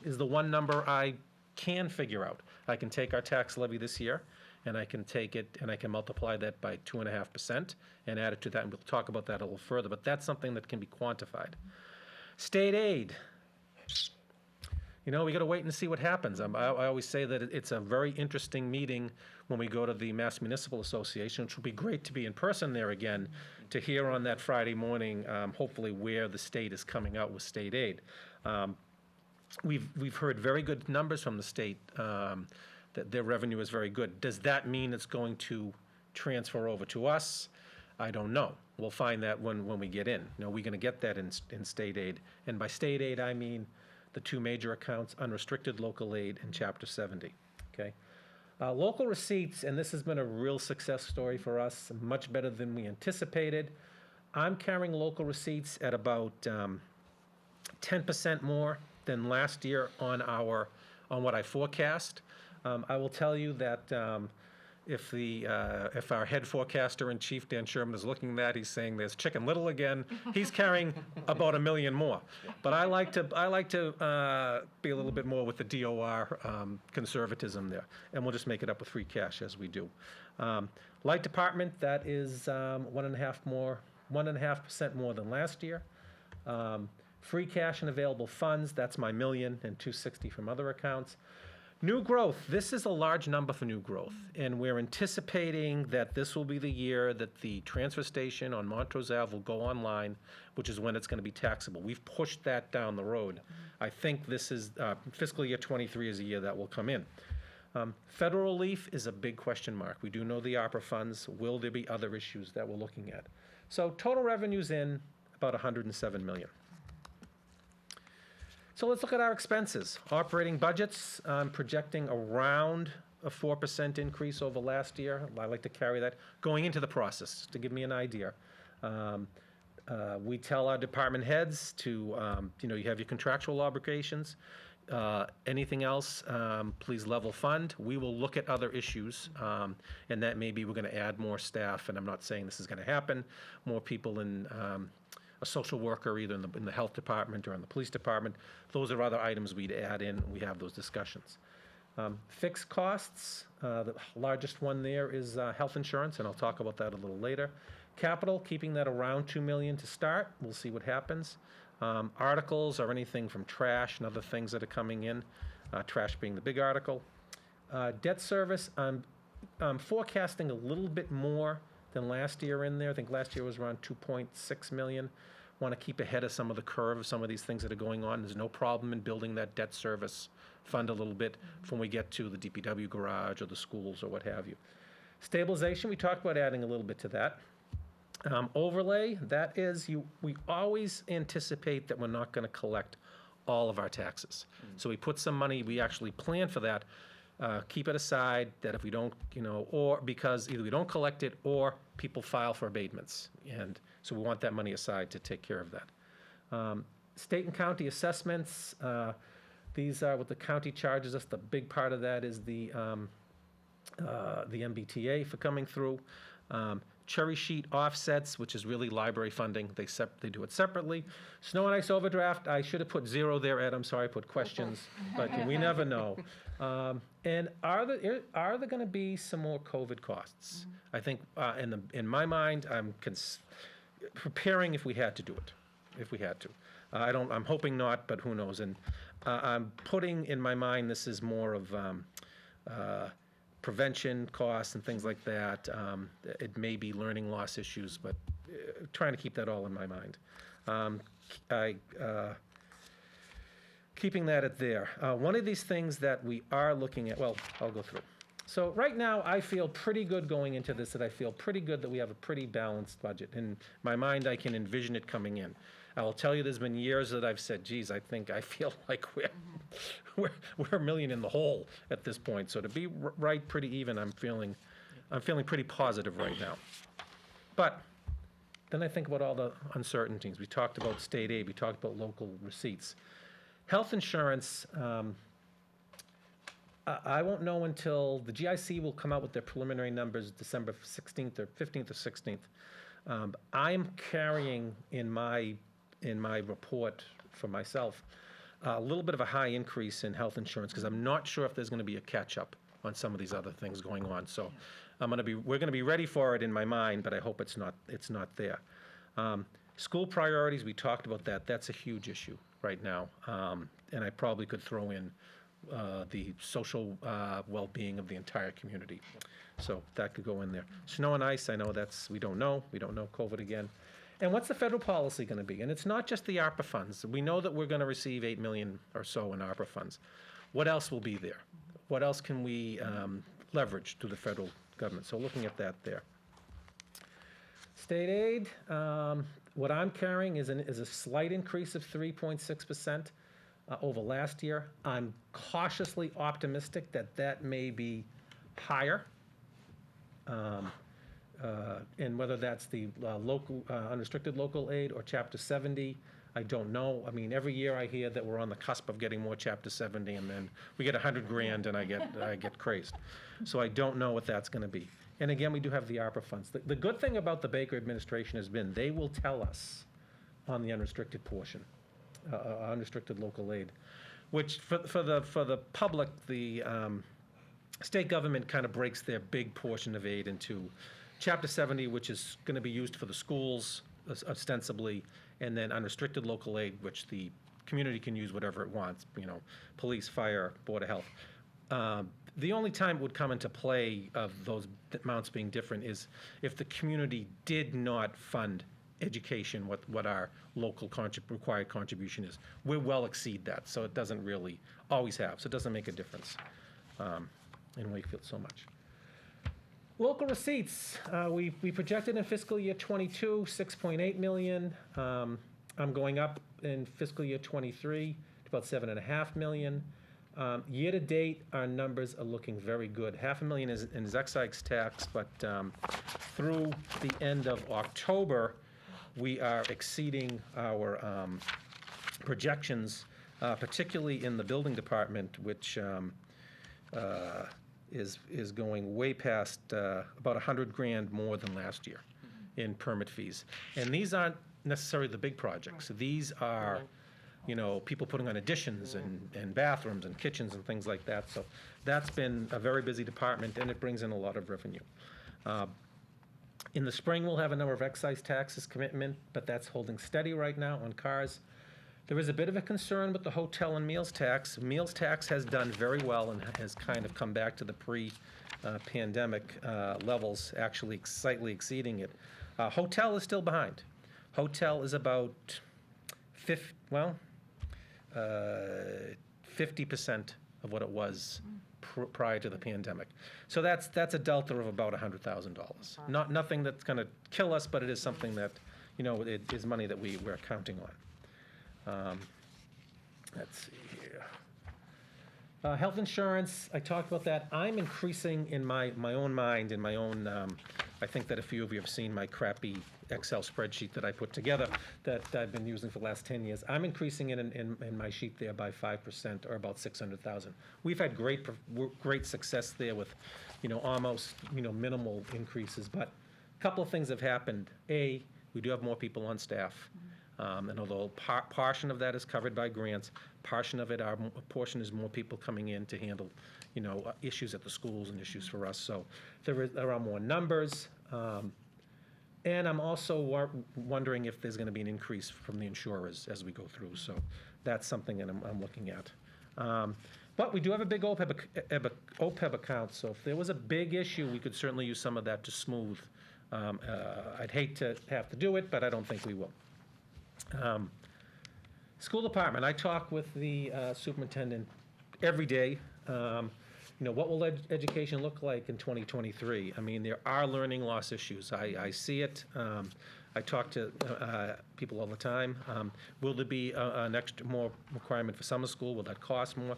is the one number I can figure out. I can take our tax levy this year, and I can take it and I can multiply that by 2.5% and add it to that, and we'll talk about that a little further, but that's something that can be quantified. State aid. We got to wait and see what happens. I always say that it's a very interesting meeting when we go to the Mass Municipal Association, which will be great to be in person there again to hear on that Friday morning, hopefully where the state is coming out with state aid. We've heard very good numbers from the state, that their revenue is very good. Does that mean it's going to transfer over to us? I don't know. We'll find that when we get in. We're going to get that in state aid. And by state aid, I mean the two major accounts, unrestricted local aid and Chapter 70, okay? Local receipts, and this has been a real success story for us, much better than we anticipated. I'm carrying local receipts at about 10% more than last year on what I forecast. I will tell you that if our head forecaster in chief, Dan Sherman, is looking at that, he's saying there's Chicken Little again. He's carrying about $1 million more. But I like to be a little bit more with the DOR conservatism there, and we'll just make it up with free cash as we do. Light department, that is 1.5% more than last year. Free cash and available funds, that's my $1 million and $260 from other accounts. New growth, this is a large number for new growth, and we're anticipating that this will be the year that the transfer station on Montrose Ave will go online, which is when it's going to be taxable. We've pushed that down the road. I think this is, fiscal year 23 is a year that will come in. Federal relief is a big question mark. We do know the ARPA funds. Will there be other issues that we're looking at? So total revenues in about $107 million. So let's look at our expenses. Operating budgets, I'm projecting around a 4% increase over last year. I like to carry that going into the process to give me an idea. We tell our department heads to, you have your contractual obligations. Anything else, please level fund. We will look at other issues, and that maybe we're going to add more staff, and I'm not saying this is going to happen, more people in a social worker, either in the health department or in the police department. Those are other items we'd add in. We have those discussions. Fixed costs, the largest one there is health insurance, and I'll talk about that a little later. Capital, keeping that around $2 million to start. We'll see what happens. Articles or anything from trash and other things that are coming in, trash being the big article. Debt service, I'm forecasting a little bit more than last year in there. I think last year was around 2.6 million. Want to keep ahead of some of the curve of some of these things that are going on. There's no problem in building that debt service fund a little bit when we get to the DPW garage or the schools or what have you. Stabilization, we talked about adding a little bit to that. Overlay, that is, we always anticipate that we're not going to collect all of our taxes. So we put some money, we actually plan for that, keep it aside, that if we don't, or because either we don't collect it or people file for abatements. And so we want that money aside to take care of that. State and county assessments, these are what the county charges us. The big part of that is the MBTA for coming through. Cherry sheet offsets, which is really library funding. They do it separately. Snow and ice overdraft, I should have put 0 there, Ed. I'm sorry, I put questions, but we never know. And are there going to be some more COVID costs? I think in my mind, I'm preparing if we had to do it, if we had to. I'm hoping not, but who knows? And I'm putting in my mind this is more of prevention costs and things like that. It may be learning loss issues, but trying to keep that all in my mind. Keeping that at there. One of these things that we are looking at, well, I'll go through. So right now, I feel pretty good going into this, that I feel pretty good that we have a pretty balanced budget. In my mind, I can envision it coming in. I will tell you, there's been years that I've said, geez, I feel like we're $1 million in the hole at this point. So to be right pretty even, I'm feeling pretty positive right now. But then I think about all the uncertainties. We talked about state aid, we talked about local receipts. Health insurance, I won't know until the GIC will come out with their preliminary numbers December 16th or 15th or 16th. I'm carrying in my report for myself a little bit of a high increase in health insurance because I'm not sure if there's going to be a catch-up on some of these other things going on. So we're going to be ready for it in my mind, but I hope it's not there. School priorities, we talked about that. That's a huge issue right now, and I probably could throw in the social well-being of the entire community. So that could go in there. Snow and ice, I know we don't know COVID again. And what's the federal policy going to be? And it's not just the ARPA funds. We know that we're going to receive $8 million or so in ARPA funds. What else will be there? What else can we leverage to the federal government? So looking at that there. State aid, what I'm carrying is a slight increase of 3.6% over last year. I'm cautiously optimistic that may be higher. And whether that's the local unrestricted local aid or Chapter 70, I don't know. I mean, every year I hear that we're on the cusp of getting more Chapter 70, and then we get $100 grand, and I get crazed. So I don't know what that's going to be. And again, we do have the ARPA funds. The good thing about the Baker administration has been they will tell us on the unrestricted portion, unrestricted local aid, which for the public, the state government kind of breaks their big portion of aid into Chapter 70, which is going to be used for the schools ostensibly, and then unrestricted local aid, which the community can use whatever it wants, police, fire, Board of Health. The only time it would come into play of those amounts being different is if the community did not fund education, what our local required contribution is. We well exceed that, so it doesn't really always have, so it doesn't make a difference in Wakefield so much. Local receipts, we projected in fiscal year 22, 6.8 million. I'm going up in fiscal year 23 to about 7.5 million. Year to date, our numbers are looking very good. $500,000 is in excise tax, but through the end of October, we are exceeding our projections, particularly in the building department, which is going way past about $100 grand more than last year in permit fees. And these aren't necessarily the big projects. These are, people putting on additions and bathrooms and kitchens and things like that. So that's been a very busy department, and it brings in a lot of revenue. In the spring, we'll have a number of excise taxes commitment, but that's holding steady right now on cars. There is a bit of a concern with the hotel and meals tax. Meals tax has done very well and has kind of come back to the pre-pandemic levels, actually slightly exceeding it. Hotel is still behind. Hotel is about 50% of what it was prior to the pandemic. So that's a delta of about $100,000. Nothing that's going to kill us, but it is something that, it is money that we're counting on. Let's see here. Health insurance, I talked about that. I'm increasing in my own mind, in my own, I think that a few of you have seen my crappy Excel spreadsheet that I put together that I've been using for the last 10 years. I'm increasing it in my sheet there by 5%, or about 600,000. We've had great success there with, almost, minimal increases. But a couple of things have happened. A, we do have more people on staff. And although portion of that is covered by grants, portion is more people coming in to handle, issues at the schools and issues for us. So there are more numbers. And I'm also wondering if there's going to be an increase from the insurers as we go through. So that's something that I'm looking at. But we do have a big OPEB account. So if there was a big issue, we could certainly use some of that to smooth. I'd hate to have to do it, but I don't think we will. School department, I talk with the superintendent every day. What will education look like in 2023? I mean, there are learning loss issues. I see it. I talk to people all the time. Will there be an extra more requirement for summer school? Will that cost more?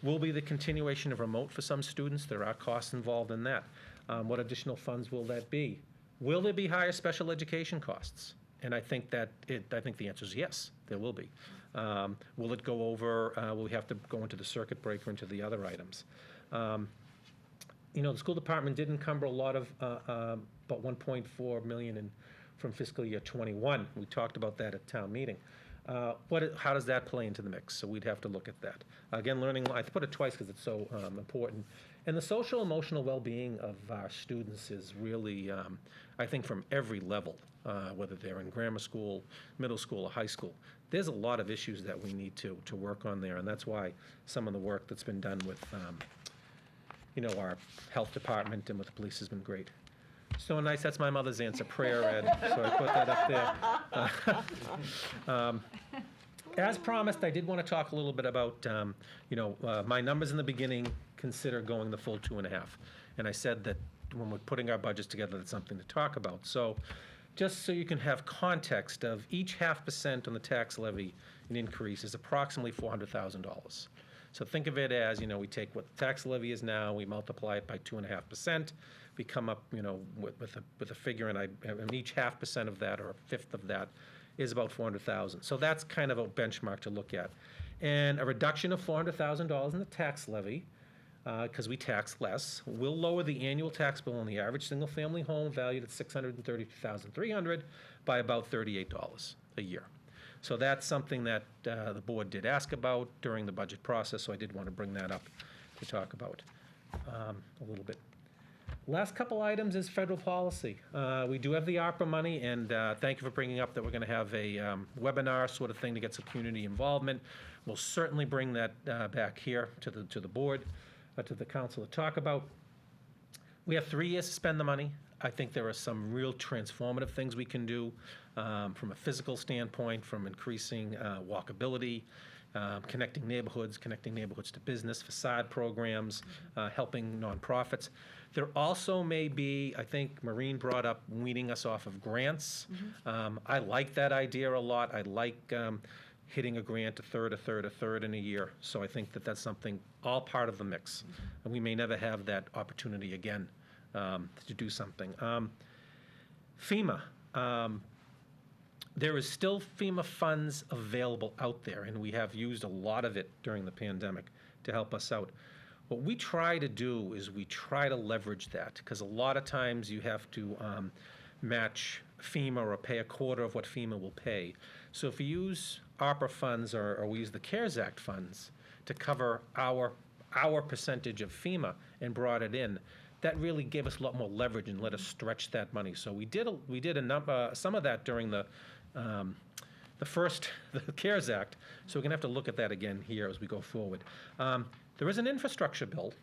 Will be the continuation of remote for some students? There are costs involved in that. What additional funds will that be? Will there be higher special education costs? And I think the answer is yes, there will be. Will it go over, will we have to go into the circuit breaker, into the other items? The school department did encumber a lot of, about $1.4 million from fiscal year 21. We talked about that at town meeting. How does that play into the mix? So we'd have to look at that. Again, learning, I put it twice because it's so important. And the social emotional well-being of our students is really, I think, from every level, whether they're in grammar school, middle school, or high school. There's a lot of issues that we need to work on there, and that's why some of the work that's been done with, our health department and with the police has been great. So nice, that's my mother's answer, prayer, Ed, so I put that up there. As promised, I did want to talk a little bit about, my numbers in the beginning consider going the full 2.5. And I said that when we're putting our budgets together, that's something to talk about. So just so you can have context of each 0.5% on the tax levy, an increase is approximately $400,000. So think of it as, we take what the tax levy is now, we multiply it by 2.5%, we come up, with a figure, and each 0.5% of that, or 1/5 of that, is about $400,000. So that's kind of a benchmark to look at. And a reduction of $400,000 in the tax levy, because we tax less, will lower the annual tax bill on the average single-family home valued at $632,300 by about $38 a year. So that's something that the board did ask about during the budget process, so I did want to bring that up to talk about a little bit. Last couple items is federal policy. We do have the ARPA money, and thank you for bringing up that we're going to have a webinar sort of thing to get some community involvement. We'll certainly bring that back here to the board, to the council to talk about. We have 3 years to spend the money. I think there are some real transformative things we can do from a physical standpoint, from increasing walkability, connecting neighborhoods to business, facade programs, helping nonprofits. There also may be, I think Maureen brought up, weaning us off of grants. I like that idea a lot. I like hitting a grant, a third in a year. So I think that that's something, all part of the mix. And we may never have that opportunity again to do something. FEMA. There is still FEMA funds available out there, and we have used a lot of it during the pandemic to help us out. What we try to do is we try to leverage that, because a lot of times you have to match FEMA or pay a quarter of what FEMA will pay. So if we use ARPA funds or we use the CARES Act funds to cover our percentage of FEMA and brought it in, that really gave us a lot more leverage and let us stretch that money. So we did some of that during the CARES Act. So we're going to have to look at that again here as we go forward. There is an infrastructure bill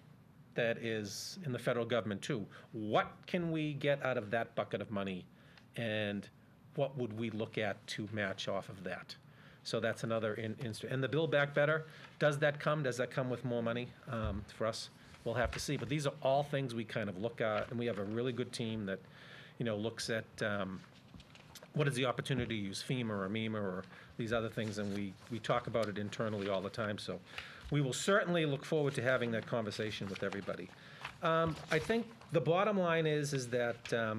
that is in the federal government too. What can we get out of that bucket of money, and what would we look at to match off of that? So that's another instrument. And the Build Back Better, does that come with more money for us? we'll have to see. But these are all things we kind of look at, and we have a really good team that, looks at what is the opportunity to use FEMA or MEMA or these other things, and we talk about it internally all the time. So we will certainly look forward to having that conversation with everybody. I think the bottom line is that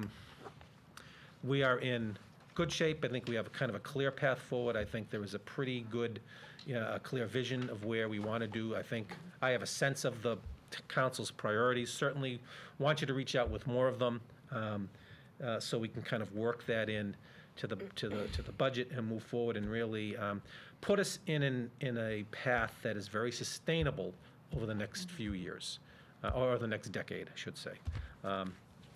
we are in good shape. I think we have kind of a clear path forward. I think there is a pretty good, clear vision of where we want to do. I think I have a sense of the council's priorities. Certainly want you to reach out with more of them, so we can kind of work that in to the budget and move forward and really put us in a path that is very sustainable over the next few years, or the next decade, I should say.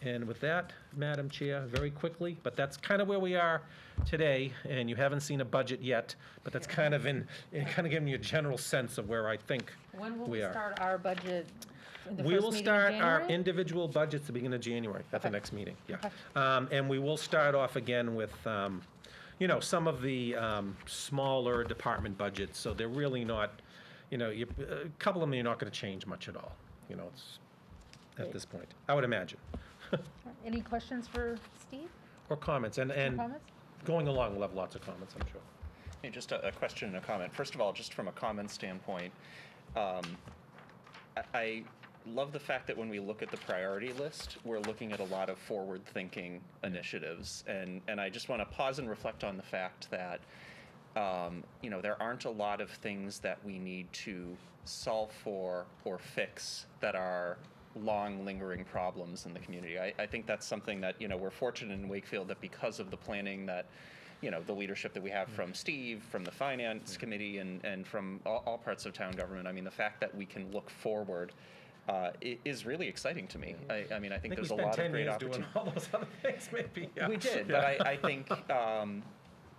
And with that, Madam Chair, very quickly, but that's kind of where we are today, and you haven't seen a budget yet, but that's kind of giving you a general sense of where I think When will we we are. start our budget? The We first will meeting in start our January? individual budgets at the beginning of January, at the Okay. next meeting, yeah. Okay. And we will start off again with, some of the smaller department budgets, so they're really not, a couple of them you're not going to change much at all, it's, at this point, I would imagine. Any questions for Steve? Or comments, and Comments? going along, we'll have lots of comments, I'm sure. Hey, just a question and a comment. First of all, just from a comment standpoint, I love the fact that when we look at the priority list, we're looking at a lot of forward-thinking initiatives. And I just want to pause and reflect on the fact that, there aren't a lot of things that we need to solve for or fix that are long lingering problems in the community. I think that's something that, we're fortunate in Wakefield that because of the planning that, the leadership that we have from Steve, from the Finance Committee, and from all parts of town government, I mean, the fact that we can look forward is really exciting to me. I mean, I think there's a lot of great opportunities. Doing all those other things, maybe, yeah. We did, but I think,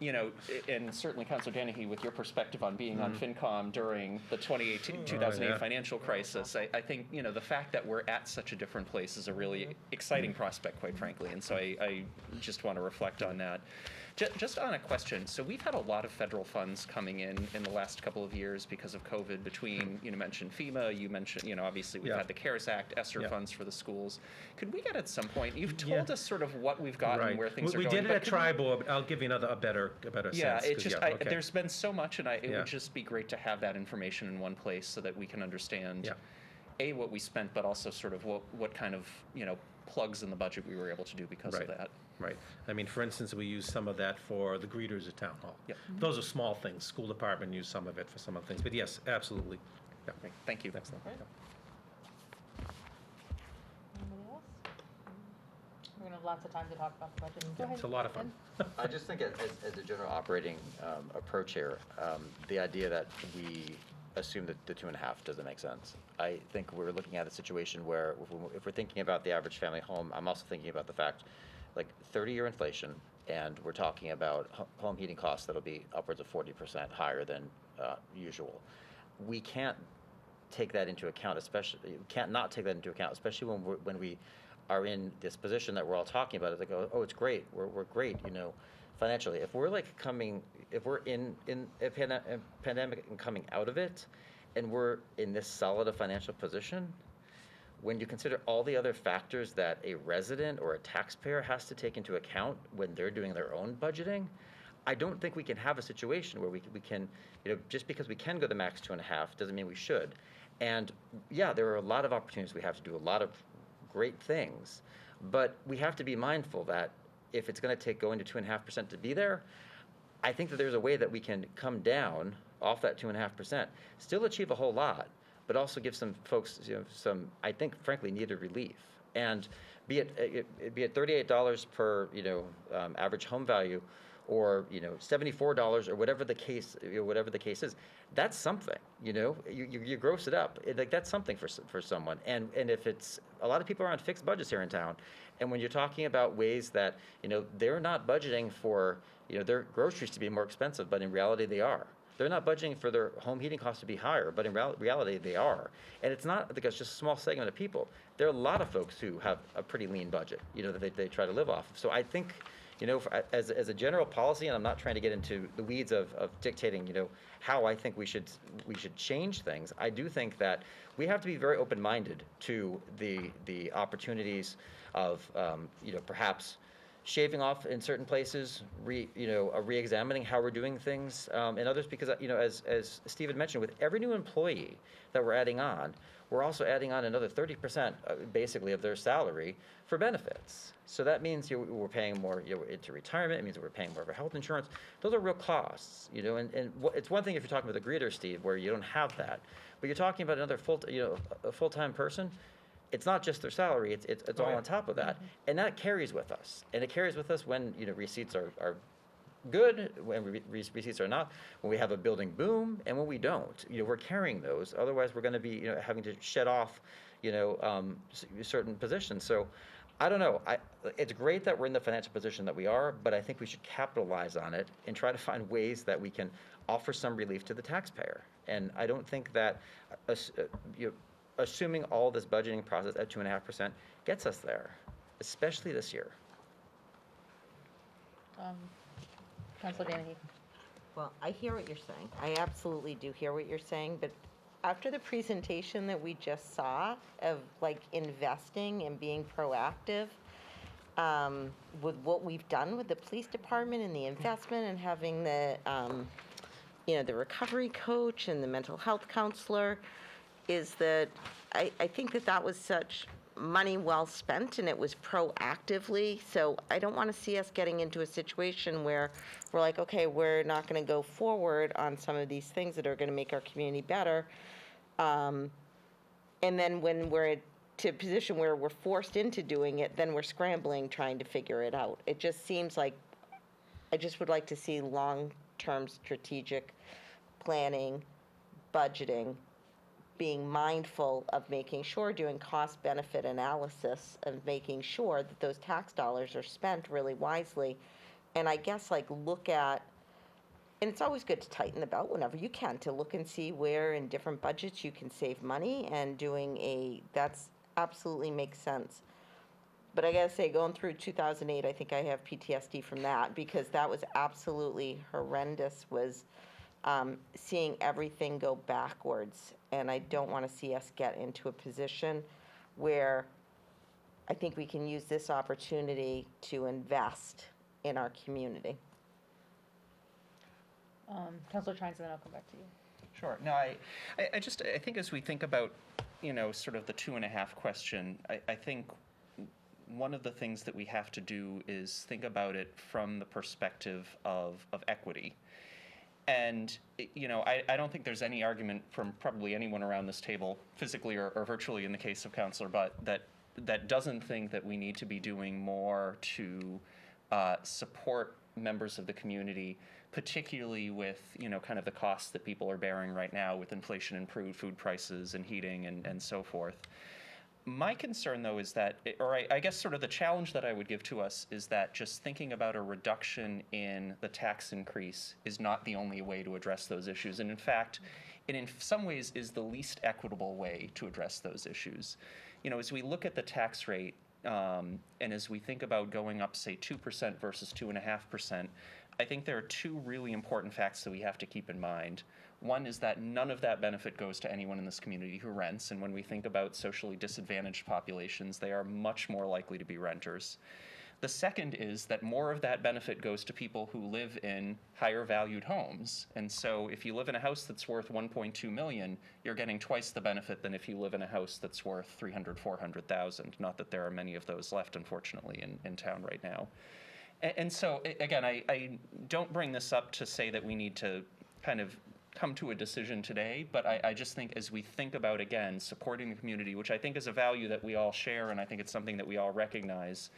and certainly Councilor Dennehy, with your perspective on being on FinCom during the 2008 yeah. financial crisis, I think, the fact that we're at such a different place is a really exciting prospect, quite frankly. And so I just want to reflect on that. Just on a question, so we've had a lot of federal funds coming in the last couple of years because of COVID between, you mentioned FEMA, you mentioned, obviously we've Yeah. had the CARES Act, ESSER Yeah. funds for the schools. Could we get at some point, you've told us sort of what we've got and where things are We going. did it but at could we- Tri-Board, but I'll give you a better yeah, sense. it's just, okay. there's been so much, and it Yeah. would just be great to have that information in one place so that we can understand, Yeah. A, what we spent, but also sort of what kind of, plugs in the budget we were able to do because of that. Right. I mean, for instance, we use some of that for the greeters at Town Hall. Yep. Those are small things. School department used some of it for some of the things, but yes, absolutely. Yeah. Great. Thank you. Excellent. Great. Yeah. Anybody else? We're gonna have lots of time to talk about the budget. Go ahead. It's a lot of fun. I just think as a general operating approach here, the idea that we assume that the 2.5 doesn't make sense. I think we're looking at a situation where if we're thinking about the average family home, I'm also thinking about the fact, like 30-year inflation, and we're talking about home heating costs that'll be upwards of 40% higher than usual. We can't take that into account, especially not take that into account, especially when we are in this position that we're all talking about. It's like, oh, it's great, we're great, financially. If we're in a pandemic and coming out of it, and we're in this solid a financial position, when you consider all the other factors that a resident or a taxpayer has to take into account when they're doing their own budgeting, I don't think we can have a situation where we can, just because we can go the max 2.5 doesn't mean we should. And yeah, there are a lot of opportunities. We have to do a lot of great things, but we have to be mindful that if it's going to take going to 2.5% to be there, I think that there's a way that we can come down off that 2.5%, still achieve a whole lot, but also give some folks some, I think, frankly, needed relief. And be it $38 per average home value, or $74 or whatever the case is, that's something. You gross it up, that's something for someone. And if it's, a lot of people are on fixed budgets here in town, and when you're talking about ways that they're not budgeting for their groceries to be more expensive, but in reality they are. They're not budgeting for their home heating costs to be higher, but in reality they are. And it's not because it's just a small segment of people. There are a lot of folks who have a pretty lean budget, that they try to live off of. So I think, As a general policy, and I'm not trying to get into the weeds of dictating, how I think we should change things. I do think that we have to be very open-minded to the opportunities of, perhaps shaving off in certain places, re-examining how we're doing things in others, because, as Steve had mentioned, with every new employee that we're adding on, we're also adding on another 30% basically of their salary for benefits. So that means we're paying more into retirement. It means that we're paying more for health insurance. Those are real costs, and it's one thing if you're talking with a greeter, Steve, where you don't have that, but you're talking about another a full-time person. It's not just their salary, it's all on top of that. And that carries with us. And it carries with us when, receipts are good, when receipts are not, when we have a building boom, and when we don't. We're carrying those. Otherwise, we're going to be, having to shed off, certain positions. So I don't know. It's great that we're in the financial position that we are, but I think we should capitalize on it and try to find ways that we can offer some relief to the taxpayer. And I don't think that assuming all this budgeting process at 2.5% gets us there, especially this year. Councilor Danahy. Well, I hear what you're saying. I absolutely do hear what you're saying, but after the presentation that we just saw of like investing and being proactive, with what we've done with the police department and the investment and having the, the recovery coach and the mental health counselor, is that I think that was such money well spent, and it was proactively. So I don't want to see us getting into a situation where we're like, okay, we're not going to go forward on some of these things that are going to make our community better. And then when we're to a position where we're forced into doing it, then we're scrambling trying to figure it out. It just seems like I just would like to see long-term strategic planning, budgeting, being mindful of making sure, doing cost-benefit analysis of making sure that those tax dollars are spent really wisely. And I guess look at, and it's always good to tighten the belt whenever you can, to look and see where in different budgets you can save money, and that's absolutely makes sense. But I gotta say, going through 2008, I think I have PTSD from that, because that was absolutely horrendous, was seeing everything go backwards. And I don't want to see us get into a position where I think we can use this opportunity to invest in our community. Councilor Trines, and then I'll come back to you. Sure. No, I think as we think about, sort of the 2.5 question, I think one of the things that we have to do is think about it from the perspective of equity. And, I don't think there's any argument from probably anyone around this table, physically or virtually in the case of Councilor Butt, that doesn't think that we need to be doing more to support members of the community, particularly with, kind of the costs that people are bearing right now with inflation and food prices and heating and so forth. My concern, though, is that, or I guess sort of the challenge that I would give to us is that just thinking about a reduction in the tax increase is not the only way to address those issues. And in fact, it in some ways is the least equitable way to address those issues. As we look at the tax rate, and as we think about going up, say, 2% versus 2.5%, I think there are two really important facts that we have to keep in mind. One is that none of that benefit goes to anyone in this community who rents, and when we think about socially disadvantaged populations, they are much more likely to be renters. The second is that more of that benefit goes to people who live in higher valued homes. And so if you live in a house that's worth $1.2 million, you're getting twice the benefit than if you live in a house that's worth $300,000, $400,000. Not that there are many of those left, unfortunately, in town right now. And so, again, I don't bring this up to say that we need to kind of come to a decision today, but I just think as we think about, again, supporting the community, which I think is a value that we all share, and I think it's something that we all recognize,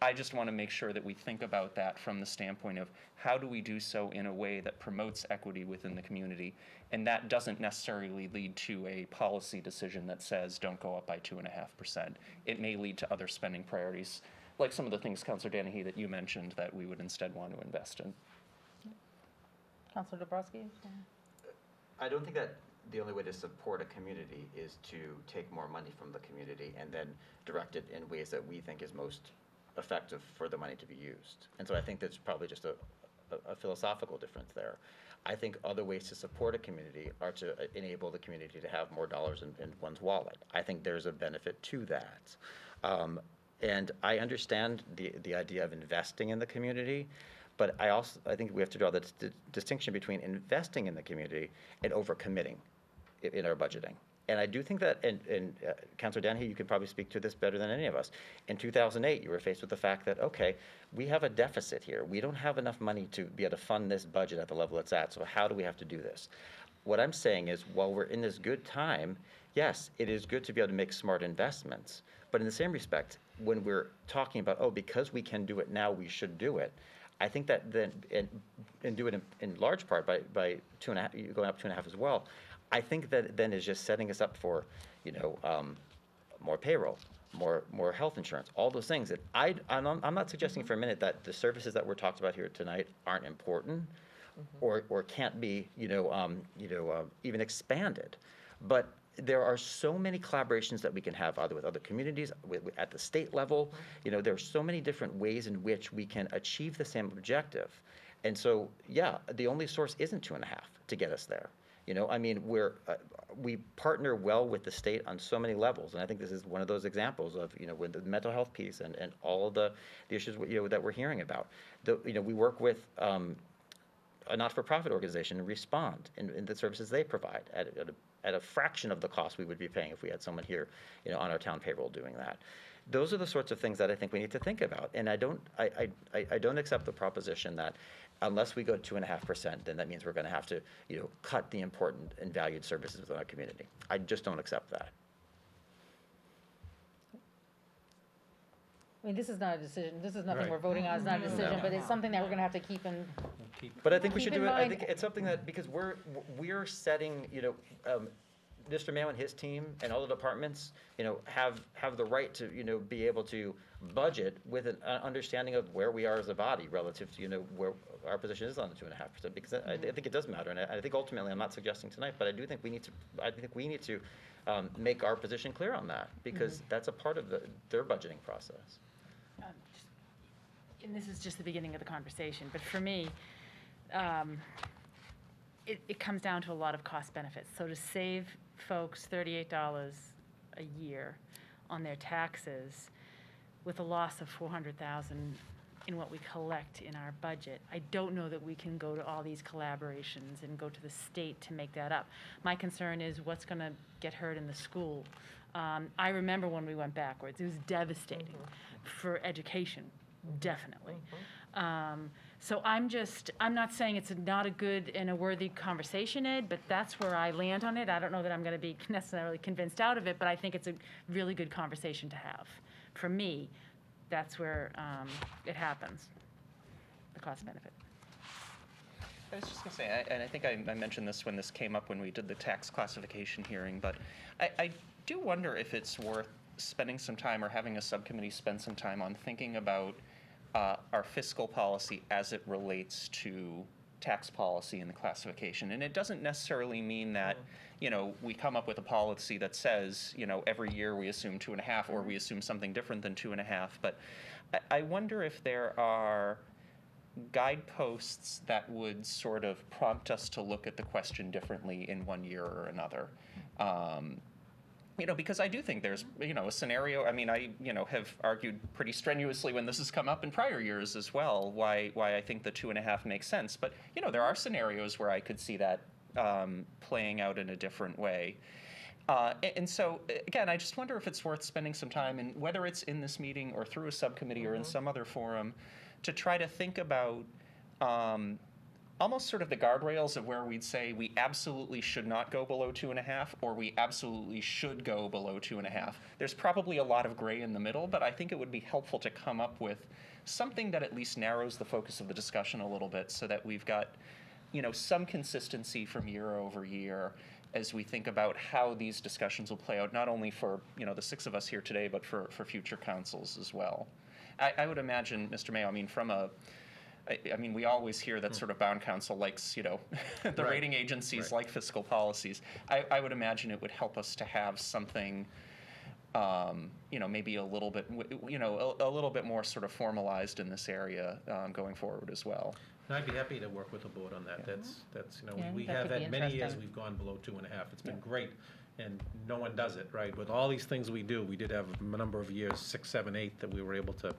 I just want to make sure that we think about that from the standpoint of how do we do so in a way that promotes equity within the community, and that doesn't necessarily lead to a policy decision that says don't go up by 2.5%. It may lead to other spending priorities, like some of the things, Councilor Danahy, that you mentioned that we would instead want to invest in. Councilor Dabrowski? I don't think that the only way to support a community is to take more money from the community and then direct it in ways that we think is most effective for the money to be used. And so I think that's probably just a philosophical difference there. I think other ways to support a community are to enable the community to have more dollars in one's wallet. I think there's a benefit to that. And I understand the idea of investing in the community, but I think we have to draw the distinction between investing in the community and overcommitting in our budgeting. And I do think that, and Councilor Dennehy, you could probably speak to this better than any of us. In 2008, you were faced with the fact that, okay, we have a deficit here. We don't have enough money to be able to fund this budget at the level it's at, so how do we have to do this? What I'm saying is, while we're in this good time, yes, it is good to be able to make smart investments. But in the same respect, when we're talking about, oh, because we can do it now, we should do it, I think that then, and do it in large part by 2.5, going up 2.5 as well, I think that then is just setting us up for, more payroll, more health insurance, all those things that I'm not suggesting for a minute that the services that we're talked about here tonight aren't important, or can't be, even expanded, but there are so many collaborations that we can have either with other communities, at the state level. There are so many different ways in which we can achieve the same objective, and so yeah, the only source isn't 2.5 to get us there. We partner well with the state on so many levels, and I think this is one of those examples of, with the mental health piece and all of the issues, that we're hearing about. We work with a not-for-profit organization, Respond, in the services they provide at a fraction of the cost we would be paying if we had someone here, on our town payroll doing that. Those are the sorts of things that I think we need to think about, and I don't accept the proposition that unless we go to 2.5%, then that means we're going to have to, cut the important and valued services within our community. I just don't accept that. I mean, this is not a decision, this is nothing Right. we're voting on, it's not a decision, No. but it's something that we're gonna have to keep in, But I think we Keep should in do it. I mind- think it's something that, because we're setting, Mr. Mayo and his team and all the departments, have the right to, be able to budget with an understanding of where we are as a body relative to, where our position is on the 2.5%, because I think it does matter. And I think ultimately, I'm not suggesting tonight, but I do think we need to make our position clear on that, because that's a part of their budgeting process. And this is just the beginning of the conversation, but for me, it comes down to a lot of cost benefits. So to save folks $38 a year on their taxes with a loss of $400,000 in what we collect in our budget, I don't know that we can go to all these collaborations and go to the state to make that up. My concern is what's going to get hurt in the school. I remember when we went backwards. It was devastating for education, definitely. So I'm not saying it's not a good and a worthy conversation, Ed, but that's where I land on it. I don't know that I'm going to be necessarily convinced out of it, but I think it's a really good conversation to have. For me, that's where it happens, the cost benefit. I was just going to say, and I think I mentioned this when this came up when we did the tax classification hearing, but I do wonder if it's worth spending some time or having a subcommittee spend some time on thinking about our fiscal policy as it relates to tax policy and the classification. And it doesn't necessarily mean that, we come up with a policy that says, every year we assume 2.5 or we assume something different than 2.5. But I wonder if there are guideposts that would sort of prompt us to look at the question differently in one year or another. Because I do think there's, a scenario, I have argued pretty strenuously when this has come up in prior years as well, why I think the 2.5 makes sense. But, there are scenarios where I could see that playing out in a different way. And so, again, I just wonder if it's worth spending some time, and whether it's in this meeting or through a subcommittee or in some other forum, to try to think about almost sort of the guardrails of where we'd say we absolutely should not go below 2.5, or we absolutely should go below 2.5. There's probably a lot of gray in the middle, but I think it would be helpful to come up with something that at least narrows the focus of the discussion a little bit, so that we've got, some consistency from year over year as we think about how these discussions will play out, not only for, the 6 of us here today, but for future councils as well. I would imagine, Mr. Mayo, we always hear that sort of bound council likes, the rating agencies like fiscal policies. I would imagine it would help us to have something maybe a little bit, a little bit more sort of formalized in this area going forward as well. And I'd be happy to work with the board on that. That's, Yeah, we that have could be had many years interesting. we've gone below 2.5. It's been great, and no one does it, right? With all these things we do, we did have a number of years, 6, 7, 8, that we were able to,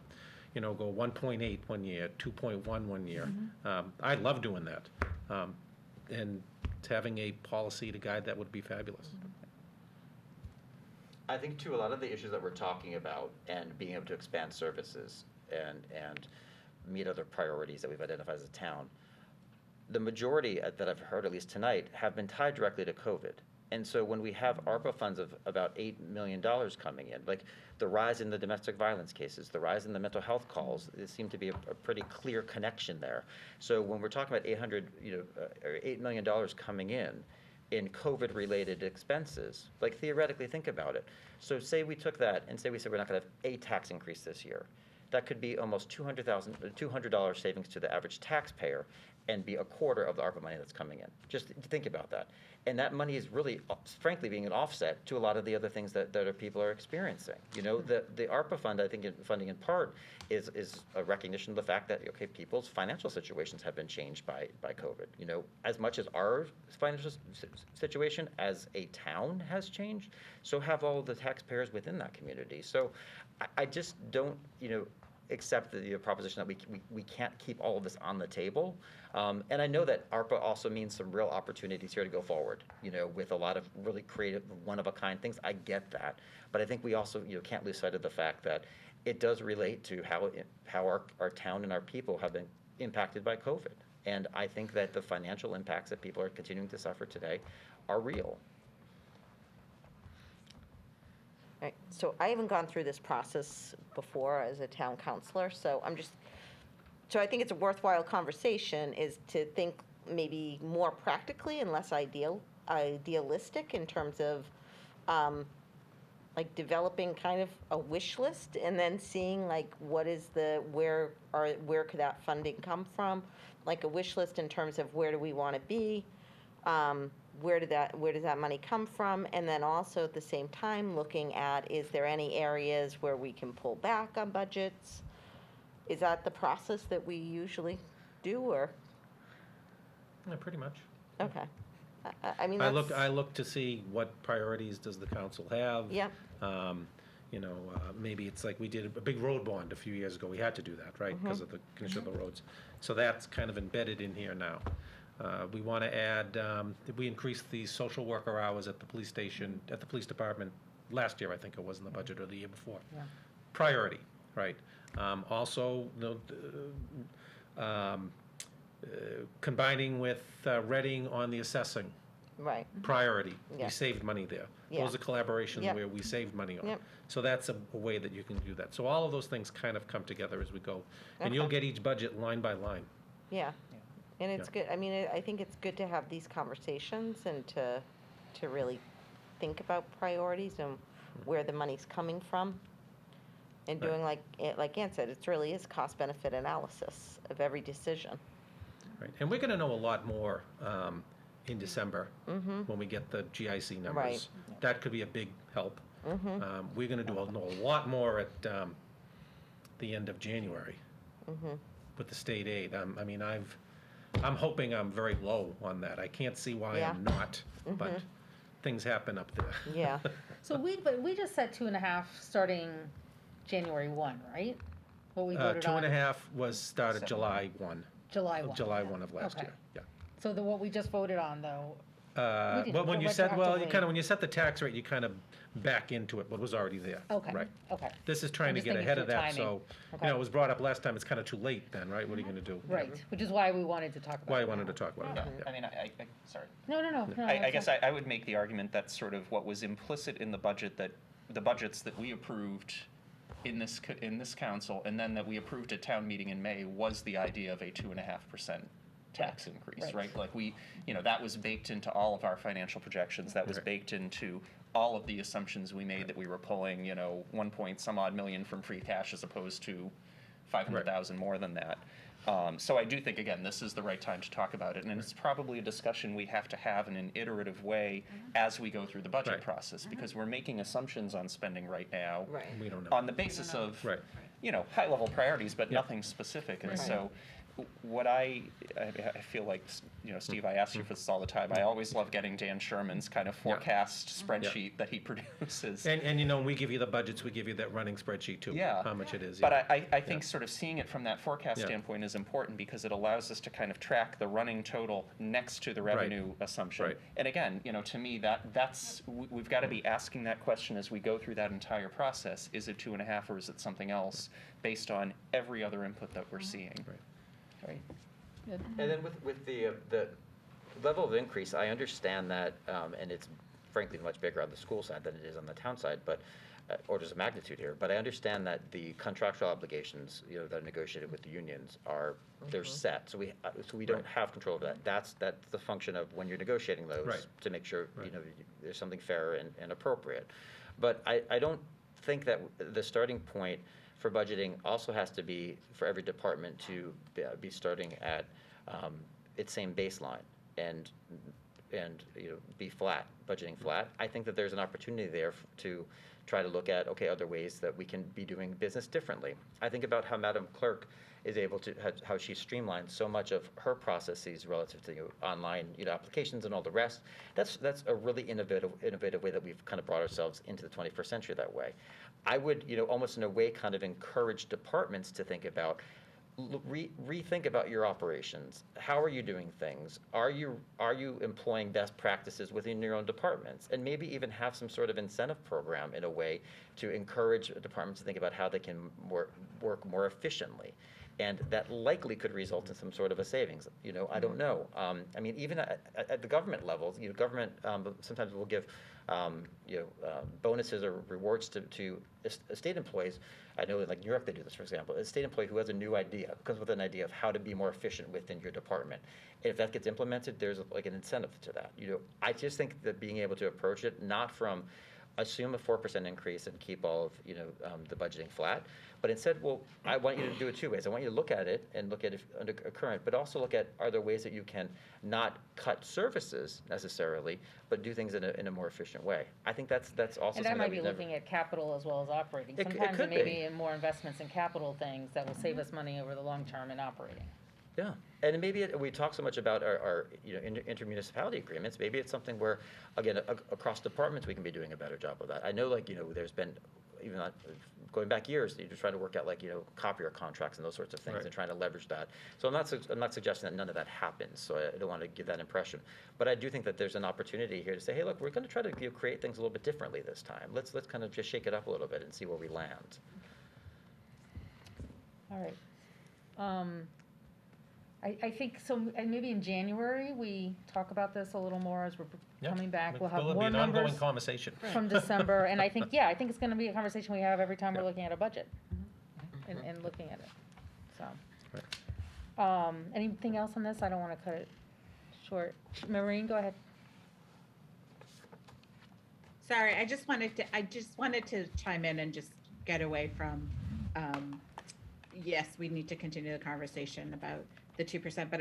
go 1.8 one year, 2.1 one year. I love doing that. And having a policy to guide that would be fabulous. I think too, a lot of the issues that we're talking about and being able to expand services and meet other priorities that we've identified as a town, the majority that I've heard, at least tonight, have been tied directly to COVID. And so when we have ARPA funds of about $8 million coming in, like the rise in the domestic violence cases, the rise in the mental health calls, there seemed to be a pretty clear connection there. So when we're talking about $8 million coming in COVID-related expenses, like theoretically think about it. So say we took that and we said we're not going to have a tax increase this year. That could be almost $200 savings to the average taxpayer and be a quarter of the ARPA money that's coming in. Just think about that. And that money is really, frankly, being an offset to a lot of the other things that people are experiencing. The ARPA fund, I think, funding in part is a recognition of the fact that, okay, people's financial situations have been changed by COVID. As much as our financial situation as a town has changed, so have all the taxpayers within that community. So I just don't, accept the proposition that we can't keep all of this on the table. And I know that ARPA also means some real opportunities here to go forward, with a lot of really creative, one-of-a-kind things. I get that. But I think we also, can't lose sight of the fact that it does relate to how our town and our people have been impacted by COVID. And I think that the financial impacts that people are continuing to suffer today are real. Right. So I haven't gone through this process before as a town councilor, so so I think it's a worthwhile conversation is to think maybe more practically and less idealistic in terms of like developing kind of a wish list and then seeing like what is where could that funding come from, like a wish list in terms of where do we want to be, where does that money come from, and then also at the same time looking at, is there any areas where we can pull back on budgets? Is that the process that we usually do, or? Yeah, pretty much. Okay. I mean, I look to see what priorities does the council have. Yep. Maybe it's like we did a big road bond a few years ago. We had to do that, right, because of the condition of the roads. So that's kind of embedded in here now. We want to add, we increased the social worker hours at the police station, at the police department last year, I think it was in the budget, or the year before. Yeah. Priority, right? Also, combining with Reading on the assessing. Right. Priority. Yeah. We saved money there. Yeah. Those are collaborations Yep. where we saved money on. Yep. So that's a way that you can do that. So all of those things kind of come together as we go. And you'll Okay. get each budget line by line. Yeah. And it's Yeah. good, I mean, I think it's good to have these conversations and to really think about priorities and where the money's coming from. And Right. doing like Ann said, it really is cost-benefit analysis of every decision. Right. And we're going to know a lot more in December when we get the GIC numbers. Right. That could be a big help. We're going to know a lot more at the end of January with the state aid. I'm hoping I'm very low on that. I can't see why Yeah. I'm not, but things happen up there. Yeah. So we just said 2.5 starting January 1, right? What we voted on. 2.5 was started July 1. July 1. July 1 of last Okay. year, yeah. So what we just voted on, though, didn't Well, when go you set, retroactively. when you set the tax rate, you kind of back into it, what was already there. Okay, Right. okay. This is trying I'm to just get thinking ahead of through that, timing. so, Okay. it was brought up last time, it's kind of too late then, right? What are you going to do? Right, which is why we wanted to talk about it. Why I wanted to talk about it. I mean, sorry. No. I guess I would make the argument that sort of what was implicit in the budget, that the budgets that we approved in this council, and then that we approved at town meeting in May, was the idea of a 2.5% tax increase, right? Like that was baked into all of our financial projections. That was baked into all of the assumptions we made that we were pulling, 1 point some odd million from free cash as opposed to 500,000 more than that. So I do think, again, this is the right time to talk about it, and it's probably a discussion we have to have in an iterative way as we go through the budget process, because we're making assumptions on spending right now We don't know. on the basis of, high-level priorities, but nothing specific. And so what I feel like, Steve, I ask you for this all the time. I always love getting Dan Sherman's kind of forecast spreadsheet that he produces. And we give you the budgets, we give you that running spreadsheet too, how much it is. But I think sort of seeing it from that forecast standpoint is important, because it allows us to kind of track the running total next to the revenue assumption. And again, to me, we've got to be asking that question as we go through that entire process. Is it 2.5 or is it something else, based on every other input that we're seeing? And then with the level of increase, I understand that, and it's frankly much bigger on the school side than it is on the town side, but orders of magnitude here. But I understand that the contractual obligations, that are negotiated with the unions they're set. So we don't have control of that. That's the function of when you're negotiating those to make sure there's something fair and appropriate. But I don't think that the starting point for budgeting also has to be for every department to be starting at its same baseline and be flat, budgeting flat. I think that there's an opportunity there to try to look at, other ways that we can be doing business differently. I think about how Madam Clerk is able to, how she streamlined so much of her processes relative to online applications and all the rest. That's a really innovative way that we've kind of brought ourselves into the 21st century that way. I would almost in a way kind of encourage departments to think about, rethink about your operations. How are you doing things? Are you employing best practices within your own departments? And maybe even have some sort of incentive program in a way to encourage departments to think about how they can work more efficiently. And that likely could result in some sort of a savings. I don't know. I mean, even at the government levels, government sometimes will give bonuses or rewards to state employees. I know in like New York they do this, for example. A state employee who has a new idea, comes with an idea of how to be more efficient within your department. And if that gets implemented, there's like an incentive to that. I just think that being able to approach it not from assume a 4% increase and keep all of the budgeting flat, but instead, I want you to do it two ways. I want you to look at it and look at it under a current, but also look at, are there ways that you can not cut services necessarily, but do things in a more efficient way. I think that's also And something that might we be never- looking at capital as well as operating. It Sometimes could it may be. be in more investments in capital things that will save us money over the long term in operating. Yeah, and maybe we talk so much about our intermunicipality agreements. Maybe it's something where, again, across departments, we can be doing a better job of that. I know, there's been, even going back years, you're trying to work out, copier contracts and those sorts of things and trying to leverage that. So I'm not suggesting that none of that happens, so I don't want to give that impression. But I do think that there's an opportunity here to say, hey, look, we're going to try to create things a little bit differently this time. Let's kind of just shake it up a little bit and see where we land. All right. I think so, and maybe in January, we talk about this a little more as we're coming back. We'll have It'll be more an ongoing numbers conversation. from December. And I think it's going to be a conversation we have every time we're looking at a budget and looking at it. So, anything else on this? I don't want to cut it short. Maureen, go ahead. Sorry, I just wanted to chime in and just get away from, yes, we need to continue the conversation about the 2%, but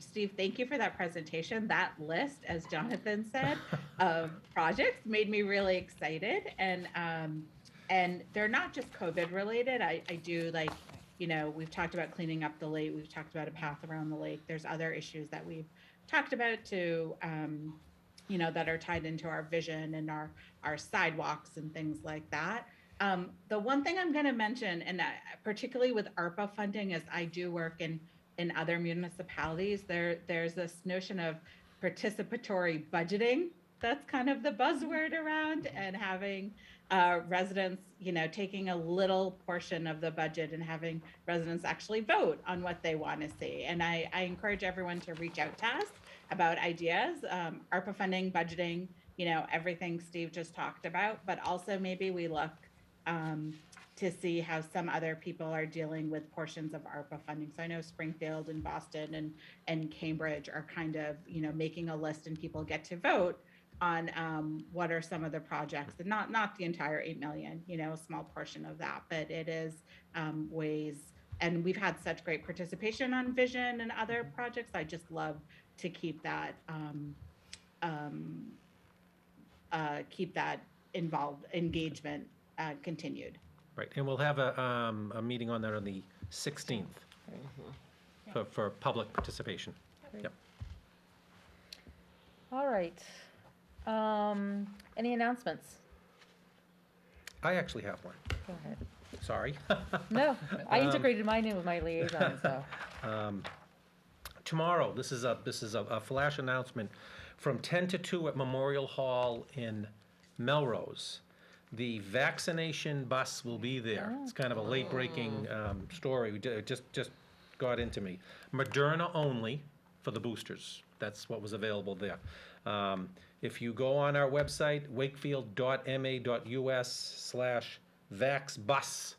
Steve, thank you for that presentation. That list, as Jonathan said, of projects made me really excited. And they're not just COVID related. I do we've talked about cleaning up the lake. We've talked about a path around the lake. There's other issues that we've talked about too, that are tied into our vision and our sidewalks and things like that. The one thing I'm going to mention, and particularly with ARPA funding, as I do work in other municipalities, there's this notion of participatory budgeting. That's kind of the buzzword around, and having residents, taking a little portion of the budget and having residents actually vote on what they want to see. And I encourage everyone to reach out to us about ideas, ARPA funding, budgeting, everything Steve just talked about, but also maybe we look to see how some other people are dealing with portions of ARPA funding. So I know Springfield and Boston and Cambridge are kind of, making a list and people get to vote on what are some of the projects, and not the entire 8 million, a small portion of that, but it is ways and we've had such great participation on Vision and other projects. I just love to keep that involved engagement continued. Right, and we'll have a meeting on that on the 16th for public participation. Yep. All right. Any announcements? I actually have one. Go ahead. Sorry. No, I integrated mine in with my liaison, so. Tomorrow, this is a flash announcement from 10 to 2 at Memorial Hall in Melrose. The vaccination bus will be there. It's kind of a late-breaking story. It just got into me. Moderna only for the boosters. That's what was available there. If you go on our website, wakefield.ma.us/vaxbus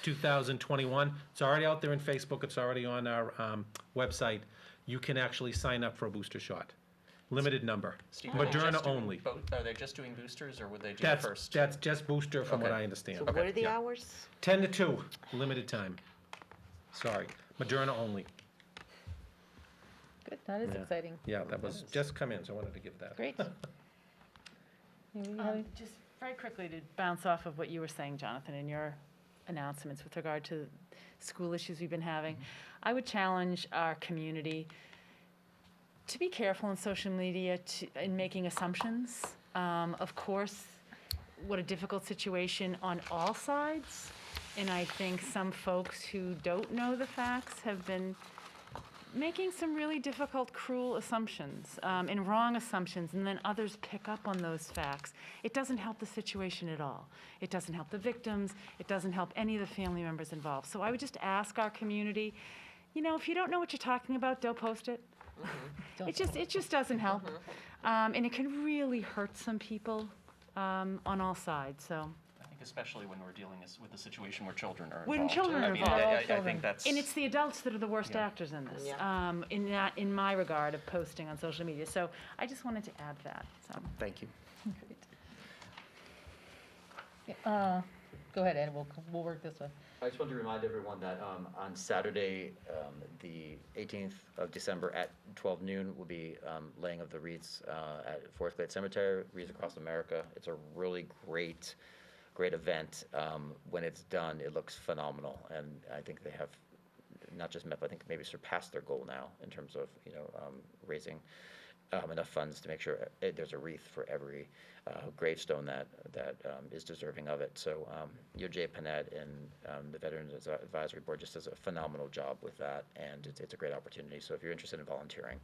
2021, it's already out there in Facebook. It's already on our website. You can actually sign up for a booster shot. Limited number. Steve, are they Moderna just doing only. Are they just doing boosters, or would they do That's first? that's just booster from what Okay. I understand. So what are the Yeah. hours? 10 to 2, limited time. Sorry, Moderna only. Good, that is Yeah. exciting. Yeah, that was just come in, so I wanted to give that. Great. Just very quickly to bounce off of what you were saying, Jonathan, in your announcements with regard to school issues we've been having, I would challenge our community to be careful in social media in making assumptions. Of course, what a difficult situation on all sides, and I think some folks who don't know the facts have been making some really difficult, cruel assumptions and wrong assumptions, and then others pick up on those facts. It doesn't help the situation at all. It doesn't help the victims. It doesn't help any of the family members involved. So I would just ask our community, if you don't know what you're talking about, don't post it. It just doesn't help, and it can really hurt some people on all sides. So. I think especially when we're dealing with a situation where children are When involved. children are I mean, involved. I think that's. And it's the adults that are the worst actors in this, in my regard of posting on social media. So I just wanted to add that. So. Thank you. Go ahead, Ed, we'll work this way. I just wanted to remind everyone that on Saturday, the 18th of December at 12 noon will be laying of the wreaths at Forest Glade Cemetery, Wreaths Across America. It's a really great event. When it's done, it looks phenomenal, and I think they have not just met, but I think maybe surpassed their goal now in terms of raising enough funds to make sure there's a wreath for every gravestone that is deserving of it. So Jay Panett and the Veterans Advisory Board just does a phenomenal job with that, and it's a great opportunity. So if you're interested in volunteering,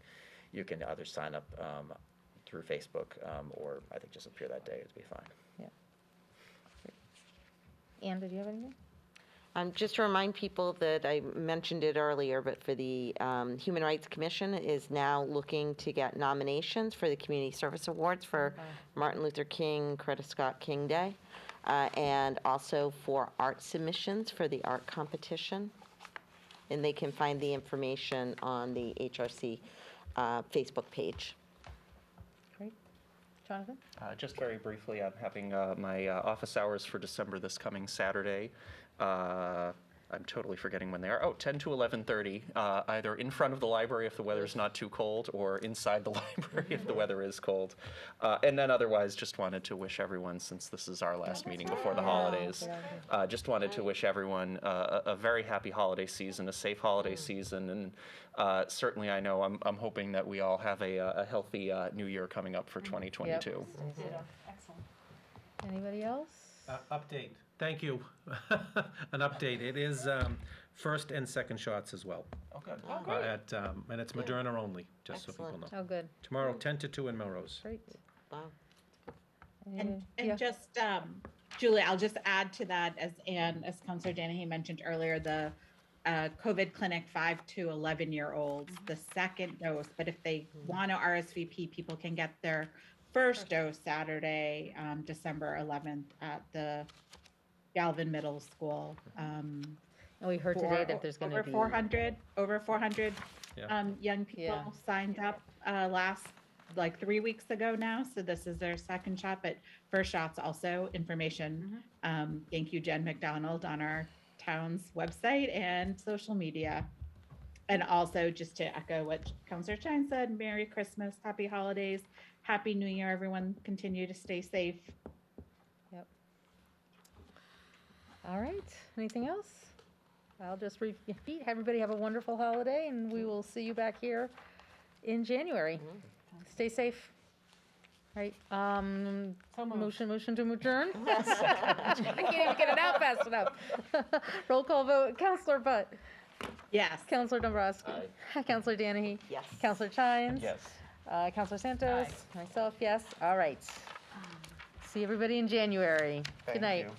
you can either sign up through Facebook or I think just appear that day. It'd be fine. Yeah. Anne, did you have anything? Just to remind people that I mentioned it earlier, but for the Human Rights Commission is now looking to get nominations for the Community Service Awards for Martin Luther King, Coretta Scott King Day, and also for art submissions for the art competition. And they can find the information on the HRC Facebook page. Great. Jonathan? Just very briefly, I'm having my office hours for December this coming Saturday. I'm totally forgetting when they are. 10 to 11:30, either in front of the library if the weather's not too cold, or inside the library if the weather is cold. And then otherwise, just wanted to wish everyone, since this is our last meeting before the holidays, just wanted to wish everyone a very happy holiday season, a safe holiday season, and certainly I know I'm hoping that we all have a healthy new year coming up for 2022. Excellent. Anybody else? Update. Thank you. An update. It is first and second shots as well. Okay. And it's Moderna only, just so people know. Oh, good. Tomorrow, 10 to 2 in Melrose. Great. Wow. And Yeah. just, Julie, I'll just add to that, as Councilor Danahy mentioned earlier, the COVID clinic 5 to 11-year-olds, the second dose, but if they want to RSVP, people can get their first dose Saturday, December 11th at the Galvin Middle School. And we heard today that there's going to be over 400 Yeah. young people Yeah. signed up last 3 weeks ago now. So this is their second shot, but first shot's also information. Thank you, Jen McDonald, on our town's website and social media. And also, just to echo what Councilor Shine said, Merry Christmas, Happy Holidays, Happy New Year, everyone. Continue to stay safe. Yep. All right, anything else? I'll just repeat, everybody have a wonderful holiday, and we will see you back here in January. Stay safe. Right, motion to adjourn? I can't even get it out fast enough. Roll call vote, Counselor Butt. Yes. Counselor Dombrowski. Counselor Danahy. Yes. Counselor Chines. Yes. Counselor Santos. Myself, yes. All right. See everybody in January. Good night. you.